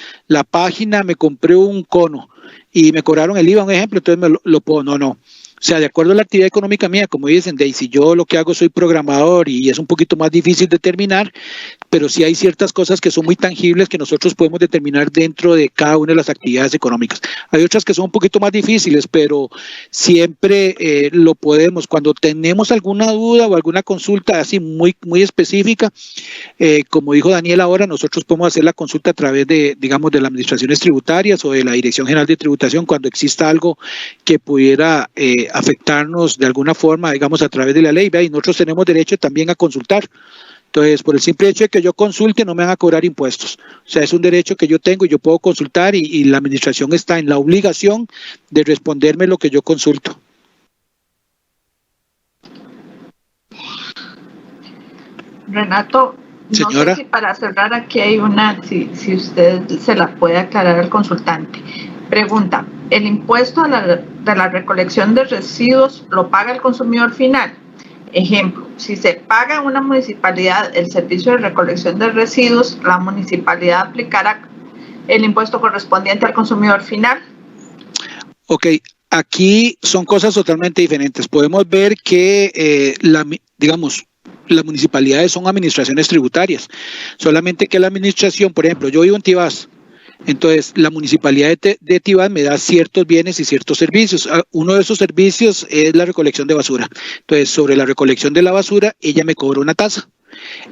página, me compré un cono y me cobraron el IVA, un ejemplo, entonces lo puedo, no. O sea, de acuerdo a la actividad económica mía, como dicen, de si yo lo que hago soy programador y es un poquito más difícil determinar, pero sí hay ciertas cosas que son muy tangibles que nosotros podemos determinar dentro de cada una de las actividades económicas. Hay otras que son un poquito más difíciles, pero siempre lo podemos. Cuando tenemos alguna duda o alguna consulta así muy específica, como dijo Daniel ahora, nosotros podemos hacer la consulta a través de, digamos, de las administraciones tributarias o de la Dirección General de Tributación cuando exista algo que pudiera afectarnos de alguna forma, digamos, a través de la ley, ¿ve? Y nosotros tenemos derecho también a consultar. Entonces, por el simple hecho de que yo consulte, no me van a cobrar impuestos. O sea, es un derecho que yo tengo y yo puedo consultar y la administración está en la obligación de responderme lo que yo consulto. Renato, señora, no sé si para cerrar aquí hay una, si usted se la puede aclarar al consultante. Pregunta, ¿el impuesto de la recolección de residuos lo paga el consumidor final? Ejemplo, si se paga en una municipalidad el servicio de recolección de residuos, la municipalidad aplicará el impuesto correspondiente al consumidor final. Ok, aquí son cosas totalmente diferentes. Podemos ver que, digamos, las municipalidades son administraciones tributarias, solamente que la administración, por ejemplo, yo vivo en Tibás, entonces la municipalidad de Tibás me da ciertos bienes y ciertos servicios. Uno de esos servicios es la recolección de basura. Entonces, sobre la recolección de la basura, ella me cobra una tasa.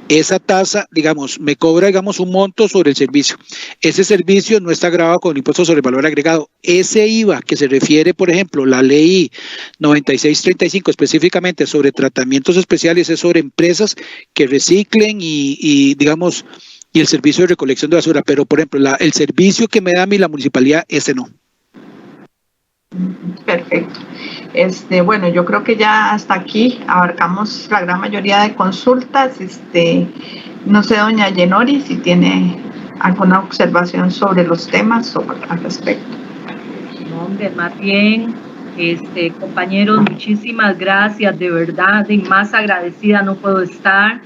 Esa tasa, digamos, me cobra, digamos, un monto sobre el servicio. Ese servicio no está grabado con el impuesto sobre el valor agregado. Ese IVA que se refiere, por ejemplo, la ley 9635 específicamente sobre tratamientos especiales, es sobre empresas que reciclen y digamos, y el servicio de recolección de basura. Pero, por ejemplo, el servicio que me da a mí la municipalidad, ese no. Perfecto. Bueno, yo creo que ya hasta aquí abarcamos la gran mayoría de consultas. No sé, doña Yenori, si tiene alguna observación sobre los temas o al respecto. No, hombre, más bien, compañeros, muchísimas gracias, de verdad, y más agradecida no puedo estar.